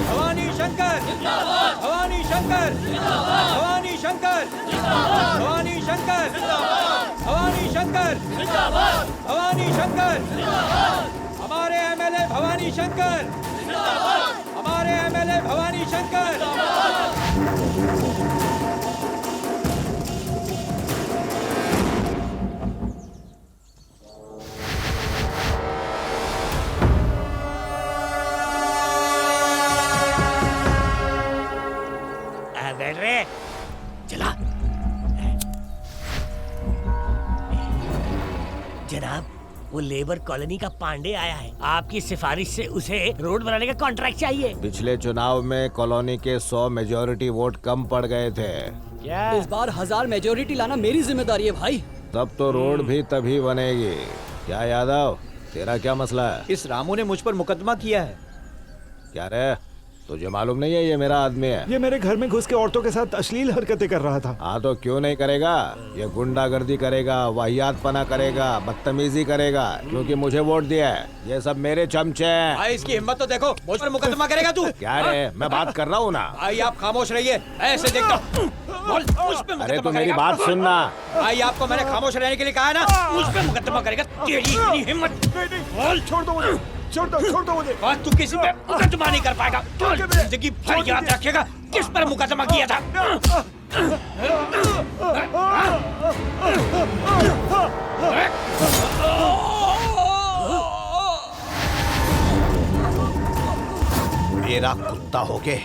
भवानी शंकर भवानी शंकर भवानी शंकर भवानी शंकर भवानी शंकर भवानी शंकर हमारे एमएलए भवानी शंकर हमारे एमएलए भवानी शंकर चला जनाब, वो लेबर कॉलोनी का पांडे आया है। आपकी सिफारिश से उसे रोड बनाने का कॉन्ट्रैक्ट चाहिए। पिछले चुनाव में कॉलोनी के 100 मेजॉरिटी वोट कम पड़ गए थे। क्या इस बार 1000 मेजॉरिटी लाना मेरी जिम्मेदारी है भाई। तब तो रोड भी तभी बनेगी। क्या यादव, तेरा क्या मसला है? इस रामू ने मुझ पर मुकदमा किया है। क्या रे, तुझे मालूम नहीं है ये मेरा आदमी है? ये मेरे घर में घुस के औरतों के साथ अश्लील हरकतें कर रहा था। हाँ तो क्यों नहीं करेगा? ये गुंडागर्दी करेगा, वाहियातपना करेगा, बदतमीजी करेगा, क्योंकि मुझे वोट दिया है। ये सब मेरे चमचे हैं। भाई इसकी हिम्मत तो देखो, मुझ पर मुकदमा करेगा तू? क्या रे, मैं बात कर रहा हूँ ना। भाई आप खामोश रहिए, ऐसे देखता बोल, मुझ पे मुकदमा अरे तो मेरी करेगा? बात सुनना। भाई आपको मैंने खामोश रहने के लिए कहा है ना, मुझ पे मुकदमा करेगा? तेरी इतनी हिम्मत? बोल, छोड़ दो मुझे, छोड़ दो मुझे। बात तू किसी पे मुकदमा नहीं कर पाएगा। जिंदगी भर याद रखेगा किस पर मुकदमा किया था। मेरा कुत्ता होके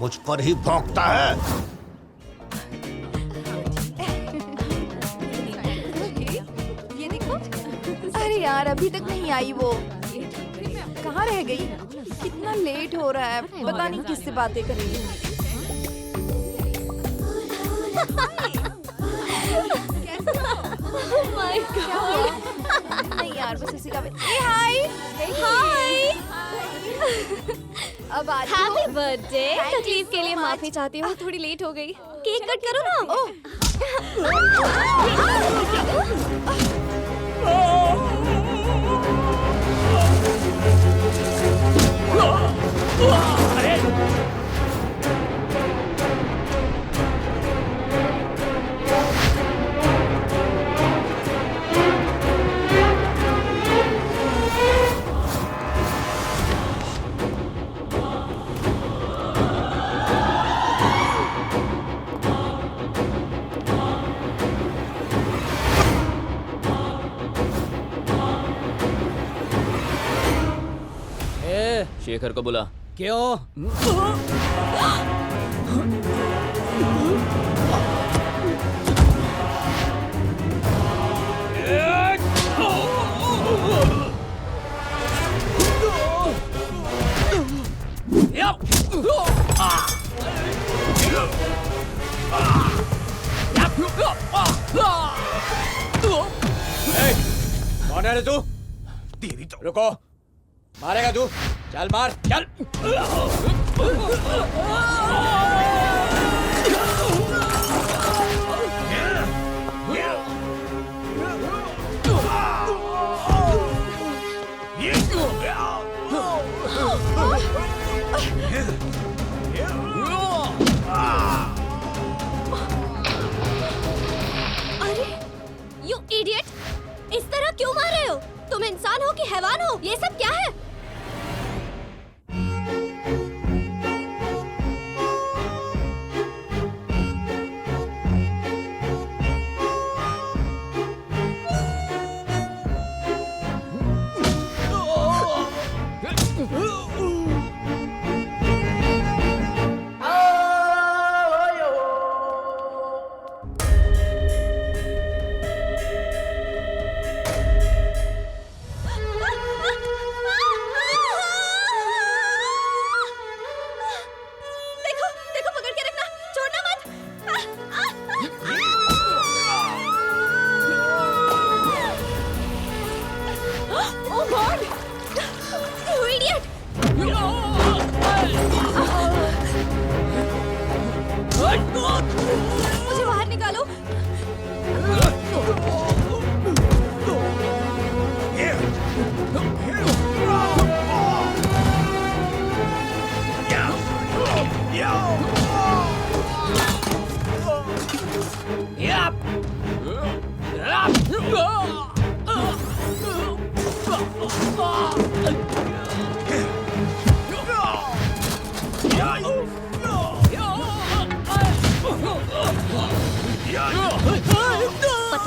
मुझ पर ही भौंकता है। ये देखो। अरे यार अभी तक नहीं आई वो, कहाँ रह गई? कितना लेट हो रहा है, पता नहीं किससे बातें करेगी। My God. नहीं यार बस इसी का हाय हाय। अब आ रही हो? Happy birthday. तकलीफ के लिए माफी चाहती हूँ, थोड़ी लेट हो गई। केक कट करो ना। शेखर को बुला। क्यों? कौन है रे तू? तेरी तो रुको, मारेगा तू? चल मार, चल। अरे यू इडियट, इस तरह क्यों मार रहे हो? तुम इंसान हो कि हैवान हो? ये सब क्या है? मुझे बाहर निकालो।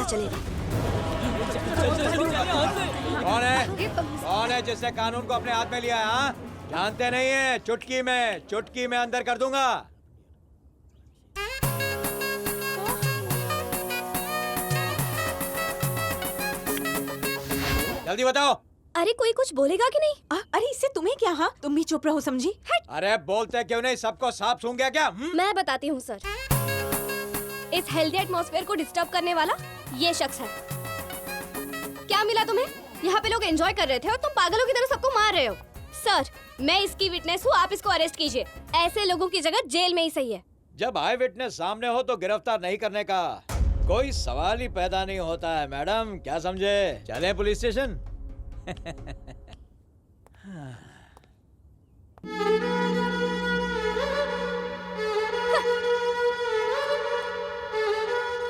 चलेगा। कौन है जिसने कानून को अपने हाथ में लिया है? हाँ? जानते नहीं है, चुटकी में अंदर कर दूंगा। जल्दी बताओ। अरे कोई कुछ बोलेगा कि नहीं? अरे इससे तुम्हें क्या? हाँ तुम भी चुप रहो, समझी? हट। अरे बोलते क्यों नहीं? सबको साफ सूंघ गया क्या? मैं बताती हूँ सर। इस हेल्दी एटमॉस्फेयर को डिस्टर्ब करने वाला ये शख्स है। क्या मिला तुम्हें? यहाँ पे लोग एंजॉय कर रहे थे और तुम पागलों की तरह सबको मार रहे हो। सर मैं इसकी विटनेस हूँ, आप इसको अरेस्ट कीजिए। ऐसे लोगों की जगह जेल में ही सही है। जब आई विटनेस सामने हो तो गिरफ्तार नहीं करने का कोई सवाल ही पैदा नहीं होता है मैडम, क्या समझे? चले पुलिस स्टेशन।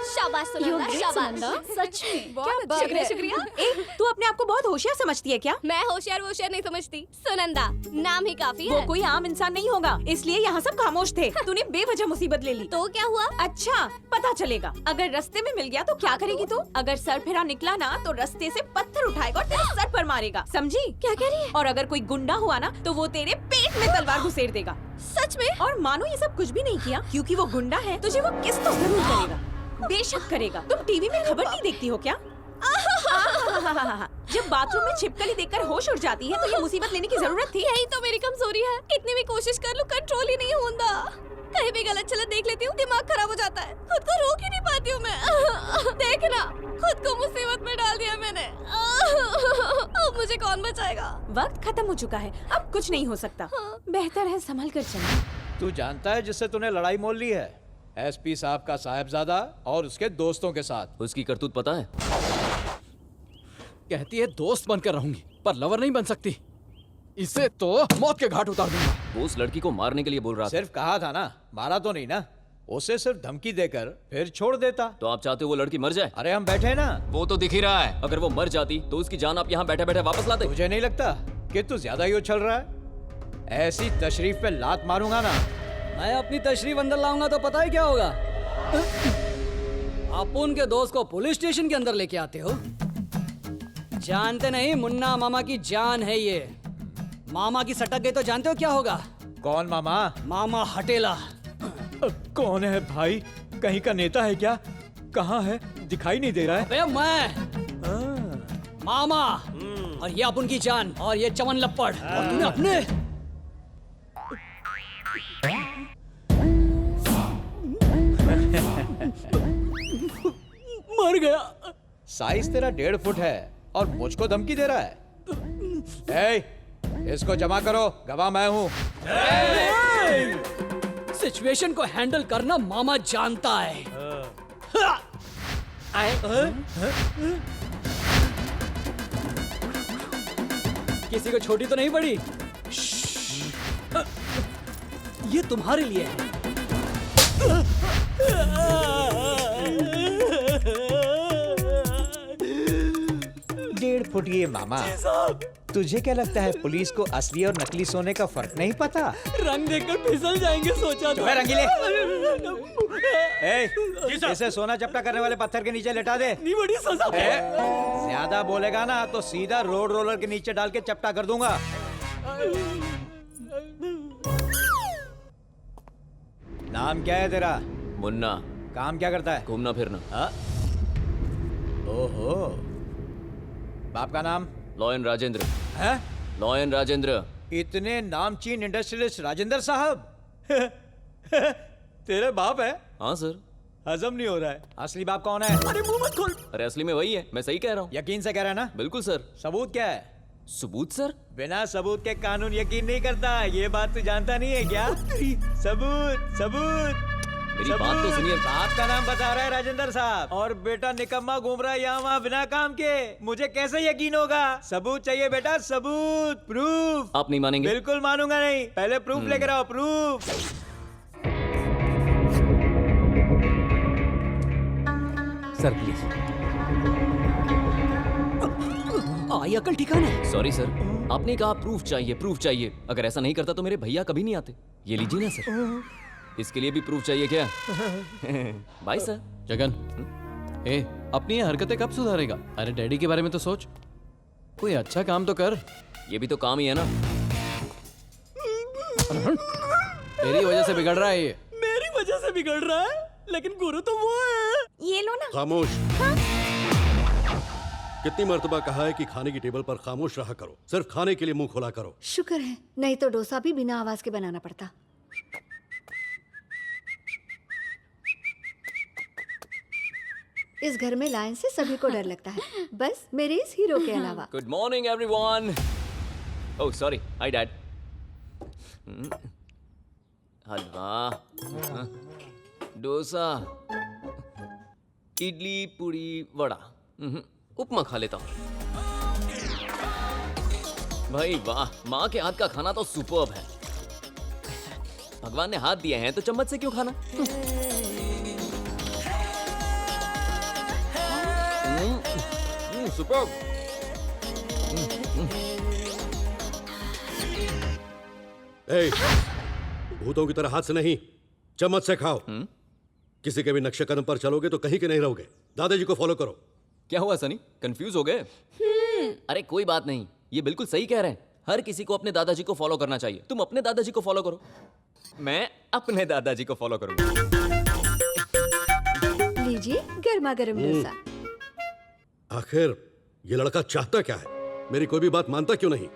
शाबाश सुनंदा, शाबाश। सच में बहुत शुक्रिया शुक्रिया। तू अपने आप को बहुत होशियार समझती है क्या? मैं होशियार नहीं समझती। सुनंदा नाम ही काफी वो है। कोई आम इंसान नहीं होगा, इसलिए यहाँ सब खामोश थे। तूने बेवजह मुसीबत ले ली। तो क्या हुआ? अच्छा पता चलेगा। अगर रास्ते में मिल गया तो क्या करेगी तू? अगर सर फिरा निकला ना तो रास्ते से पत्थर उठाएगा और तेरे सर पर मारेगा, समझी? क्या कह रही है? और अगर कोई गुंडा हुआ ना तो वो तेरे पेट में तलवार घुसेड़ देगा। सच में? और मानो ये सब कुछ भी नहीं किया, क्योंकि वो गुंडा है, तुझे वो किस तो जरूर करेगा, बेशक करेगा। तुम टीवी में खबर नहीं देखती हो क्या? जब बाथरूम में छिपकली देखकर होश उड़ जाती है तो ये मुसीबत लेने की जरूरत थी? यही तो मेरी कमजोरी है। कितनी भी कोशिश कर लूं कंट्रोल ही नहीं होता। कहीं भी गलत चलत देख लेती हूँ, दिमाग खराब हो जाता है। खुद को रोक ही नहीं पाती हूँ मैं। देखना, खुद को मुसीबत में डाल दिया मैंने। अब मुझे कौन बचाएगा? वक्त खत्म हो चुका है, अब कुछ नहीं हो सकता। बेहतर है संभल कर चलना। तू जानता है जिससे तूने लड़ाई मोल ली है? एसपी साहब का साहबजादा और उसके दोस्तों के साथ। उसकी करतूत पता है? कहती है दोस्त बनकर रहूंगी पर लवर नहीं बन सकती। इसे तो मौत के घाट उतार दूंगा। वो उस लड़की को मारने के लिए बोल रहा था। सिर्फ कहा था ना, मारा तो नहीं ना। उसे सिर्फ धमकी देकर फिर छोड़ देता। तो आप चाहते हो वो लड़की मर जाए? अरे हम बैठे हैं ना। वो तो दिख ही रहा है। अगर वो मर जाती तो उसकी जान आप यहाँ बैठे बैठे वापस लाते? तुझे नहीं लगता कि तू ज्यादा ही उछल रहा है? ऐसी तशरीफ पे लात मारूंगा ना। मैं अपनी तशरीफ अंदर लाऊंगा तो पता है क्या होगा? आप उनके दोस्त को पुलिस स्टेशन के अंदर लेके आते हो। जानते नहीं मुन्ना मामा की जान है ये। मामा की सटक गई तो जानते हो क्या होगा? कौन मामा? मामा हटेला। कौन है भाई? कहीं का नेता है क्या? कहाँ है? दिखाई नहीं दे रहा है। अबे मैं मामा और ये अपन की जान और ये चमन लपड़ और तूने अपने मर गया। साइज तेरा 1.5 फुट है और मुझको धमकी दे रहा है। इसको जमा करो, गवाह मैं हूँ। सिचुएशन को हैंडल करना मामा जानता है। किसी को छोटी तो नहीं पड़ी? ये तुम्हारे लिए है। 1.5 फुट ये मामा। तुझे क्या लगता है पुलिस को असली और नकली सोने का फर्क नहीं पता? रंग देखकर फिसल जाएंगे सोचा तो। रंगीले, इसे सोना चपटा करने वाले पत्थर के नीचे लेटा दे। नहीं बड़ी सजा। ज्यादा बोलेगा ना तो सीधा रोड रोलर के नीचे डाल के चपटा कर दूंगा। नाम क्या है तेरा? मुन्ना। काम क्या करता है? घूमना फिरना। ओहो, बाप का नाम? लॉयन राजेंद्र। है? लॉयन राजेंद्र। इतने नामचीन इंडस्ट्रियलिस्ट राजेंद्र साहब? तेरे बाप है? हाँ सर। हजम नहीं हो रहा है। असली बाप कौन है? अरे मुंह मत खोल। अरे असली में वही है, मैं सही कह रहा हूँ। यकीन से कह रहा है ना? बिल्कुल सर। सबूत क्या है? सबूत सर? बिना सबूत के कानून यकीन नहीं करता, ये बात तू जानता नहीं है क्या? सबूत, सबूत। मेरी बात तो सुनिए। आपका नाम बता रहा है राजेंद्र साहब और बेटा निकम्मा घूम रहा है यहाँ वहाँ बिना काम के। मुझे कैसे यकीन होगा? सबूत चाहिए बेटा, सबूत, प्रूफ। आप नहीं मानेंगे? बिल्कुल मानूंगा नहीं। पहले प्रूफ लेकर आओ, प्रूफ। Sir please. आई अकल ठिकाना है। सॉरी सर, आपने कहा प्रूफ चाहिए, प्रूफ चाहिए। अगर ऐसा नहीं करता तो मेरे भैया कभी नहीं आते। ये लीजिए ना सर। इसके लिए भी प्रूफ चाहिए क्या? Bye sir. जगन ए, अपनी ये हरकतें कब सुधारेगा? अरे डैडी के बारे में तो सोच, कोई अच्छा काम तो कर। ये भी तो काम ही है ना। तेरी वजह से बिगड़ रहा है ये। मेरी वजह से बिगड़ रहा है, लेकिन गुरु तो वो है। ये लो ना। खामोश। कितनी मर्तबा कहा है कि खाने की टेबल पर खामोश रहा करो, सिर्फ खाने के लिए मुंह खोला करो। शुक्र है, नहीं तो डोसा भी बिना आवाज के बनाना पड़ता। इस घर में लायन से सभी को डर लगता है, बस मेरे इस हीरो के अलावा। Good morning everyone. Oh sorry, hi dad. Halwa, dosa, idli, puri, vada, उपमा खा लेता हूँ। भाई वाह, माँ के हाथ का खाना तो सुपर्ब है। भगवान ने हाथ दिए हैं तो चम्मच से क्यों खाना? सुपर्ब। ए, भूतों की तरह हाथ से नहीं, चम्मच से खाओ। किसी के भी नक्शे कदम पर चलोगे तो कहीं के नहीं रहोगे। दादाजी को फॉलो करो। क्या हुआ सनी, कंफ्यूज हो गए? अरे कोई बात नहीं, ये बिल्कुल सही कह रहे हैं। हर किसी को अपने दादाजी को फॉलो करना चाहिए। तुम अपने दादाजी को फॉलो करो, मैं अपने दादाजी को फॉलो करूंगा। लीजिए गर्मा गर्म डोसा। आखिर ये लड़का चाहता क्या है? मेरी कोई भी बात मानता क्यों नहीं?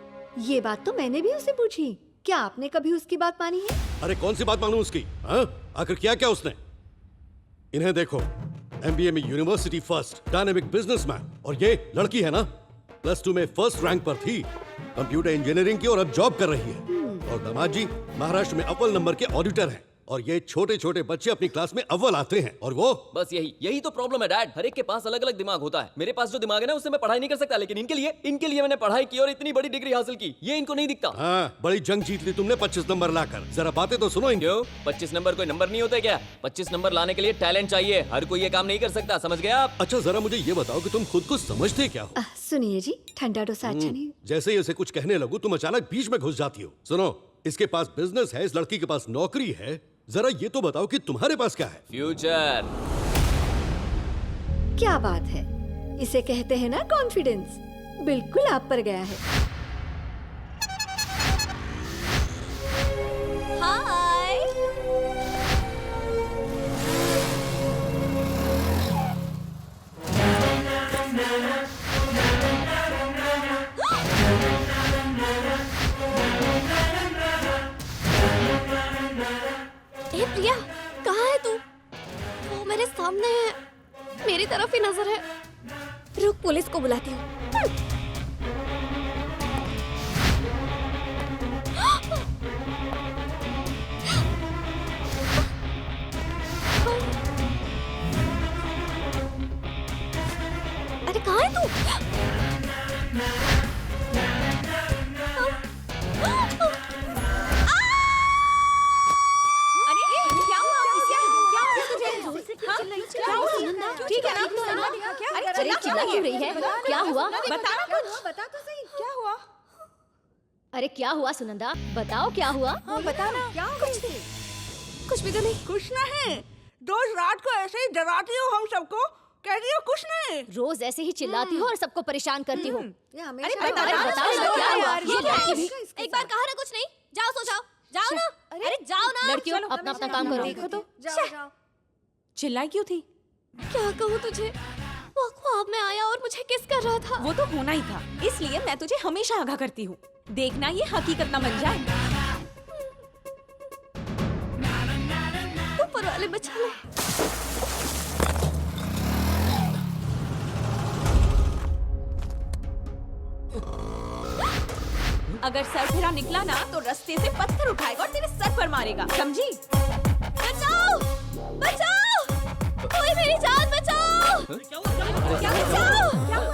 ये बात तो मैंने भी उसे पूछी। क्या आपने कभी उसकी बात मानी है? अरे कौन सी बात मानूं उसकी? हाँ? आखिर किया क्या उसने? इन्हें देखो, एमबीए में यूनिवर्सिटी फर्स्ट, डायनेमिक बिजनेसमैन, और ये लड़की है ना, +2 में फर्स्ट रैंक पर थी, कंप्यूटर इंजीनियरिंग की और अब जॉब कर रही है। और दामाद जी महाराष्ट्र में अव्वल नंबर के ऑडिटर हैं। और ये छोटे छोटे बच्चे अपनी क्लास में अव्वल आते हैं, और वो बस यही तो प्रॉब्लम है डैड। हर एक के पास अलग अलग दिमाग होता है। मेरे पास जो दिमाग है ना, उससे मैं पढ़ाई नहीं कर सकता, लेकिन इनके लिए मैंने पढ़ाई की और इतनी बड़ी डिग्री हासिल की। ये इनको नहीं दिखता। हाँ, बड़ी जंग जीत ली तुमने 25 नंबर लाकर। जरा बातें तो सुनो इनकी। क्यों? 25 नंबर कोई नंबर नहीं होता क्या? 25 नंबर लाने के लिए टैलेंट चाहिए। हर कोई ये काम नहीं कर सकता, समझ गया आप? अच्छा जरा मुझे ये बताओ कि तुम खुद को समझते क्या हो? सुनिए जी, ठंडा डोसा अच्छा नहीं। जैसे ही उसे कुछ कहने लगूं तुम अचानक बीच में घुस जाती हो। सुनो, इसके पास बिजनेस है, इस लड़की के पास नौकरी है। जरा ये तो बताओ कि तुम्हारे पास क्या है? फ्यूचर। क्या बात है, इसे कहते हैं ना कॉन्फिडेंस। बिल्कुल आप पर गया है। हाय। ए प्रिया, कहाँ है तू? वो मेरे सामने है, मेरी तरफ ही नजर है। रुक, पुलिस को बुलाती हूँ। अरे कहाँ है तू? ठीक है ना? अरे चिल्ला क्यों रही है? क्या हुआ? बताना कुछ। बता तो सही, क्या हुआ? अरे क्या हुआ सुनंदा? बताओ क्या हुआ? हाँ बताना। क्या कुछ भी तो नहीं। कुछ नहीं। रोज रात को ऐसे ही डराती हो हम सबको, कहती हो कुछ नहीं। रोज ऐसे ही चिल्लाती हो और सबको परेशान करती हो। अरे बताओ ना क्या हुआ? ये क्या है? एक बार कहा ना कुछ नहीं। जाओ सो जाओ। जाओ ना। अरे जाओ ना। लड़कियों अपना अपना काम करो। देखो तो। जाओ। चिल्लाई क्यों थी? क्या कहूँ तुझे, वो ख्वाब में आया और मुझे किस कर रहा था। वो तो होना ही था, इसलिए मैं तुझे हमेशा आगाह करती हूँ। देखना ये हकीकत ना बन जाए। ऊपर वाले बचा ले। अगर सर फिरा निकला ना तो रास्ते से पत्थर उठाएगा और तेरे सर पर मारेगा, समझी? बचाओ, बचाओ, कोई मेरी जान बचाओ। बचाओ।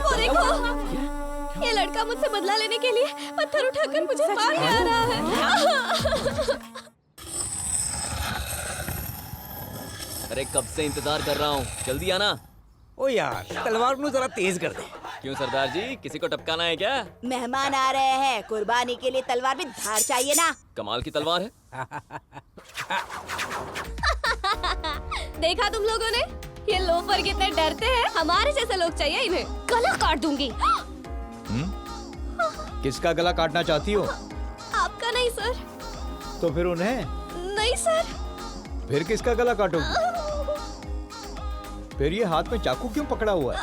वो देखो, ये लड़का मुझसे बदला लेने के लिए पत्थर उठाकर मुझे मारने आ रहा है। अरे कब से इंतजार कर रहा हूँ, जल्दी आना। ओ यार, तलवार को जरा तेज कर दे। क्यों सरदार जी, किसी को टपकाना है क्या? मेहमान आ रहे हैं, कुर्बानी के लिए तलवार में धार चाहिए ना। कमाल की तलवार है। देखा तुम लोगों ने, ये लोफर कितने डरते हैं। हमारे जैसे लोग चाहिए इन्हें। गला काट दूंगी। किसका गला काटना चाहती हो? आपका नहीं सर। तो फिर उन्हें? नहीं सर। फिर किसका गला काटोगी? फिर ये हाथ में चाकू क्यों पकड़ा हुआ है?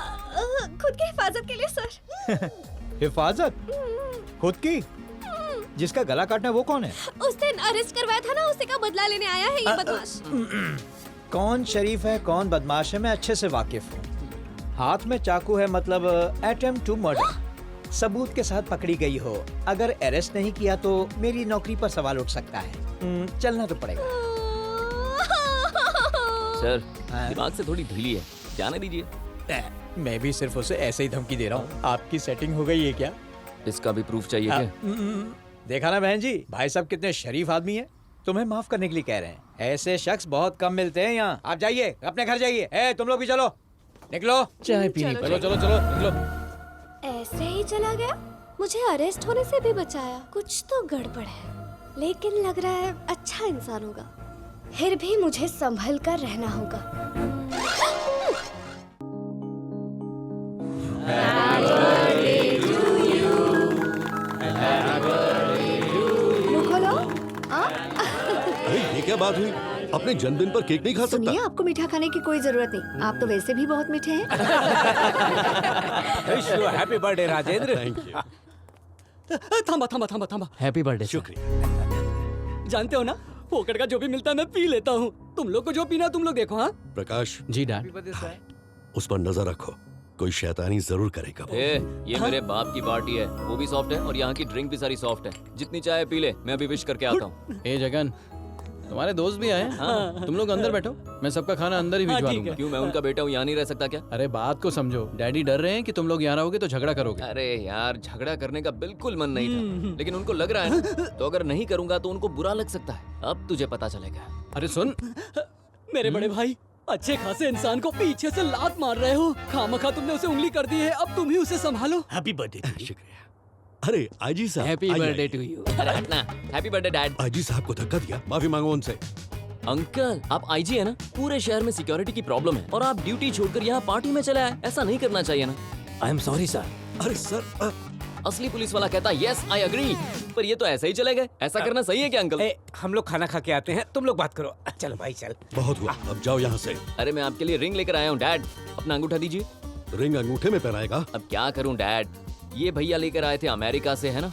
खुद की हिफाजत के लिए सर। हिफाजत? खुद की? जिसका गला काटना है वो कौन है? उस दिन अरेस्ट करवाया था ना, उसी का बदला लेने आया है ये बदमाश। कौन शरीफ है कौन बदमाश है मैं अच्छे से वाकिफ हूँ। हाथ में चाकू है मतलब अटेम्प्ट टू मर्डर। सबूत के साथ पकड़ी गई हो। अगर अरेस्ट नहीं किया तो मेरी नौकरी पर सवाल उठ सकता है। चलना तो पड़ेगा। सर दिमाग से थोड़ी ढीली है, जाने दीजिए। मैं भी सिर्फ उसे ऐसे ही धमकी दे रहा हूँ। आपकी सेटिंग हो गई है क्या? इसका भी प्रूफ चाहिए क्या? देखा ना बहन जी, भाई साहब कितने शरीफ आदमी हैं। तुम्हें माफ करने के लिए कह रहे हैं। ऐसे शख्स बहुत कम मिलते हैं यहाँ। आप जाइए, अपने घर जाइए। ए, तुम लोग भी चलो, निकलो। चाय पीनी। चलो चलो चलो निकलो। ऐसे ही चला गया, मुझे अरेस्ट होने से भी बचाया। कुछ तो गड़बड़ है, लेकिन लग रहा है अच्छा इंसान होगा। फिर भी मुझे संभल कर रहना होगा। मुंह खोलो। अरे ये क्या बात हुई? अपने जन्मदिन पर केक नहीं खा सकता? सुनिए, आपको मीठा खाने की कोई जरूरत नहीं। आप तो वैसे भी बहुत मीठे हैं। Happy birthday Rajendra. Thank you. थामा थामा थामा थामा। Happy birthday. शुक्रिया। जानते हो ना, फोकट का जो भी मिलता है मैं पी लेता हूँ। तुम लोग को जो पीना तुम लोग देखो। हाँ प्रकाश, जी डैड। उस पर नजर रखो, कोई शैतानी जरूर करेगा वो। ये मेरे बाप की पार्टी है, वो भी सॉफ्ट है और यहाँ की ड्रिंक भी सारी सॉफ्ट है। जितनी चाहे पी ले, मैं अभी विश करके आता हूँ। ए जगन, तुम्हारे दोस्त भी आए हैं? हाँ। तुम लोग अंदर बैठो, मैं सबका खाना अंदर ही भिजवा दूंगा। क्यों, मैं उनका बेटा हूँ, यहाँ नहीं रह सकता क्या? अरे बात को समझो, डैडी डर रहे हैं कि तुम लोग यहाँ रहोगे तो झगड़ा करोगे। अरे यार, झगड़ा करने का बिल्कुल मन नहीं था, लेकिन उनको लग रहा है ना, तो अगर नहीं करूंगा तो उनको बुरा लग सकता है। अब तुझे पता चलेगा। अरे सुन, मेरे बड़े भाई, अच्छे खासे इंसान को पीछे से लात मार रहे हो। खामखा तुमने उसे उंगली कर दी है, अब तुम ही उसे संभालो। Happy birthday. शुक्रिया। अरे आजी साहब, हैप्पी आइए, बर्थडे आइए। To you. अरे हटना। Happy birthday dad. आजी साहब को धक्का दिया, माफी मांगो उनसे। अंकल, आप आईजी है ना? पूरे शहर में सिक्योरिटी की प्रॉब्लम है और आप ड्यूटी छोड़कर यहाँ पार्टी में चले आए। ऐसा नहीं करना चाहिए ना। I am sorry sir. अरे सर, असली पुलिस वाला कहता यस आई अग्री, पर ये तो ऐसे ही चले गए। ऐसा करना सही है क्या अंकल? हम लोग खाना खा के आते हैं, तुम लोग बात करो। चलो भाई चल। बहुत हुआ, अब जाओ यहाँ से। अरे मैं आपके लिए रिंग लेकर आया हूँ डैड, अपना अंगूठा दीजिए। रिंग अंगूठे में पहनाएगा? अब क्या करूँ डैड, ये भैया लेकर आए थे अमेरिका से, है ना।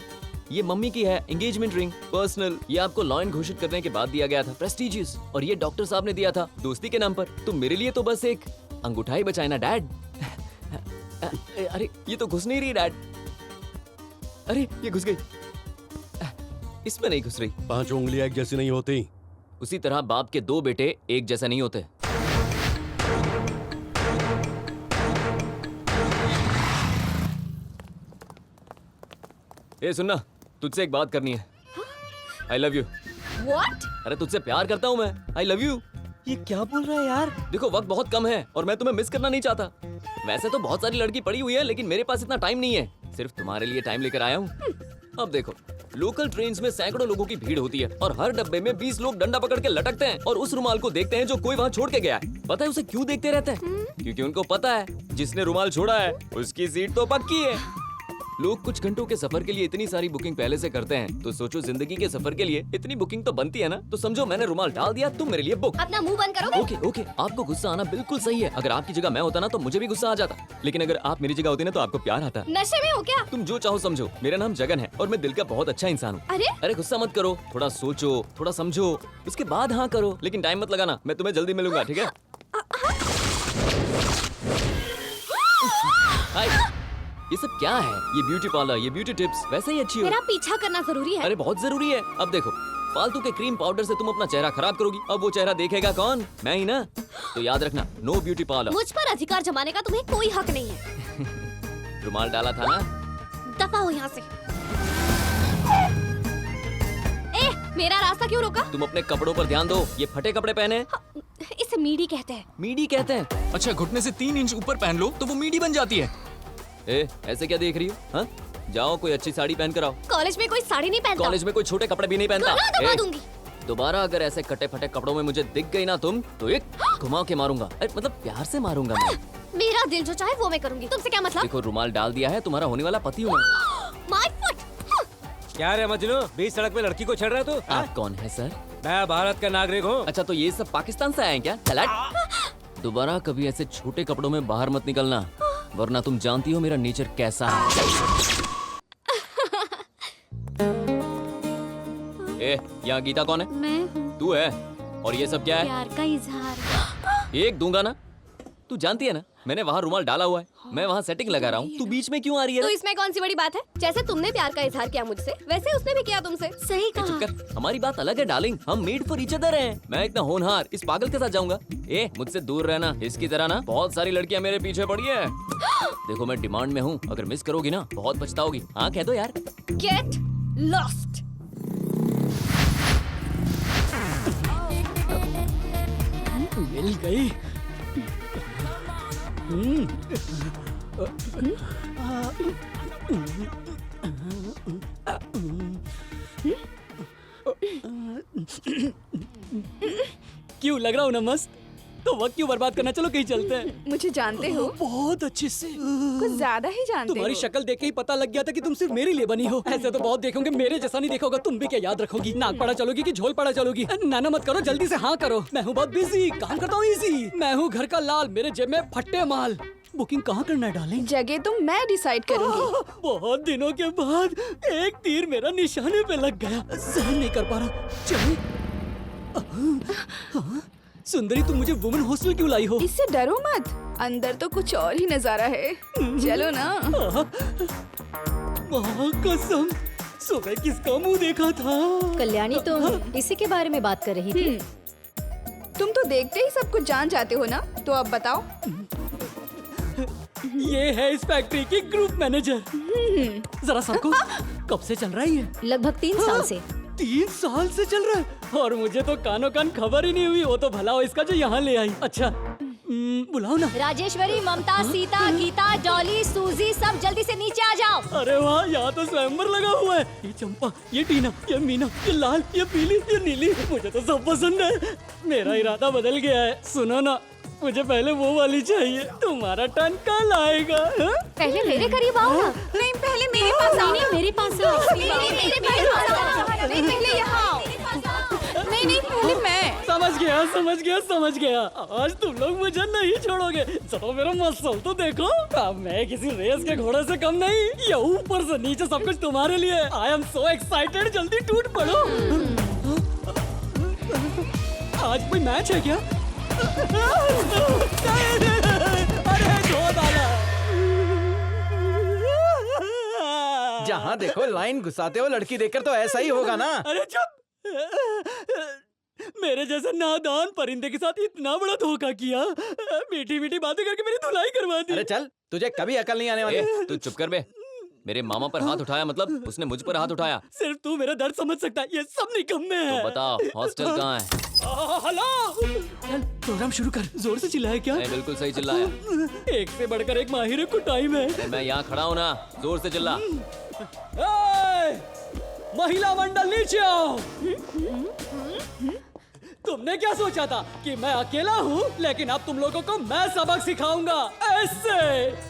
ये मम्मी की है एंगेजमेंट रिंग, पर्सनल। ये आपको लॉयन घोषित करने के बाद दिया गया था, प्रेस्टिजियस। और ये डॉक्टर साहब ने दिया था दोस्ती के नाम पर। तो मेरे लिए तो बस एक अंगूठा ही बचाए ना डैड। अरे ये तो घुस नहीं रही डैड। अरे ये घुस गई, इसमें नहीं घुस रही। 5 उंगलियां एक जैसी नहीं होती। उसी तरह बाप के 2 बेटे एक जैसे नहीं होते। ए सुनना, तुझसे एक बात करनी है। I love you. What? अरे तुझसे प्यार करता हूँ मैं। I love you. ये क्या बोल रहा है यार? देखो वक्त बहुत कम है और मैं तुम्हें मिस करना नहीं चाहता। वैसे तो बहुत सारी लड़की पड़ी हुई है, लेकिन मेरे पास इतना टाइम नहीं है। सिर्फ तुम्हारे लिए टाइम लेकर आया हूँ। अब देखो, लोकल ट्रेन्स में सैकड़ों लोगों की भीड़ होती है और हर डब्बे में 20 लोग डंडा पकड़ के लटकते हैं और उस रुमाल को देखते हैं जो कोई वहाँ छोड़ के गया है। पता है उसे क्यों देखते रहते हैं? क्योंकि उनको पता है जिसने रुमाल छोड़ा है उसकी सीट तो पक्की है। लोग कुछ घंटों के सफर के लिए इतनी सारी बुकिंग पहले से करते हैं, तो सोचो जिंदगी के सफर के लिए इतनी बुकिंग तो बनती है ना। तो समझो मैंने रुमाल डाल दिया, तुम मेरे लिए बुक। अपना मुंह बंद करोगे? ओके ओके, आपको गुस्सा आना बिल्कुल सही है। अगर आपकी जगह मैं होता ना तो मुझे भी गुस्सा आ जाता, लेकिन अगर आप मेरी जगह होती ना तो आपको प्यार आता। नशे में हो क्या? तुम जो चाहो समझो, मेरा नाम जगन है और मैं दिल का बहुत अच्छा इंसान हूँ। अरे गुस्सा मत करो, थोड़ा सोचो, थोड़ा समझो, उसके बाद हाँ करो, लेकिन टाइम मत लगाना। मैं तुम्हें जल्दी मिलूंगा, ठीक है? हाय, ये सब क्या है? ये ब्यूटी पार्लर, ये ब्यूटी टिप्स, वैसे ही अच्छी हो। मेरा पीछा करना जरूरी है। अरे बहुत जरूरी है। अब देखो, फालतू के क्रीम पाउडर से तुम अपना चेहरा खराब करोगी। अब वो चेहरा देखेगा कौन? मैं ही ना। तो याद रखना, नो ब्यूटी पार्लर। मुझ पर अधिकार जमाने का तुम्हें कोई हक नहीं है। रुमाल डाला था ना? दफा हो यहाँ से। ए, मेरा रास्ता क्यों रोका? तुम अपने कपड़ों पर ध्यान दो, ये फटे कपड़े पहने। इसे मीडी कहते हैं। मीडी कहते हैं? अच्छा, घुटने से 3 इंच ऊपर पहन लो तो वो मीडी बन जाती है। ए, ऐसे क्या देख रही हो? हाँ? जाओ कोई अच्छी साड़ी पहन कर आओ। कॉलेज में कोई साड़ी नहीं पहनता। कॉलेज में कोई छोटे कपड़े भी नहीं पहनता। गला दबा दूंगी। दोबारा अगर ऐसे कटे फटे कपड़ों में मुझे दिख गई ना तुम, तो एक घुमा के मारूंगा। अरे मतलब प्यार से मारूंगा मैं। मेरा दिल जो चाहे वो मैं करूंगी, तुमसे क्या मतलब? देखो रुमाल डाल दिया है, तुम्हारा होने वाला पति हूँ मैं। My foot. क्या रे मजनू, बीच सड़क पे लड़की को छेड़ रहा है तू? आप कौन है सर? मैं भारत का नागरिक हूँ। अच्छा तो ये सब पाकिस्तान से आए हैं क्या? चलट। दोबारा कभी ऐसे छोटे कपड़ों में बाहर मत निकलना, वरना तुम जानती हो मेरा नेचर कैसा है। ए, यहाँ गीता कौन है? मैं हूँ। तू है? और ये सब क्या है? प्यार का इजहार। एक दूंगा ना। तू जानती है ना मैंने वहाँ रुमाल डाला हुआ है, मैं वहाँ सेटिंग लगा रहा हूँ, तू बीच में क्यों आ रही है? तो इसमें कौन सी बड़ी बात है? जैसे तुमने प्यार का इजहार किया मुझसे, वैसे उसने भी किया तुमसे। सही चुप कहा। कर, हमारी बात अलग है डार्लिंग, हम मेड फॉर ईच अदर हैं। मैं इतना होनहार इस पागल के साथ जाऊंगा? ए, मुझसे दूर रहना। इसकी तरह ना बहुत सारी लड़कियां मेरे पीछे पड़ी है। देखो मैं डिमांड में हूँ, अगर मिस करोगी ना बहुत पछताओगी। हाँ कह दो यार। Get lost. मिल गई। क्यों लग रहा हूँ ना मस्त? तो वक्त क्यों बर्बाद करना, चलो कहीं चलते हैं। मुझे जानते हो? बहुत अच्छे से। कुछ ज्यादा ही जानते तुम्हारी हो। शक्ल देख के ही पता लग गया था कि तुम सिर्फ मेरे लिए बनी हो। ऐसे तो बहुत देखोगे, मेरे जैसा नहीं देखा होगा। तुम भी क्या याद रखोगी? नाक पड़ा चलोगी कि झोल पड़ा चलोगी? नाना मत करो, जल्दी से हाँ करो। मैं हूँ बहुत बिजी, काम करता हूँ इजी। मैं हूँ घर का लाल, मेरे जेब में फट्टे माल। बुकिंग कहाँ करना है डार्लिंग? जगह तो मैं डिसाइड करूंगी। बहुत दिनों के बाद एक तीर मेरा निशाने पे लग गया, सहन नहीं कर पा रहा। चलो। सुंदरी तुम मुझे वुमेन हॉस्टल क्यों लाई हो? इससे डरो मत, अंदर तो कुछ और ही नजारा है। चलो ना। कसम, सुबह किसका मुंह देखा था? कल्याणी तुम इसी के बारे में बात कर रही थी। तुम तो देखते ही सब कुछ जान जाते हो ना, तो अब बताओ। ये है इस फैक्ट्री की ग्रुप मैनेजर। जरा सबको कब से चल रहा है ये? लगभग 3 साल से। 3 साल से चल रहा है और मुझे तो कानों कान खबर ही नहीं हुई। वो तो भला हो इसका जो यहाँ ले आई। अच्छा बुलाओ ना। राजेश्वरी, ममता, सीता, गीता, डॉली, सूजी, सब जल्दी से नीचे आ जाओ। अरे वाह, यहाँ तो स्वयंवर लगा हुआ है। ये चंपा, ये टीना, ये मीना, ये लाल, ये पीली, ये नीली, मुझे तो सब पसंद है। मेरा इरादा बदल गया है। सुनो ना, मुझे पहले वो वाली चाहिए। तुम्हारा टर्न कल आएगा। पहले मेरे करीब आओ ना। नहीं, पहले मेरे पास आओ। नहीं, मेरे पास आओ। नहीं, मेरे पास आओ। नहीं, पहले यहाँ आओ। नहीं नहीं, पहले मैं। समझ गया। आज तुम लोग मुझे नहीं छोड़ोगे। चलो मेरा मसल तो देखो। अब मैं किसी रेस के घोड़े से कम नहीं। ये ऊपर से नीचे सब कुछ तुम्हारे लिए। आई एम सो एक्साइटेड, जल्दी टूट पड़ो। आज कोई मैच है क्या? अरे धो डाला। जहाँ देखो लाइन घुसाते हो, लड़की देखकर तो ऐसा ही होगा ना। अरे चुप। मेरे जैसे नादान परिंदे के साथ इतना बड़ा धोखा किया। मीठी मीठी बातें करके मेरी धुलाई करवा दी। अरे चल, तुझे कभी अकल नहीं आने वाली। तू चुप कर बे। मेरे मामा पर हाथ उठाया मतलब उसने मुझ पर हाथ उठाया। सिर्फ तू मेरा दर्द समझ सकता है, ये सब निकम्मे हैं। तो बताओ हॉस्टल कहाँ है? हेलो, चल प्रोग्राम शुरू कर। जोर से चिल्लाया क्या? मैं बिल्कुल सही चिल्लाया। एक से बढ़कर एक माहिर को टाइम है। अरे मैं यहाँ खड़ा हूँ ना, जोर से चिल्ला। महिला मंडल नीचे आओ। तुमने क्या सोचा था कि मैं अकेला हूँ, लेकिन अब तुम लोगों को मैं सबक सिखाऊंगा। ऐसे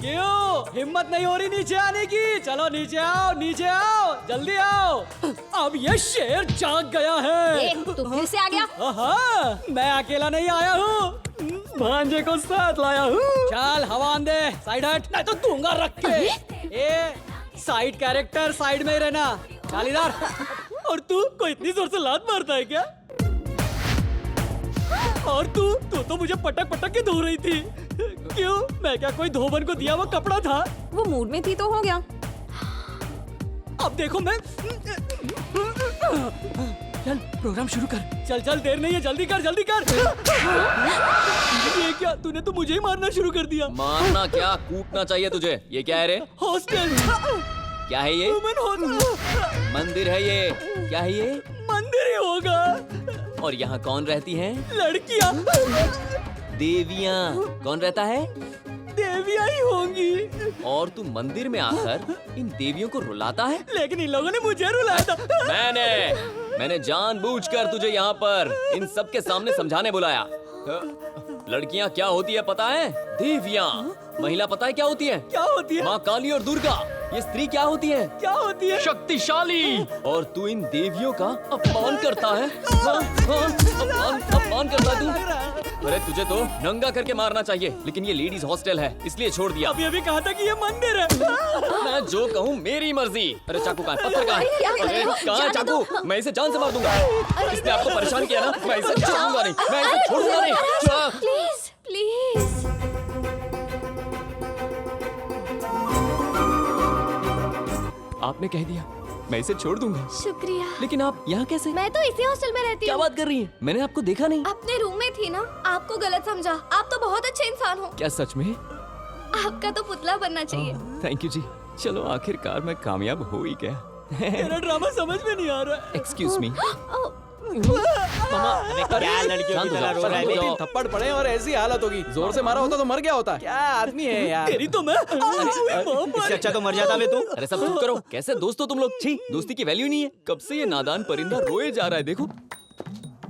क्यों हिम्मत नहीं हो रही नीचे आने की? चलो नीचे आओ, जल्दी आओ। अब ये शेर जाग गया है। तू फिर से आ गया? मैं अकेला नहीं आया हूँ, भांजे को साथ लाया हूँ। चल हवान दे, साइड हट, नहीं तो दूंगा रख के। ए साइड कैरेक्टर, साइड में ही रहना। चालीदार। और तू कोई इतनी जोर से लात मारता है क्या? और तू तो मुझे पटक पटक के धो रही थी। क्यों? मैं क्या कोई धोबन को दिया हुआ कपड़ा था? वो मूड में थी तो हो गया। अब देखो मैं। चल प्रोग्राम शुरू कर। चल देर नहीं है, जल्दी कर। ये क्या, तूने तो मुझे ही मारना शुरू कर दिया। मारना क्या, कूटना चाहिए तुझे। ये क्या है रे? हॉस्टल। क्या है ये? मंदिर है ये। क्या है ये? मंदिर ही होगा। और यहाँ कौन रहती हैं? लड़कियाँ। देवियाँ। कौन रहता है? देवियाँ ही होंगी। और तू मंदिर में आकर इन देवियों को रुलाता है? लेकिन इन लोगों ने मुझे रुलाया था। मैंने जानबूझकर तुझे यहाँ पर इन सब के सामने समझाने बुलाया। लड़कियाँ क्या होती है पता है? देवियाँ। महिला पता है क्या होती है? क्या होती है? माँ काली और दुर्गा। ये स्त्री क्या होती है? क्या होती है? शक्तिशाली। और तू इन देवियों का अपमान करता है? हाँ, अपमान करता है तू? अरे तुझे तो नंगा करके मारना चाहिए, लेकिन ये लेडीज हॉस्टल है इसलिए छोड़ दिया। अभी कहा था कि ये मंदिर है। मैं जो कहूँ मेरी मर्जी। अरे चाकू कहाँ है? पत्थर कहाँ है? अरे कहाँ है चाकू? मैं इसे जान से मार दूंगा। इसने आपको परेशान किया ना, मैं इसे छोड़ूंगा नहीं, मैं इसे छोड़ूंगा नहीं। Please please. आपने कह दिया, मैं इसे छोड़ दूंगा। शुक्रिया। लेकिन आप यहाँ कैसे? मैं तो इसी हॉस्टल में रहती क्या हूँ। बात कर रही हैं? मैंने आपको देखा नहीं। अपने रूम में थी ना, आपको गलत समझा। आप तो बहुत अच्छे इंसान हो। क्या सच में? आपका तो पुतला बनना चाहिए। थैंक यू जी। चलो आखिरकार मैं कामयाब हो ही गया। तेरा ड्रामा समझ में नहीं आ रहा। Excuse me. अरे क्या लड़कियों की तरह रो रहा है? 2-3 थप्पड़ पड़े और ऐसी हालत होगी। जोर से मारा होता तो मर गया होता। क्या आदमी है यार। तेरी तो मैं। इससे अच्छा तो मर जाता मैं तू। अरे सब चुप करो। कैसे दोस्त हो तुम लोग? छी, दोस्ती की वैल्यू नहीं है। कब से ये नादान परिंदा रोए जा रहा है देखो।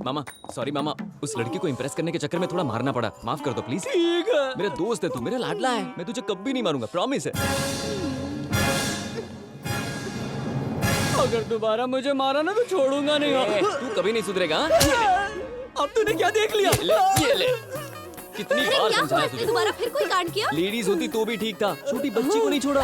मामा सॉरी मामा, उस लड़की को इम्प्रेस करने के चक्कर में थोड़ा मारना पड़ा, माफ कर दो प्लीज। ठीक है। मेरा दोस्त है तू, मेरा लाडला है, मैं तुझे कभी नहीं मारूंगा, प्रॉमिस है। अगर दोबारा मुझे मारा ना तो छोड़ूंगा नहीं। तू कभी नहीं सुधरेगा। अब तूने क्या देख लिया? ये ले। कितनी बार समझाया तुझे? दोबारा फिर कोई कांड किया? लेडीज होती तो भी ठीक था, छोटी बच्ची को नहीं छोड़ा।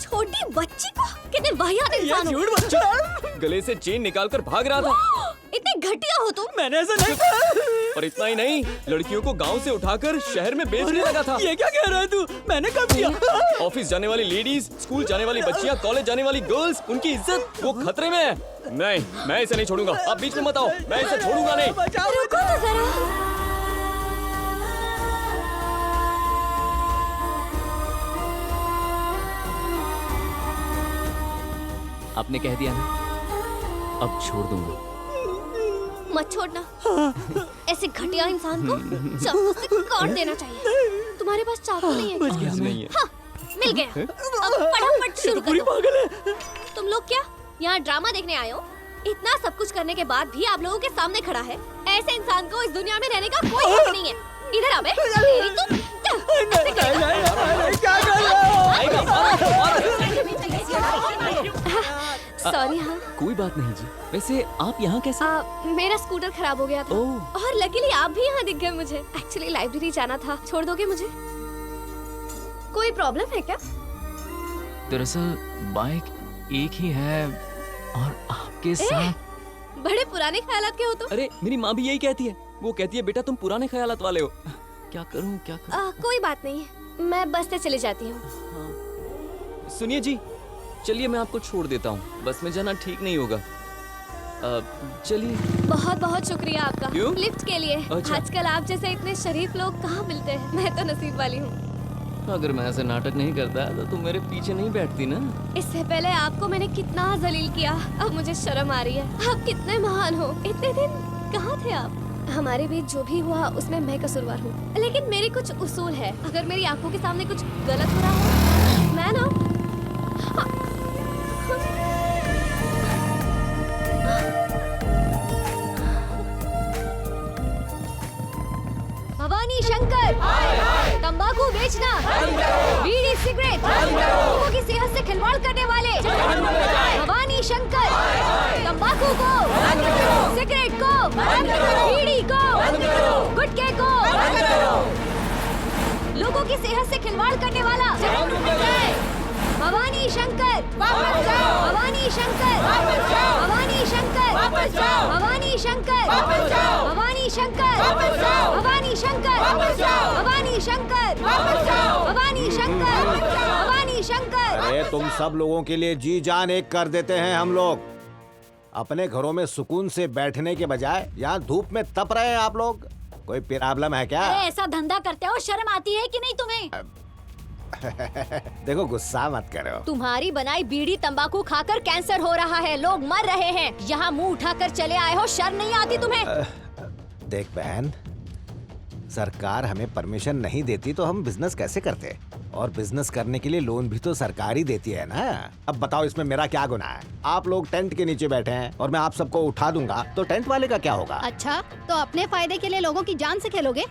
छोटी बच्ची को? कितने वाहियात इंसान हो। झूठ बच्चा। गले से चेन निकालकर भाग रहा था। इतने घटिया हो तुम। मैंने ऐसा नहीं किया। और इतना ही नहीं, लड़कियों को गांव से उठाकर शहर में बेचने लगा था। ये क्या कह रहा है तू? मैंने कब किया? ऑफिस जाने वाली लेडीज, स्कूल जाने वाली बच्चियां, कॉलेज जाने वाली गर्ल्स, उनकी इज्जत वो खतरे में है। नहीं, मैं इसे नहीं छोड़ूंगा। आप बीच में मत आओ, मैं इसे छोड़ूंगा नहीं। रुको तो जरा। आपने कह दिया ना, अब छोड़ दूंगा। मत छोड़ना। ऐसे घटिया इंसान को चाकू से काट देना चाहिए। तुम्हारे पास चाकू नहीं है? बच गया मैं। नहीं है। हाँ, मिल गया। अब फटाफट शुरू करो। पागल है। तुम लोग क्या यहाँ ड्रामा देखने आए हो? इतना सब कुछ करने के बाद भी आप लोगों के सामने खड़ा है। ऐसे इंसान को इस दुनिया में रहने का कोई हक नहीं है। इधर आ बे। तेरी तो ऐसे क्या कर सॉरी। हाँ, कोई बात नहीं जी। वैसे आप यहाँ कैसे? मेरा स्कूटर खराब हो गया था और लकीली आप भी यहाँ दिख गए मुझे। एक्चुअली लाइब्रेरी जाना था। छोड़ दोगे मुझे? कोई प्रॉब्लम है क्या? दरअसल बाइक एक ही है और आपके साथ। बड़े पुराने ख्यालात के हो तुम। अरे मेरी माँ भी यही कहती है। वो कहती है बेटा तुम पुराने ख्यालात वाले हो। क्या करूँ क्या करूँ? कोई बात नहीं, मैं बस से चले जाती हूँ। सुनिए जी, चलिए मैं आपको छोड़ देता हूँ। बस में जाना ठीक नहीं होगा। चलिए। बहुत बहुत शुक्रिया आपका। क्यों? लिफ्ट के लिए। अच्छा। आजकल आप जैसे इतने शरीफ लोग कहाँ मिलते हैं। मैं तो नसीब वाली हूँ। अगर मैं ऐसे नाटक नहीं करता तो तुम मेरे पीछे नहीं बैठती ना। इससे पहले आपको मैंने कितना जलील किया, अब मुझे शर्म आ रही है। आप कितने महान हो। इतने दिन कहाँ थे आप? हमारे बीच जो भी हुआ उसमें मैं कसूरवार हूँ, लेकिन मेरे कुछ उसूल है। अगर मेरी आंखों के सामने कुछ गलत हो रहा हो, मैं ना भवानी शंकर, तंबाकू बेचना, बीड़ी सिगरेट, लोगों की सेहत से खिलवाड़ करने वाले, भवानी शंकर, तंबाकू को, सिगरेट को, बीड़ी को, गुटखे को, लोगों की सेहत से खिलवाड़ करने वाला, भवानी शंकर, भवानी शंकर, भवानी शंकर, भवानी शंकर, भवानी शंकर, भवानी शंकर, भवानी शंकर, भवानी शंकर, भवानी शंकर। अरे तुम सब लोगों के लिए जी जान एक कर देते हैं हम लोग। अपने घरों में सुकून से बैठने के बजाय यहाँ धूप में तप रहे हैं आप लोग। कोई प्रॉब्लम है क्या? अरे ऐसा धंधा करते हो, शर्म आती है कि नहीं तुम्हें? देखो गुस्सा मत करो। तुम्हारी बनाई बीड़ी तंबाकू खाकर कैंसर हो रहा है, लोग मर रहे हैं। यहाँ मुंह उठाकर चले आए हो, शर्म नहीं आती तुम्हें? देख बहन, सरकार हमें परमिशन नहीं देती तो हम बिजनेस कैसे करते? और बिजनेस करने के लिए लोन भी तो सरकार ही देती है ना। अब बताओ इसमें मेरा क्या गुनाह है? आप लोग टेंट के नीचे बैठे हैं और मैं आप सबको उठा दूंगा तो टेंट वाले का क्या होगा? अच्छा, तो अपने फायदे के लिए लोगों की जान से खेलोगे?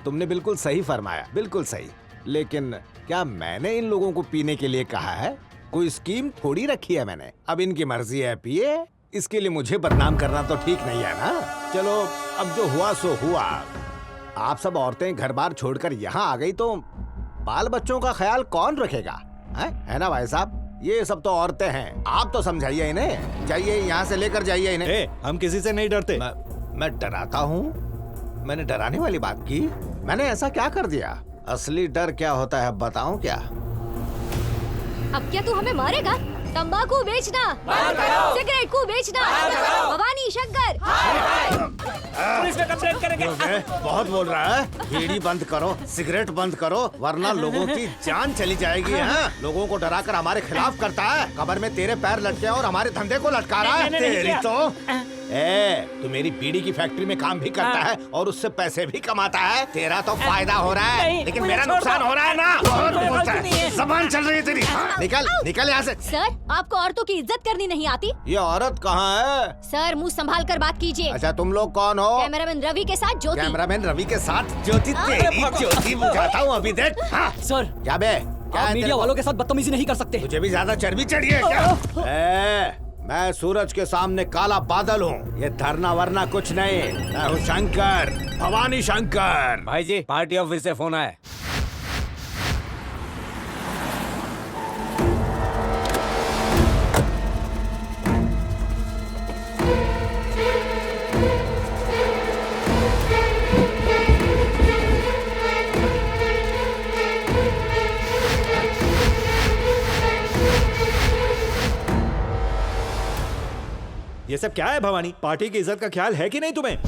तुमने बिल्कुल सही फरमाया, बिल्कुल सही। लेकिन क्या मैंने इन लोगों को पीने के लिए कहा है? कोई स्कीम थोड़ी रखी है मैंने। अब इनकी मर्जी है, पिए। इसके लिए मुझे बदनाम करना तो ठीक नहीं है ना। चलो अब जो हुआ सो हुआ। आप सब औरतें घर बार छोड़कर यहाँ आ गई तो बाल बच्चों का ख्याल कौन रखेगा? है ना भाई साहब? ये सब तो औरतें हैं, आप तो समझाइए इन्हें। जाइए यहाँ से लेकर जाइए इन्हें। हम किसी से नहीं डरते। मैं डराता हूँ? मैंने डराने वाली बात की? मैंने ऐसा क्या कर दिया? असली डर क्या होता है बताऊं क्या? अब क्या तू हमें मारेगा? तंबाकू बेचना, सिगरेट को बेचना, भवानी शंकर। पुलिस में कंप्लेंट करेंगे। बहुत बोल रहा है। बीड़ी बंद करो, सिगरेट बंद करो, वरना लोगों की जान चली जाएगी। लोगों को डराकर हमारे खिलाफ करता है। कब्र में तेरे पैर लटके और हमारे धंधे को लटका रहा है। तेरी तो तू मेरी बीड़ी की फैक्ट्री में काम भी करता है और उससे पैसे भी कमाता है। तेरा तो फायदा हो रहा है, लेकिन मेरा नुकसान हो रहा है ना। और बोलता है, ज़बान चल रही है तेरी। निकल निकल यहाँ से। सर, आपको औरतों की इज्जत करनी नहीं आती? ये औरत कहाँ है? सर, मुंह संभाल कर बात कीजिए। अच्छा, तुम लोग कौन हो? कैमरामैन रवि के साथ ज्योति। कैमरामैन रवि के साथ ज्योति? तेरी ज्योति बुझाता हूँ अभी। देख सर, क्या बे? आप मीडिया वालों के साथ बदतमीजी नहीं कर सकते। तुझे भी ज्यादा चर्बी चढ़ी है क्या? मैं सूरज के सामने काला बादल हूँ। ये धरना वरना कुछ नहीं। मैं हूँ शंकर, भवानी शंकर। भाई जी, पार्टी ऑफिस से फोन आया। ये सब क्या है भवानी? पार्टी की इज्जत का ख्याल है कि नहीं तुम्हें?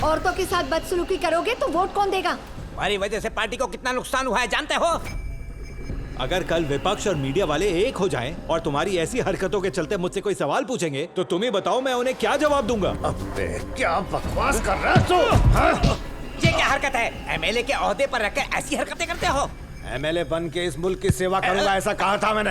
औरतों के साथ बदसलूकी करोगे तो वोट कौन देगा? हमारी वजह से पार्टी को कितना नुकसान हुआ है जानते हो? अगर कल विपक्ष और मीडिया वाले एक हो जाएं और तुम्हारी ऐसी हरकतों के चलते मुझसे कोई सवाल पूछेंगे तो तुम ही बताओ मैं उन्हें क्या जवाब दूंगा? अबे क्या बकवास कर रहा है तू? ये क्या हरकत है? एमएलए के ओहदे पर रखकर ऐसी हरकतें करते हो? एमएलए बन के इस मुल्क की सेवा करूंगा ऐसा कहा था मैंने।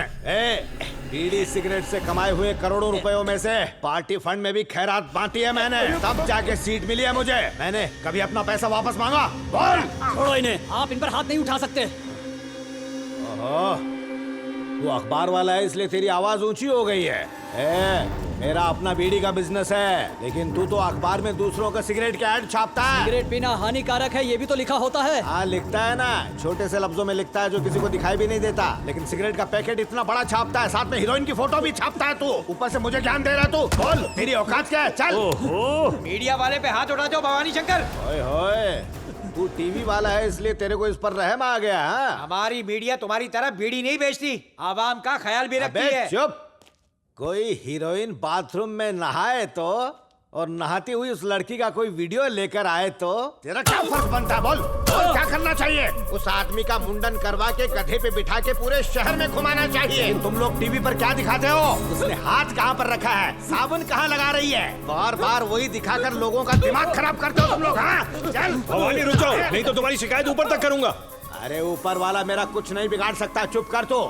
बीड़ी सिगरेट से कमाए हुए करोड़ों रुपयों में से पार्टी फंड में भी खैरात बांटी है मैंने, तब जाके सीट मिली है मुझे। मैंने कभी अपना पैसा वापस मांगा? बोल। छोड़ो इन्हें, आप इन पर हाथ नहीं उठा सकते। ओहो, तू अखबार वाला है इसलिए तेरी आवाज ऊंची हो गई है। मेरा अपना बीड़ी का बिजनेस है, लेकिन तू तो अखबार में दूसरों का सिगरेट के ऐड छापता है। सिगरेट पीना हानिकारक है, ये भी तो लिखा होता है। हाँ लिखता है ना, छोटे से लफ्जों में लिखता है जो किसी को दिखाई भी नहीं देता। लेकिन सिगरेट का पैकेट इतना बड़ा छापता है, साथ में हीरोइन की फोटो भी छापता है। तू ऊपर से मुझे ज्ञान दे रहा है। तू बोल, तेरी औकात क्या है? चल। मीडिया वाले पे हाथ उठा दो भवानी शंकर। ओए होए, तू टीवी वाला है इसलिए तेरे को इस पर रहम आ गया। हमारी मीडिया तुम्हारी तरह बीड़ी नहीं बेचती, आवाम का ख्याल भी रखती है। चुप। कोई हीरोइन बाथरूम में नहाए तो और नहाती हुई उस लड़की का कोई वीडियो लेकर आए तो तेरा क्या फर्क बनता है? बोल क्या करना चाहिए? उस आदमी का मुंडन करवा के गधे पे बिठा के पूरे शहर में घुमाना चाहिए। तुम लोग टीवी पर क्या दिखाते हो? उसने हाथ कहाँ पर रखा है, साबुन कहाँ लगा रही है, बार बार वही दिखाकर लोगों का दिमाग खराब करते हो तुम लोग। हाँ चल भवानी रुको, नहीं तो तुम्हारी शिकायत ऊपर तक करूंगा। अरे ऊपर वाला मेरा कुछ नहीं बिगाड़ सकता, चुप कर। तो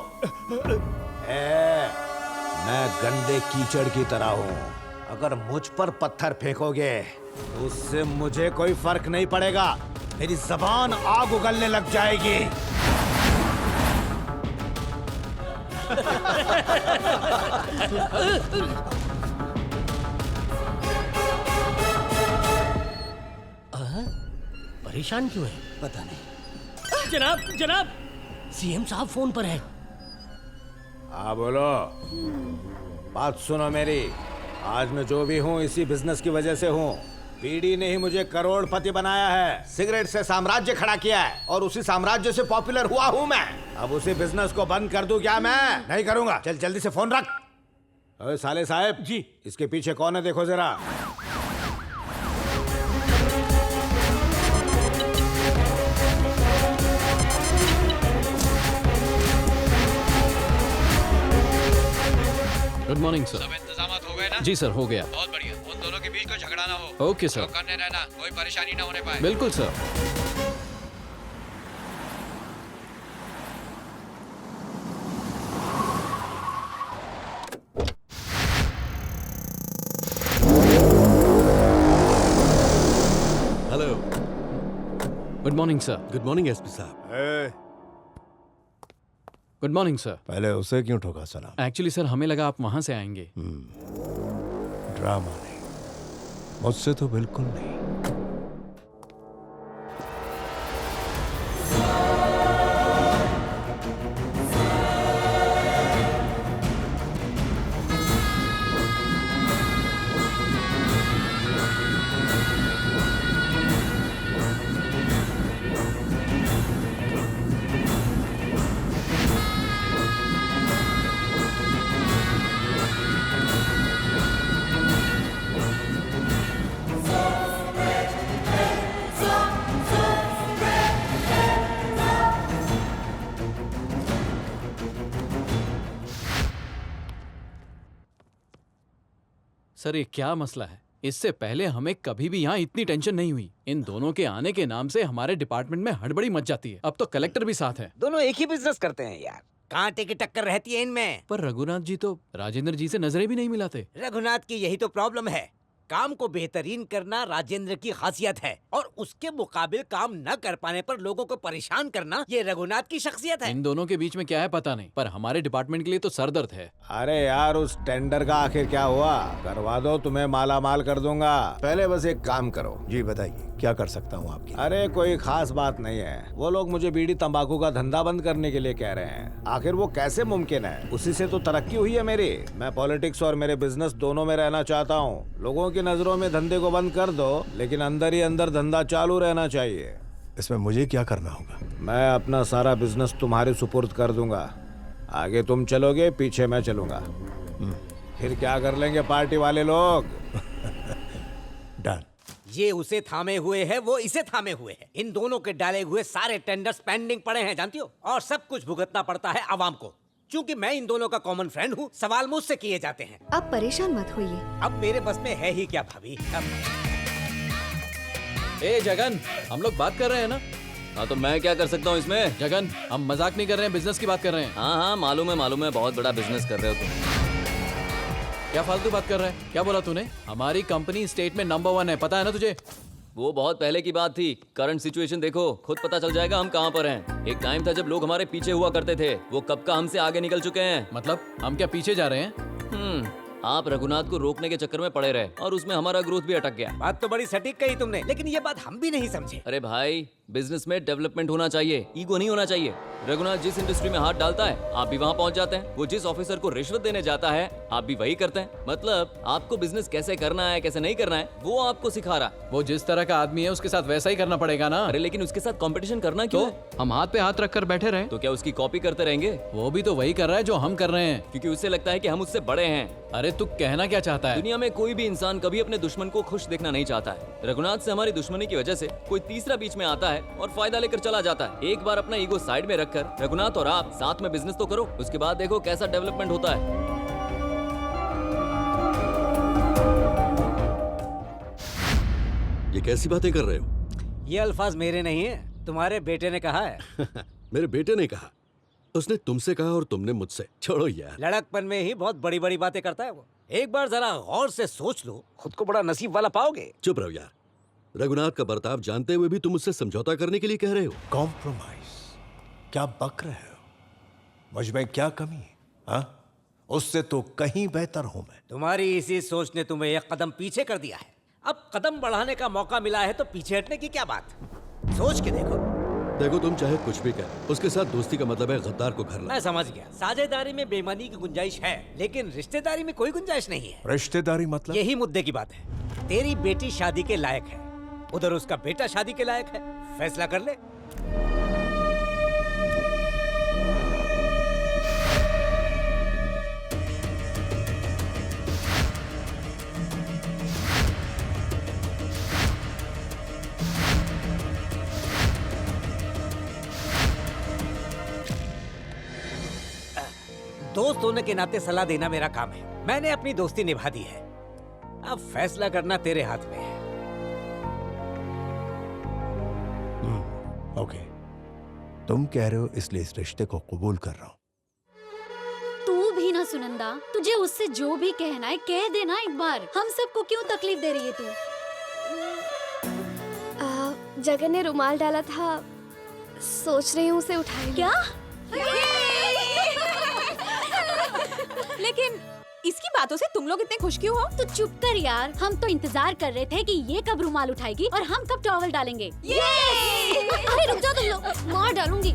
मैं गंदे कीचड़ की तरह हूँ, अगर मुझ पर पत्थर फेंकोगे तो उससे मुझे कोई फर्क नहीं पड़ेगा। मेरी जबान आग उगलने लग जाएगी। परेशान क्यों है? पता नहीं। जनाब जनाब, सीएम साहब फोन पर है। हाँ बोलो। बात सुनो मेरी, आज मैं जो भी हूँ इसी बिजनेस की वजह से हूँ। बीड़ी ने ही मुझे करोड़पति बनाया है, सिगरेट से साम्राज्य खड़ा किया है और उसी साम्राज्य से पॉपुलर हुआ हूँ मैं। अब उसी बिजनेस को बंद कर दूं क्या? मैं नहीं करूंगा। चल जल्दी से फोन रख। ओए साले साहब जी, इसके पीछे कौन है देखो जरा। Good morning sir. सब इंतजामात हो गए ना? जी सर, हो गया। बहुत बढ़िया। उन दोनों के बीच कोई झगड़ा ना हो। Okay sir. करने रहना, कोई परेशानी ना होने पाए। बिल्कुल sir. Good morning sir. Good morning SP साहब। Good morning sir. पहले उसे क्यों ठोका सलाम? एक्चुअली सर हमें लगा आप वहां से आएंगे। ड्रामा नहीं, मुझसे तो बिल्कुल नहीं। सर ये क्या मसला है? इससे पहले हमें कभी भी यहाँ इतनी टेंशन नहीं हुई। इन दोनों के आने के नाम से हमारे डिपार्टमेंट में हड़बड़ी मच जाती है। अब तो कलेक्टर भी साथ है। दोनों एक ही बिजनेस करते हैं यार, कांटे की टक्कर रहती है इनमें। पर रघुनाथ जी तो राजेंद्र जी से नजरें भी नहीं मिलाते। रघुनाथ की यही तो प्रॉब्लम है। काम को बेहतरीन करना राजेंद्र की खासियत है और उसके मुकाबिल काम न कर पाने पर लोगों को परेशान करना ये रघुनाथ की शख्सियत है। इन दोनों के बीच में क्या है पता नहीं, पर हमारे डिपार्टमेंट के लिए तो सरदर्द है। अरे यार उस टेंडर का आखिर क्या हुआ? करवा दो, तुम्हें माला माल कर दूंगा। पहले बस एक काम करो। जी बताइए, क्या कर सकता हूँ आपकी? अरे कोई खास बात नहीं है। वो लोग मुझे बीड़ी तंबाकू का धंधा बंद करने के लिए कह रहे हैं। आखिर वो कैसे मुमकिन है? उसी से तो तरक्की हुई है मेरी। मैं पॉलिटिक्स और मेरे बिजनेस दोनों में रहना चाहता हूँ। लोगों की नजरों में धंधे को बंद कर दो, लेकिन अंदर ही अंदर धंधा चालू रहना चाहिए। इसमें मुझे क्या करना होगा? मैं अपना सारा बिजनेस तुम्हारे सुपुर्द कर दूंगा। आगे तुम चलोगे, पीछे मैं चलूंगा। फिर क्या कर लेंगे पार्टी वाले लोग? डन। ये उसे थामे हुए है, वो इसे थामे हुए है। इन दोनों के डाले हुए सारे टेंडर्स पेंडिंग पड़े हैं, जानती हो। और सब कुछ भुगतना पड़ता है आवाम को। क्योंकि मैं इन दोनों का कॉमन फ्रेंड हूँ, सवाल मुझसे किए जाते हैं। आप परेशान मत होइए। अब मेरे बस में है ही क्या भाभी। ए जगन, हम लोग बात कर रहे हैं ना? हाँ तो मैं क्या कर सकता हूँ इसमें? जगन, हम मजाक नहीं कर रहे हैं, बिजनेस की बात कर रहे हैं। हाँ हाँ मालूम है, बहुत बड़ा बिजनेस कर रहे हो तुम। क्या फालतू बात कर रहा है? क्या बोला तूने? हमारी कंपनी स्टेट में नंबर 1 है, पता है ना तुझे? वो बहुत पहले की बात थी। करंट सिचुएशन देखो, खुद पता चल जाएगा हम कहाँ पर हैं। एक टाइम था जब लोग हमारे पीछे हुआ करते थे, वो कब का हमसे आगे निकल चुके हैं। मतलब हम क्या पीछे जा रहे हैं? आप रघुनाथ को रोकने के चक्कर में पड़े रहे और उसमें हमारा ग्रोथ भी अटक गया। बात तो बड़ी सटीक कही तुमने, लेकिन ये बात हम भी नहीं समझे। अरे भाई, बिजनेस में डेवलपमेंट होना चाहिए, ईगो नहीं होना चाहिए। रघुनाथ जिस इंडस्ट्री में हाथ डालता है, आप भी वहाँ पहुँच जाते हैं। वो जिस ऑफिसर को रिश्वत देने जाता है, आप भी वही करते हैं। मतलब आपको बिजनेस कैसे करना है, कैसे नहीं करना है, वो आपको सिखा रहा। वो जिस तरह का आदमी है उसके साथ वैसा ही करना पड़ेगा ना। अरे लेकिन उसके साथ कंपटीशन करना क्यों? हम हाथ पे हाथ रखकर बैठे रहे तो क्या उसकी कॉपी करते रहेंगे? वो भी तो वही कर रहा है जो हम कर रहे हैं, क्योंकि उसे लगता है कि हम उससे बड़े हैं। अरे तू कहना क्या चाहता है? दुनिया में कोई भी इंसान कभी अपने दुश्मन को खुश देखना नहीं चाहता है। रघुनाथ से हमारी दुश्मनी की वजह से कोई तीसरा बीच में आता है और फायदा लेकर चला जाता है। एक बार अपना ईगो साइड में रखकर रघुनाथ और आप साथ में बिजनेस तो करो, उसके बाद देखो कैसा डेवलपमेंट होता है। ये कैसी बातें कर रहे हो? ये अल्फाज मेरे नहीं है, तुम्हारे बेटे ने कहा है। मेरे बेटे ने कहा? उसने तुमसे कहा और तुमने मुझसे? छोड़ो यार। लड़कपन में ही बहुत बड़ी बड़ी बातें करता है वो। एक बार जरा गौर से सोच लो, खुद को बड़ा नसीब वाला पाओगे। चुप रहो यार। रघुनाथ का बर्ताव जानते हुए भी तुम उससे समझौता करने के लिए कह रहे हो? कॉम्प्रोमाइज? क्या बक रहे हो? मुझ में क्या कमी है? हाँ? उससे तो कहीं बेहतर हूं मैं। तुम्हारी इसी सोच ने तुम्हें एक कदम पीछे कर दिया है। अब कदम बढ़ाने का मौका मिला है तो पीछे हटने की क्या बात? सोच के देखो। देखो तुम चाहे कुछ भी कह, उसके साथ दोस्ती का मतलब है गद्दार को घर लाना। मैं समझ गया, साझेदारी में बेईमानी की गुंजाइश है, लेकिन रिश्तेदारी में कोई गुंजाइश नहीं है। रिश्तेदारी मतलब? यही मुद्दे की बात है। तेरी बेटी शादी के लायक है, उधर उसका बेटा शादी के लायक है। फैसला कर ले। दोस्त होने के नाते सलाह देना मेरा काम है। मैंने अपनी दोस्ती निभा दी है, अब फैसला करना तेरे हाथ में है। ओके, तुम कह रहे हो इसलिए इस रिश्ते को कबूल कर रहा हूँ। तू भी ना सुनंदा, तुझे उससे जो भी कहना है कह देना एक बार। हम सबको क्यों तकलीफ दे रही है तू? जगन ने रुमाल डाला था, सोच रही हूँ उसे उठाए। क्या? लेकिन इसकी बातों से तुम लोग इतने खुश क्यों हो? तो चुप कर यार, हम तो इंतजार कर रहे थे कि ये कब रुमाल उठाएगी और हम कब टॉवल डालेंगे। अरे रुक जाओ तुम लोग, मार डालूंगी।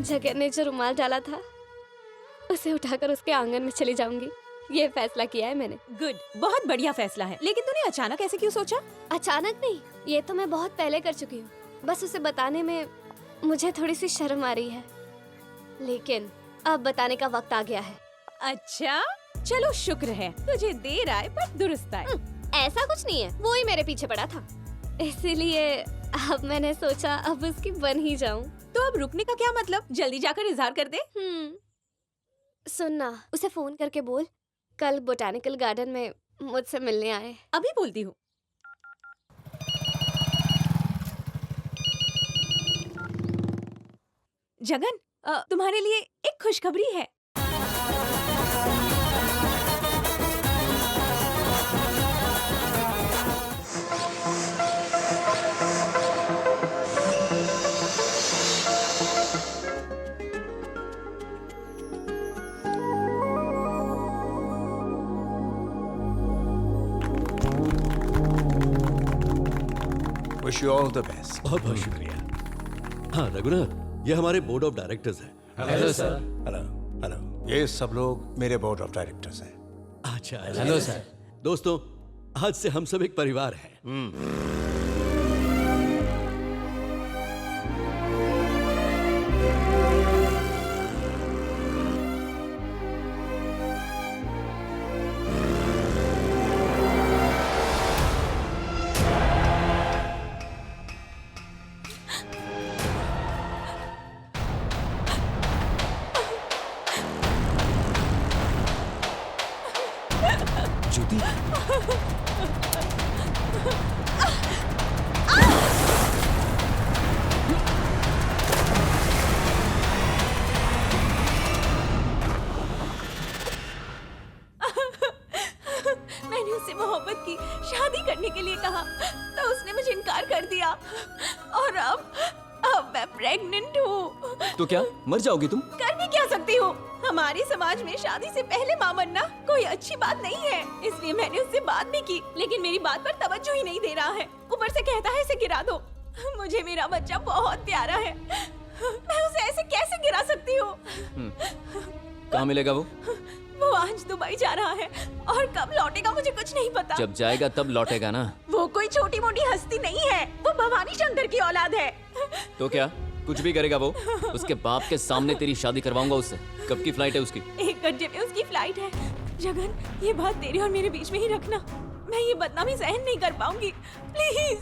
जगन ने जो रुमाल डाला था उसे उठाकर उसके आंगन में चली जाऊंगी। ये फैसला किया है मैंने। गुड, बहुत बढ़िया फैसला है। लेकिन तूने अचानक ऐसे क्यों सोचा? अचानक नहीं, ये तो मैं बहुत पहले कर चुकी हूँ। बस उसे बताने में मुझे थोड़ी सी शर्म आ रही है, लेकिन अब बताने का वक्त आ गया है। अच्छा, चलो शुक्र है, तुझे देर आए पर दुरुस्त आए। ऐसा कुछ नहीं है, वो ही मेरे पीछे पड़ा था, इसीलिए अब मैंने सोचा अब उसकी बन ही जाऊं। तो अब रुकने का क्या मतलब? जल्दी जाकर इजहार कर दे। सुनना, उसे फोन करके बोल कल बोटानिकल गार्डन में मुझसे मिलने आए। अभी बोलती हूँ। जगन, तुम्हारे लिए एक खुशखबरी है। Wish you all the best. बहुत बहुत शुक्रिया। हाँ रघुनाथ, ये हमारे बोर्ड ऑफ डायरेक्टर्स हैं। Hello sir. हेलो हेलो, ये सब लोग मेरे बोर्ड ऑफ डायरेक्टर्स हैं। अच्छा, हेलो सर। दोस्तों, आज से हम सब एक परिवार हैं। मैंने उससे मोहब्बत की, शादी करने के लिए कहा, तो उसने मुझे इनकार कर दिया और अब मैं प्रेग्नेंट हूँ। तो क्या मर जाओगी तुम? कर भी क्या सकती हूँ? हमारे समाज में शादी से पहले माँ बनना कोई अच्छी बात नहीं है, इसलिए मैंने उससे बात भी की, लेकिन मेरी बात पर तवज्जो ही नहीं दे रहा है। ऊपर से कहता है इसे गिरा दो। मुझे मेरा बच्चा बहुत प्यारा है, मैं उसे ऐसे कैसे गिरा सकती हूँ? कहाँ मिलेगा वो? वो आज दुबई जा रहा है और कब लौटेगा मुझे कुछ नहीं पता। जब जाएगा तब लौटेगा ना। वो कोई छोटी मोटी हस्ती नहीं है, वो भवानी शंकर की औलाद है। तो क्या कुछ भी करेगा वो? उसके बाप के सामने तेरी शादी करवाऊंगा उससे। कब की फ्लाइट है उसकी? 1 घंटे में उसकी फ्लाइट है। जगन, ये बात तेरे और मेरे बीच में ही रखना, मैं ये बदनामी सहन नहीं कर पाऊंगी, प्लीज।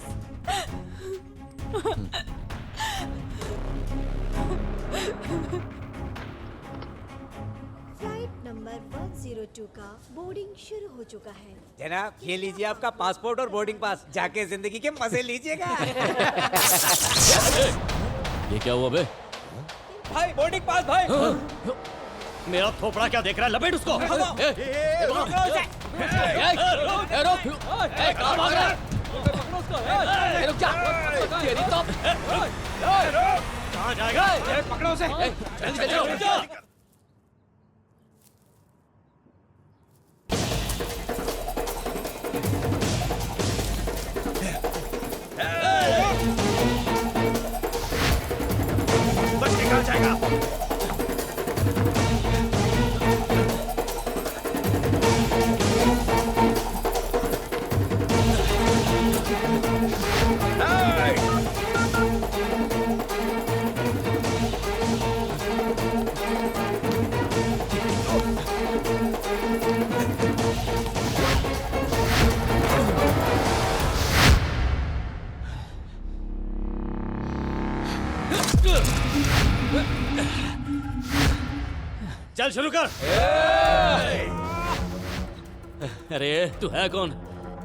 फ्लाइट नंबर 102 का बोर्डिंग शुरू हो चुका है। जनाब, ये लीजिए आपका पासपोर्ट और बोर्डिंग पास, जाके जिंदगी के मजे लीजिएगा। ये क्या हुआ बे? भाई बोर्डिंग पास भाई। मेरा थोपड़ा क्या देख रहा है? लपेट उसको। कहाँ जाएगा? पकड़ो उसे। जल्दी चलो। बच के कहाँ जाएगा? चल शुरू कर। अरे तू है कौन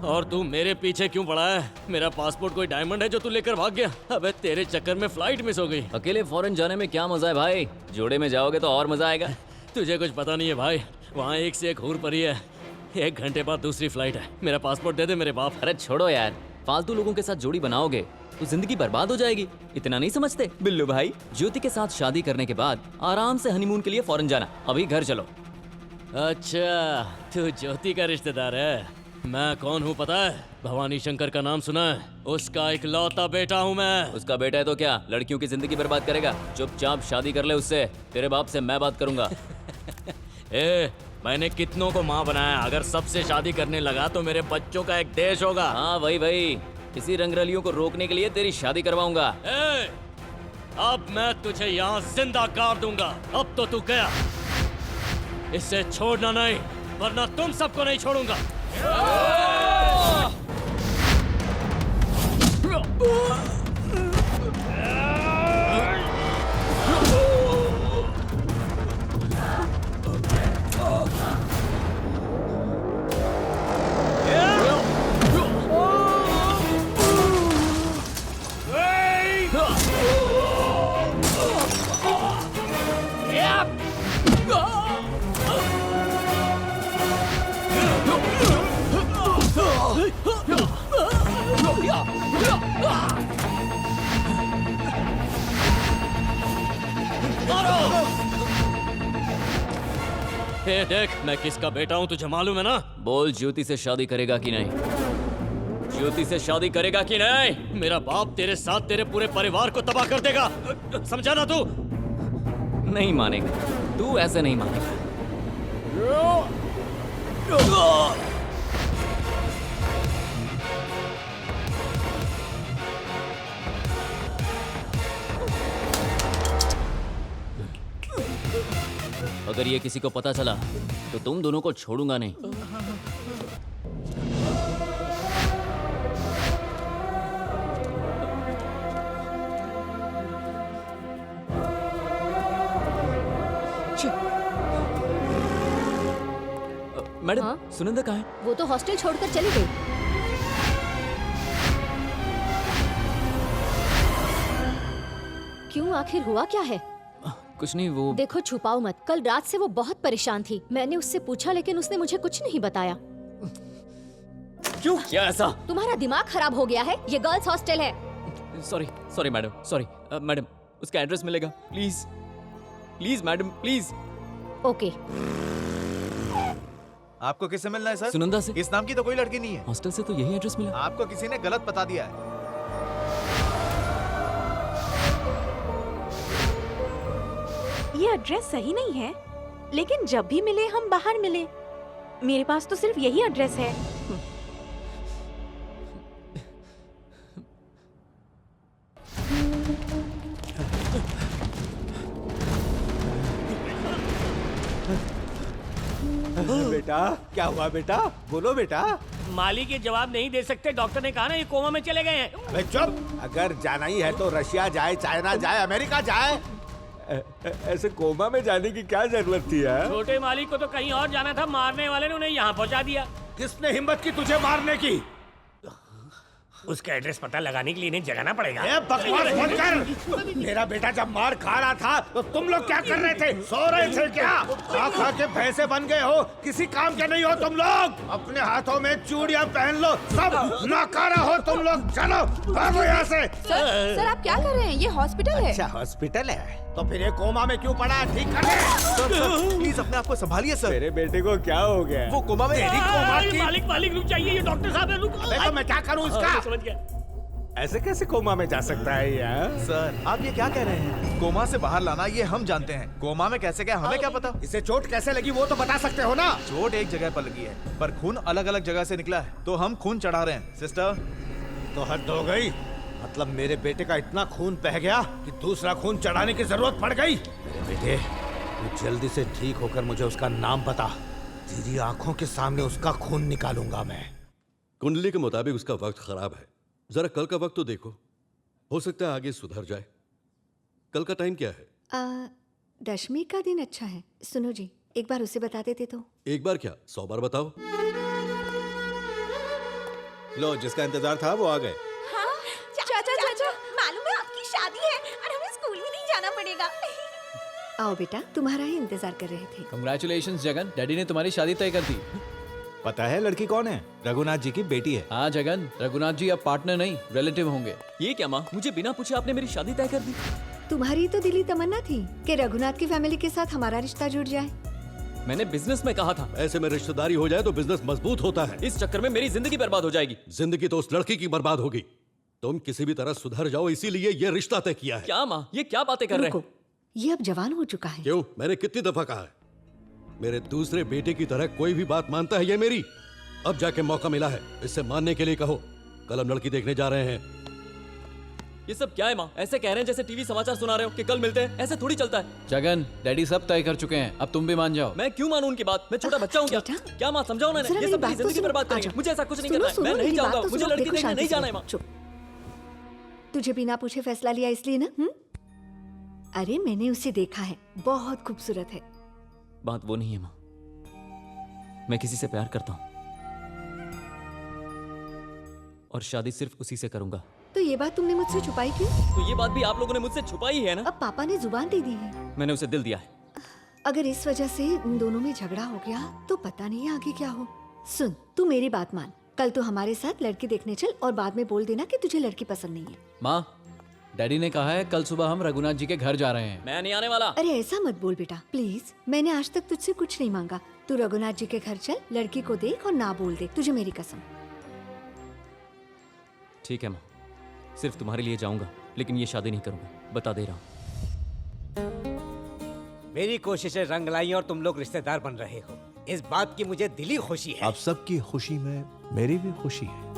और तू मेरे पीछे क्यों पड़ा है? मेरा पासपोर्ट कोई डायमंड है जो तू लेकर भाग गया? अबे तेरे चक्कर में फ्लाइट मिस हो गई। अकेले फॉरेन जाने में क्या मजा है भाई? जोड़े में जाओगे तो और मजा आएगा। तुझे कुछ पता नहीं है भाई, वहाँ एक से एक हूर परी है। 1 घंटे बाद दूसरी फ्लाइट है। मेरा पासपोर्ट दे दे मेरे बाप। अरे छोड़ो यार, फालतू लोगों के साथ जोड़ी बनाओगे तो जिंदगी बर्बाद हो जाएगी। इतना नहीं समझते बिल्लू भाई? ज्योति के साथ शादी करने के बाद आराम से हनीमून के लिए फॉरेन जाना। अभी घर चलो। अच्छा, तू ज्योति का रिश्तेदार है? मैं कौन हूँ पता है? भवानी शंकर का नाम सुना है? उसका इकलौता बेटा हूँ मैं। उसका बेटा है तो क्या लड़कियों की जिंदगी बर्बाद करेगा? चुपचाप शादी कर ले उससे। तेरे बाप से मैं बात करूंगा। मैंने कितनों को माँ बनाया, अगर सबसे शादी करने लगा तो मेरे बच्चों का एक देश होगा। हाँ वही इसी रंगरलियों को रोकने के लिए तेरी शादी करवाऊंगा। अब मैं तुझे यहाँ जिंदा गाड़ दूंगा। अब तो तू गया, इसे छोड़ना नहीं वरना तुम सबको नहीं छोड़ूंगा। देख, मैं किसका बेटा हूँ तुझे मालूम है ना? बोल, ज्योति से शादी करेगा कि नहीं? ज्योति से शादी करेगा कि नहीं? मेरा बाप तेरे साथ तेरे पूरे परिवार को तबाह कर देगा, समझा ना तू? नहीं मानेगा, तू ऐसे नहीं मानेगा। अगर ये किसी को पता चला तो तुम दोनों को छोड़ूंगा नहीं। मैडम, हाँ? सुनंदा कहाँ है? वो तो हॉस्टल छोड़कर चली गई। क्यों, आखिर हुआ क्या है? कुछ नहीं, वो देखो छुपाओ मत, कल रात से वो बहुत परेशान थी। मैंने उससे पूछा लेकिन उसने मुझे कुछ नहीं बताया। क्यों? क्या ऐसा? तुम्हारा दिमाग खराब हो गया है? ये गर्ल्स हॉस्टल है। सॉरी मैडम, सॉरी मैडम, उसका एड्रेस मिलेगा? Please please madam, please. Okay. आपको किससे मिलना है सर? सुनंदा से। इस नाम की तो कोई लड़की नहीं है। हॉस्टल से तो यही एड्रेस मिला। आपको किसी ने गलत बता दिया है। ये एड्रेस सही नहीं है, लेकिन जब भी मिले हम बाहर मिले। मेरे पास तो सिर्फ यही एड्रेस है। बेटा, क्या हुआ बेटा? बोलो बेटा। मालिक ये जवाब नहीं दे सकते, डॉक्टर ने कहा ना ये कोमा में चले गए हैं। अबे चुप! अगर जाना ही है तो रशिया जाए, चाइना जाए, अमेरिका जाए। ऐसे कोमा में जाने की क्या जरूरत थी यार? छोटे मालिक को तो कहीं और जाना था, मारने वाले ने उन्हें यहाँ पहुँचा दिया। किसने हिम्मत की तुझे मारने की? उसका एड्रेस पता लगाने के लिए इन्हें जगाना पड़ेगा। बकवास बंद कर। मेरा बेटा जब मार खा रहा था तो तुम लोग क्या कर रहे थे? सो रहे थे क्या? खा के भैंसे बन गए हो, किसी काम के नहीं हो तुम लोग। अपने हाथों में चूड़ियां पहन लो, सब नाकारा हो तुम लोग। चलो भागो यहाँ से। सर आप क्या कर रहे हैं? ये हॉस्पिटल है। अच्छा हॉस्पिटल है तो फिर ये कोमा में क्यों पड़ा है? ठीक कर ले। सर प्लीज अपने आप को संभालिए सर। मेरे बेटे को क्या हो गया? वो कोमा में। मालिक रुक जाइए, ये डॉक्टर साहब है, रुक। देखो मैं क्या करूँ इसका? समझ गया। ऐसे कैसे कोमा में जा सकता है यार? सर आप ये क्या कह रहे हैं? कोमा से बाहर लाना ये हम जानते हैं, कोमा में कैसे गया हमें क्या पता। इसे चोट कैसे लगी वो तो बता सकते हो ना? चोट एक जगह पर लगी है पर खून अलग अलग जगह से निकला है, तो हम खून चढ़ा रहे हैं। सिस्टर तो हद हो गई। मतलब मेरे बेटे का इतना खून बह गया कि दूसरा खून चढ़ाने की जरूरत पड़ गई। मेरे बेटे तू जल्दी से ठीक होकर मुझे उसका नाम बता। तेरी आंखों के सामने उसका खून निकालूंगा मैं। कुंडली के मुताबिक उसका वक्त खराब है, जरा कल का वक्त तो देखो, हो सकता है आगे सुधर जाए। कल का टाइम क्या है? 10वीं का दिन अच्छा है। सुनो जी, एक बार उसे बता देते तो। एक बार क्या 100 बार बताओ। लो, जिसका इंतजार था वो आ गए। चाचा मालूम है आपकी शादी है और हमें स्कूल भी नहीं जाना पड़ेगा। आओ बेटा, तुम्हारा ही इंतजार कर रहे थे। कंग्रेचुलेशंस जगन, डैडी ने तुम्हारी शादी तय कर दी। पता है लड़की कौन है? रघुनाथ जी की बेटी है। हाँ जगन, रघुनाथ जी अब पार्टनर नहीं रिलेटिव होंगे। ये क्या माँ, मुझे बिना पूछे आपने मेरी शादी तय कर दी? तुम्हारी तो दिली तमन्ना थी कि रघुनाथ की फैमिली के साथ हमारा रिश्ता जुड़ जाए। मैंने बिजनेस में कहा था। ऐसे में रिश्तेदारी हो जाए तो बिजनेस मजबूत होता है। इस चक्कर में मेरी जिंदगी बर्बाद हो जाएगी। जिंदगी तो उस लड़की की बर्बाद होगी। तुम किसी भी तरह सुधर जाओ, इसीलिए ये रिश्ता तय किया है। क्या माँ, ये क्या बातें कर रहे हैं? ये अब जवान हो चुका है। क्यों? मैंने कितनी दफा कहा है, मेरे दूसरे बेटे की तरह कोई भी बात मानता है ये मेरी। अब जाके मौका मिला है, इससे मानने के लिए कहो। कल हम लड़की देखने जा रहे हैं। ये सब क्या है माँ? ऐसे कह रहे हैं जैसे टीवी समाचार सुना रहे हो कि कल मिलते हैं। ऐसे थोड़ी चलता है। जगन, डैडी सब तय कर चुके हैं, अब तुम भी मान जाओ। मैं क्यों मानूं उनकी बात? मैं छोटा बच्चा हूँ क्या? क्या माँ समझाओ ना, ये सब मेरी जिंदगी बर्बाद करेंगे। मुझे ऐसा कुछ नहीं करना है। मैं नहीं जाऊंगा, मुझे लड़की देखने नहीं जाना है माँ। तुझे बिना पूछे फैसला लिया इसलिए ना? अरे मैंने उसे देखा है, बहुत खूबसूरत है। बात वो नहीं है माँ, मैं किसी से प्यार करता हूँ और शादी सिर्फ उसी से करूंगा। तो ये बात तुमने मुझसे छुपाई क्यों? तो ये बात भी आप लोगों ने मुझसे छुपाई है ना? अब पापा ने जुबान दे दी है। मैंने उसे दिल दिया है। अगर इस वजह से उन दोनों में झगड़ा हो गया तो पता नहीं आगे क्या हो। सुन, तू मेरी बात मान, कल तो हमारे साथ लड़की देखने चल और बाद में बोल देना कि तुझे लड़की पसंद नहीं है। माँ, डैडी ने कहा है कल सुबह हम रघुनाथ जी के घर जा रहे हैं। मैं नहीं आने वाला। अरे ऐसा मत बोल बेटा, प्लीज। मैंने आज तक तुझसे कुछ नहीं मांगा। तू रघुनाथ जी के घर चल, लड़की को देख और ना बोल दे, तुझे मेरी कसम। ठीक है माँ, सिर्फ तुम्हारे लिए जाऊंगा, लेकिन ये शादी नहीं करूंगा, बता दे रहा हूँ। मेरी कोशिशें रंग लाई और तुम लोग रिश्तेदार बन रहे हो, इस बात की मुझे दिली खुशी है। आप सबकी खुशी में मेरी भी खुशी है।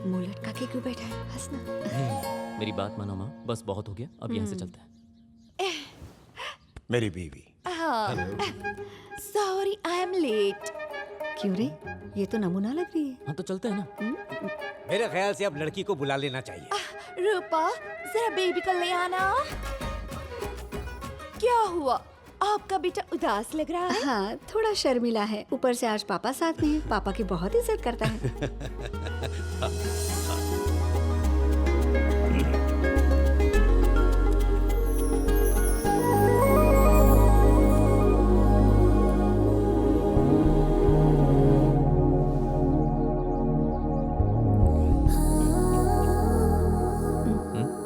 मुंह लटका के क्यों बैठा है? हंसना। मेरी बात मानो माँ, बस बहुत हो गया, अब यहाँ से चलते हैं। मेरी बीवी। Sorry I am late. क्यों रे, ये तो नमूना लग रही है। हाँ तो चलते हैं ना। मेरे ख्याल से अब लड़की को बुला लेना चाहिए। रूपा, जरा बेबी को ले आना। क्या हुआ, आपका बेटा उदास लग रहा है? हाँ, थोड़ा शर्मिला है, ऊपर से आज पापा साथ में है। पापा की बहुत इज्जत करता है।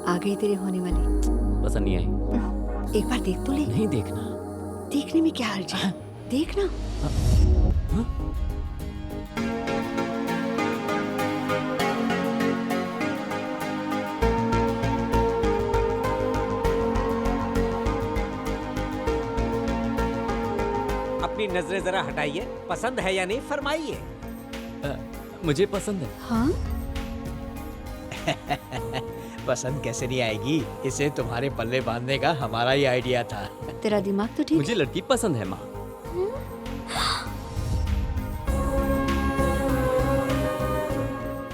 आ गई तेरे होने वाली। पसंद नहीं आई? एक बार देख तो ले। नहीं देखना। देखने में क्या हर्ज है? देखना। अपनी नजरें जरा हटाइए, पसंद है या नहीं फरमाइए। मुझे पसंद है। हाँ? पसंद कैसे नहीं आएगी, इसे तुम्हारे पल्ले बांधने का हमारा ही आइडिया था। तेरा दिमाग तो ठीक। मुझे लड़की पसंद है माँ।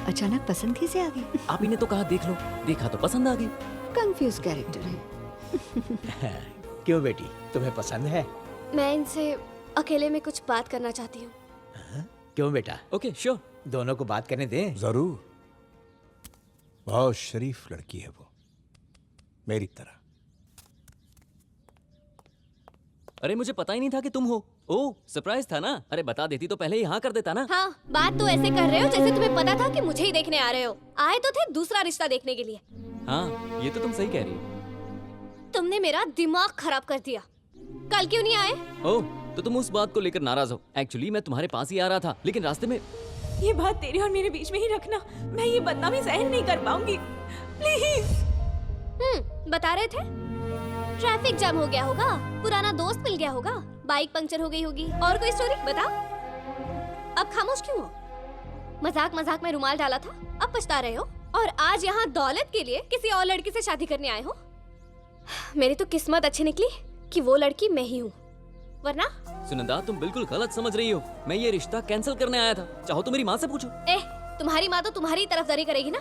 अचानक पसंद कैसे आ गई? आप ही ने तो कहा देख लो, देखा तो पसंद आ गई। कंफ्यूज कैरेक्टर है। क्यों बेटी, तुम्हें पसंद है? मैं इनसे अकेले में कुछ बात करना चाहती हूँ। क्यों बेटा? Okay sure. दोनों को बात करने दें। जरूर। बहुत शरीफ लड़की है वो, मेरी तरह। अरे मुझे पता ही नहीं था कि तुम हो। ओह सरप्राइज था ना? अरे बता देती तो पहले ही हाँ कर देता ना। हाँ, बात तो ऐसे कर रहे हो जैसे तुम्हें पता था कि मुझे ही देखने आ रहे हो। आए तो थे दूसरा रिश्ता देखने के लिए। हाँ ये तो तुम सही कह रही हो। तुमने मेरा दिमाग खराब कर दिया। कल क्यों नहीं आए? ओह तो तुम उस बात को लेकर नाराज हो। एक्चुअली मैं तुम्हारे पास ही आ रहा था, लेकिन रास्ते में। ये बात तेरे और मेरे बीच में ही रखना। मैं ये बदनामी सहन नहीं कर पाऊंगी, प्लीज। बता रहे थे ट्रैफिक जाम हो गया होगा, पुराना दोस्त मिल गया होगा, बाइक पंक्चर हो गई होगी, और कोई स्टोरी बताओ। अब खामोश क्यों हो? मजाक मजाक में रुमाल डाला था, अब पछता रहे हो, और आज यहाँ दौलत के लिए किसी और लड़की से शादी करने आए हो। मेरी तो किस्मत अच्छी निकली कि वो लड़की मैं ही हूँ, वरना। सुनंदा तुम बिल्कुल गलत समझ रही हो। मैं ये रिश्ता कैंसिल करने आया था। चाहो तो मेरी माँ से पूछो। तुम्हारी माँ तो तुम्हारी तरफदारी करेगी ना।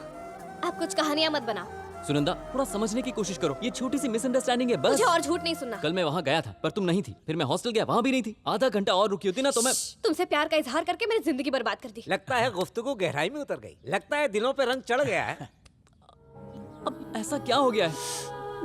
आप कुछ कहानियाँ मत बनाओ। सुनंदा थोड़ा समझने की कोशिश करो, ये छोटी सी मिसअंडरस्टैंडिंग है बस। मुझे और झूठ नहीं सुनना। कल मैं वहाँ गया था पर तुम नहीं थी, फिर मैं हॉस्टल गया, वहाँ भी नहीं थी। आधा घंटा और रुकी होती ना तो मैं। तुमसे प्यार का इजहार करके मेरी जिंदगी बर्बाद कर दी। लगता है गुफ्तगू गहराई में उतर गई, लगता है दिलों पे रंग चढ़ गया है। अब ऐसा क्या हो गया है?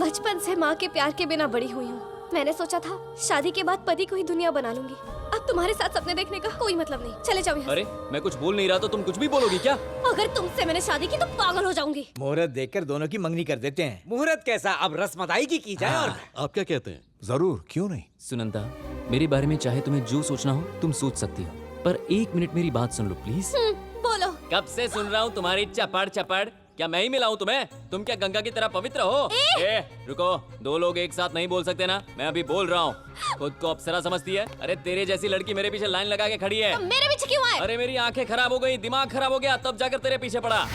बचपन से माँ के प्यार के बिना बड़ी हुई हूँ। मैंने सोचा था शादी के बाद पति को ही दुनिया बना लूंगी। अब अब तुम्हारे साथ सपने देखने का कोई मतलब नहीं, चले जाओ यहाँ अरे मैं कुछ बोल नहीं रहा तो तुम कुछ भी बोलोगी क्या? से। अगर तुमसे मैंने शादी की तो पागल हो जाऊंगी। मुहूर्त देखकर दोनों की मंगनी कर देते हैं। मुहूर्त कैसा, अब रस्म अदायगी की जाए। और आप क्या कहते हैं? जरूर, क्यों नहीं। सुनंदा, मेरे बारे में चाहे तुम्हें जो सोचना हो तुम सोच सकती हो, पर 1 मिनट मेरी बात सुन लो प्लीज। बोलो। कब से सुन रहा हूँ तुम्हारी चपड़ चपड़। क्या मैं ही मिलाऊं तुम्हें? तुम क्या गंगा की तरह पवित्र हो? रुको, 2 लोग एक साथ नहीं बोल सकते ना। मैं अभी बोल रहा हूँ। खुद को अप्सरा समझती है? अरे तेरे जैसी लड़की मेरे पीछे लाइन लगा के खड़ी है। तो मेरे पीछे क्यों आए? अरे मेरी आंखें खराब हो गई, दिमाग खराब हो गया, तब जाकर तेरे पीछे पड़ा।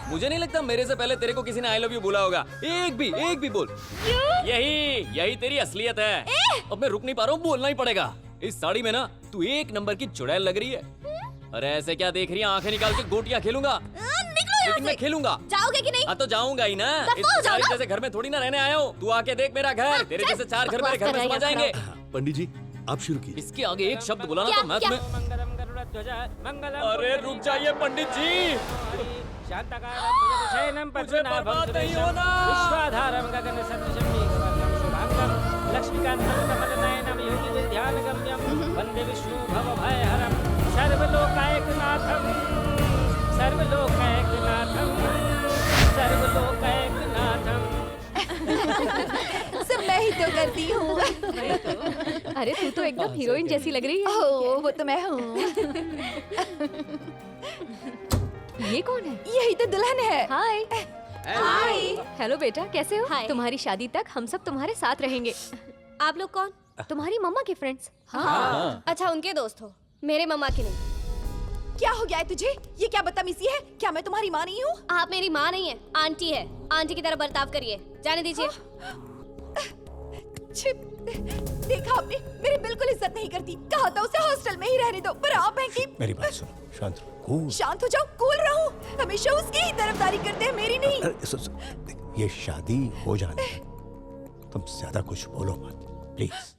मुझे नहीं लगता मेरे से पहले तेरे को किसी ने आई लव यू बोला होगा। एक भी बोल। यही तेरी असलियत है। अब मैं रुक नहीं पा रहा हूँ, बोलना ही पड़ेगा। इस साड़ी में ना तू 1 नंबर की चुड़ैल लग रही है। अरे ऐसे क्या देख रही है? आंखें निकाल के गोटियां खेलूंगा। लेकिन मैं खेलूंगा। जाओगे कि नहीं? हाँ तो जाऊंगा ही ना। इस सारी जैसे घर में थोड़ी ना रहने आया हूँ। तू आके देख मेरा घर। तेरे जैसे 4 घर मेरे घर में समा जाएंगे। पंडित जी आप शुरू कीजिए। इसके आगे एक शब्द बोला ना तो मैं तुम्हें। अरे रुक जाइए पंडित जी, मुझे बर्बाद नहीं होना। लक्ष्मीकांतं कमलनयनं योगिविद्यानगम्यं वन्दे विष्णुभवभयहरं सर्वलोकैकनाथं सब मैं ही तो करती हूँ। अरे तू तो एकदम हीरोइन जैसी लग रही है। ओह, वो तो मैं हूँ। ये कौन है? यही तो दुल्हन है। हाय। हाय। हेलो बेटा, कैसे हो? तुम्हारी शादी तक हम सब तुम्हारे साथ रहेंगे। आप लोग कौन? तुम्हारी मम्मा के फ्रेंड्स? हाँ। अच्छा, उनके दोस्त हो, मेरे मम्मा के नहीं। क्या हो गया है तुझे? ये क्या बदतमीजी है? क्या मैं तुम्हारी माँ नहीं हूँ? आप मेरी माँ नहीं है, आंटी है। आंटी की तरह बर्ताव करिए। जाने दीजिए। देखा आपने, मेरी बिल्कुल इज्जत नहीं करती। कहा था उसे हॉस्टल में ही रहने दो, पर आप हैं कि मेरी बात सुनो, शांत रहो, कूल। शांत हो जाओ, कूल रहो। हमेशा उसकी ही तरफदारी करते हैं, मेरी नहीं। ये शादी हो जाने दो। तुम ज्यादा कुछ बोलो मत, प्लीज।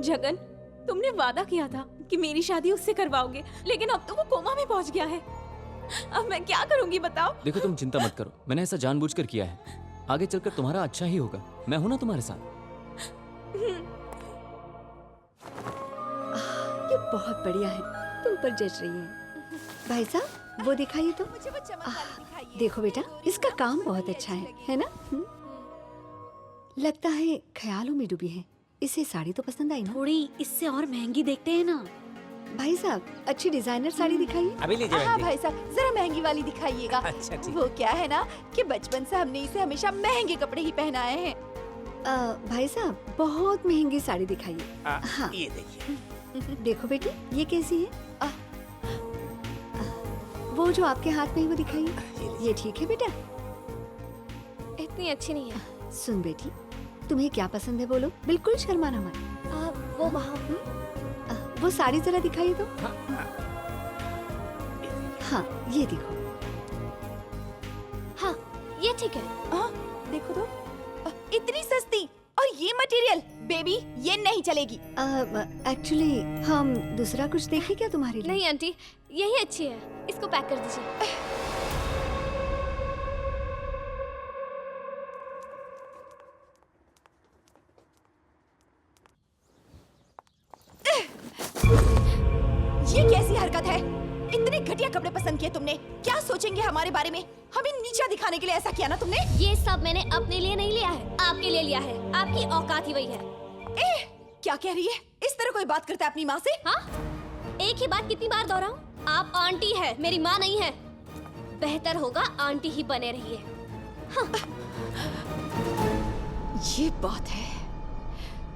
जगन, तुमने वादा किया था कि मेरी शादी उससे करवाओगे, लेकिन अब तो वो कोमा में पहुंच गया है। अब मैं क्या करूंगी बताओ? देखो तुम चिंता मत करो, मैंने ऐसा जानबूझकर किया है। आगे चलकर तुम्हारा अच्छा ही होगा। मैं हूं ना तुम्हारे साथ। ये बहुत बढ़िया है, तुम पर जज रही है। भाई साहब, वो दिखाइए तो। मुझे वो चमक वाली दिखाइए। देखो बेटा, इसका काम बहुत अच्छा है ना? लगता है ख्यालों में डूबी है। इसे साड़ी तो पसंद आई ना? थोड़ी इससे और महंगी देखते हैं ना। भाई साहब, अच्छी डिजाइनर साड़ी दिखाइए। अभी लीजिए। हाँ भाई साहब, जरा महंगी वाली दिखाइएगा। अच्छा, ठीक। वो क्या है ना कि बचपन से हमने इसे हमेशा महंगे कपड़े ही पहनाए हैं। भाई साहब, बहुत महंगी साड़ी दिखाइए। हाँ, ये देखिए। देखो बेटी, ये कैसी है? वो जो आपके हाथ में है वो दिखाइए। ये ठीक है बेटा? इतनी अच्छी नहीं है। सुन बेटी, तुम्हें क्या पसंद है बोलो, बिल्कुल शर्माना मत। वो वहाँ। वो साड़ी जरा दिखाइए तो। हाँ, ये देखो। हाँ, ये ठीक है। देखो तो, इतनी सस्ती और ये मटेरियल। बेबी, ये नहीं चलेगी। एक्चुअली हम दूसरा कुछ देखें क्या तुम्हारे लिए? नहीं आंटी, यही अच्छी है। इसको पैक कर दीजिए। ये कैसी हरकत है? इतने घटिया कपड़े पसंद किए तुमने। क्या सोचेंगे हमारे बारे में? हमें नीचा दिखाने के लिए ऐसा किया ना तुमने? ये सब मैंने अपने लिए नहीं लिया है, आपके लिए लिया है। आपकी औकात ही वही है। क्या कह रही है? इस तरह कोई बात करता है अपनी माँ से? हाँ? एक ही बात कितनी बार दोहराऊं? आप आंटी है, मेरी माँ नहीं है। बेहतर होगा आंटी ही बने रहिए। हाँ। ये बात है,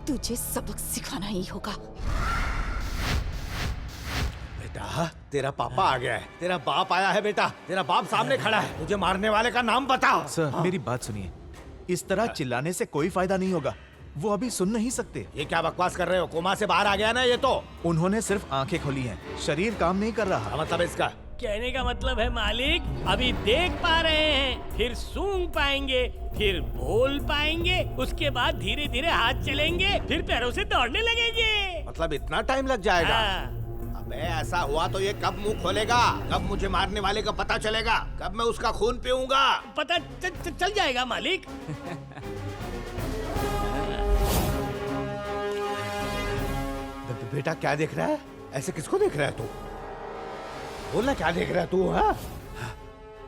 तुझे सबक सिखाना ही होगा। बेटा, तेरा पापा आ गया है। तेरा बाप आया है बेटा। तेरा बाप सामने खड़ा है। तुझे मारने वाले का नाम बताओ। सर, मेरी बात सुनिए। इस तरह चिल्लाने से कोई फायदा नहीं होगा। वो अभी सुन नहीं सकते। ये क्या बकवास कर रहे हो? कोमा से बाहर आ गया ना ये तो। उन्होंने सिर्फ आंखें खोली हैं, शरीर काम नहीं कर रहा। मतलब इसका कहने का मतलब है मालिक, अभी देख पा रहे हैं, फिर सूंघ पाएंगे, फिर बोल पाएंगे, उसके बाद धीरे धीरे हाथ चलेंगे, फिर पैरों से दौड़ने लगेंगे। मतलब इतना टाइम लग जाएगा? अबे ऐसा हुआ तो ये कब मुंह खोलेगा? कब मुझे मारने वाले का पता चलेगा? कब मैं उसका खून पीऊंगा? पता चल जाएगा मालिक। बेटा क्या देख रहा है? ऐसे किसको देख रहा है तू? बोलना क्या देख रहा है तू? हाँ?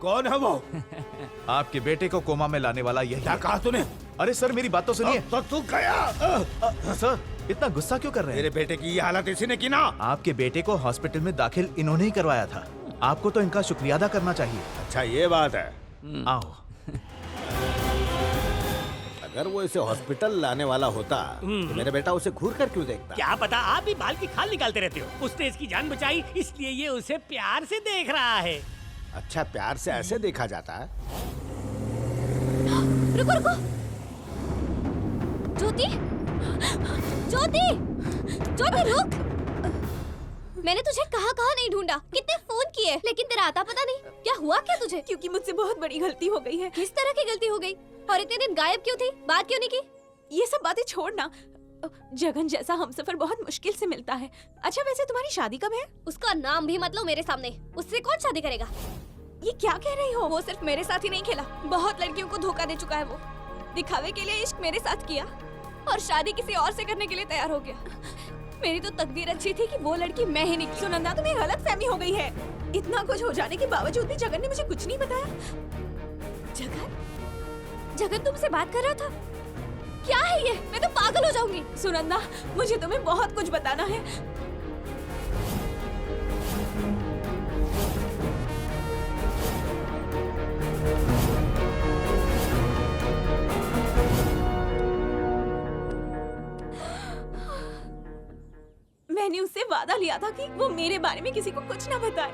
कौन है वो? आपके बेटे को कोमा में लाने वाला यही। क्या कहा तूने? अरे सर मेरी बात तो सुनिए। तो तू गया? सर इतना गुस्सा क्यों कर रहे हैं? मेरे बेटे की ये हालत इसी ने की ना। आपके बेटे को हॉस्पिटल में दाखिल इन्होंने ही करवाया था। आपको तो इनका शुक्रिया अदा करना चाहिए। अच्छा ये बात है। आओ। अगर वो इसे हॉस्पिटल लाने वाला होता तो मेरा बेटा उसे घूर कर क्यों देखता? क्या पता, आप भी बाल की खाल निकालते रहते हो। उसने इसकी जान बचाई इसलिए ये उसे प्यार से देख रहा है। अच्छा प्यार से ऐसे देखा जाता है? रुको रुको, ज्योति, ज्योति, ज्योति रुक। मैंने तुझे कहाँ नहीं ढूंढा, कितने फोन किए, लेकिन तेरा आता पता नहीं। क्या हुआ क्या तुझे? क्योंकि मुझसे बहुत बड़ी गलती हो गई है। किस तरह की गलती हो गई? और इतने दिन गायब क्यों थी? बात क्यों नहीं की? ये सब बातें छोड़ना। जगन जैसा हमसफर बहुत मुश्किल से मिलता है। अच्छा वैसे तुम्हारी शादी कब है? उसका नाम भी मत लो मेरे सामने। उससे कौन शादी करेगा? ये क्या कह रही हो? वो सिर्फ मेरे साथ ही नहीं खेला, बहुत लड़कियों को धोखा दे चुका है। वो दिखावे के लिए इश्क मेरे साथ किया और शादी किसी और से करने के लिए तैयार हो गया। मेरी तो तकदीर अच्छी थी कि वो लड़की मैं ही निकली। सुनंदा तुम्हें गलतफहमी हो गई है। इतना कुछ हो जाने के बावजूद भी जगन ने मुझे कुछ नहीं बताया। जगन, जगन तुमसे बात कर रहा था? क्या है ये? मैं तो पागल हो जाऊंगी। सुनंदा मुझे तुम्हें बहुत कुछ बताना है। मैंने उससे वादा लिया था कि वो मेरे बारे में किसी को कुछ ना बताए।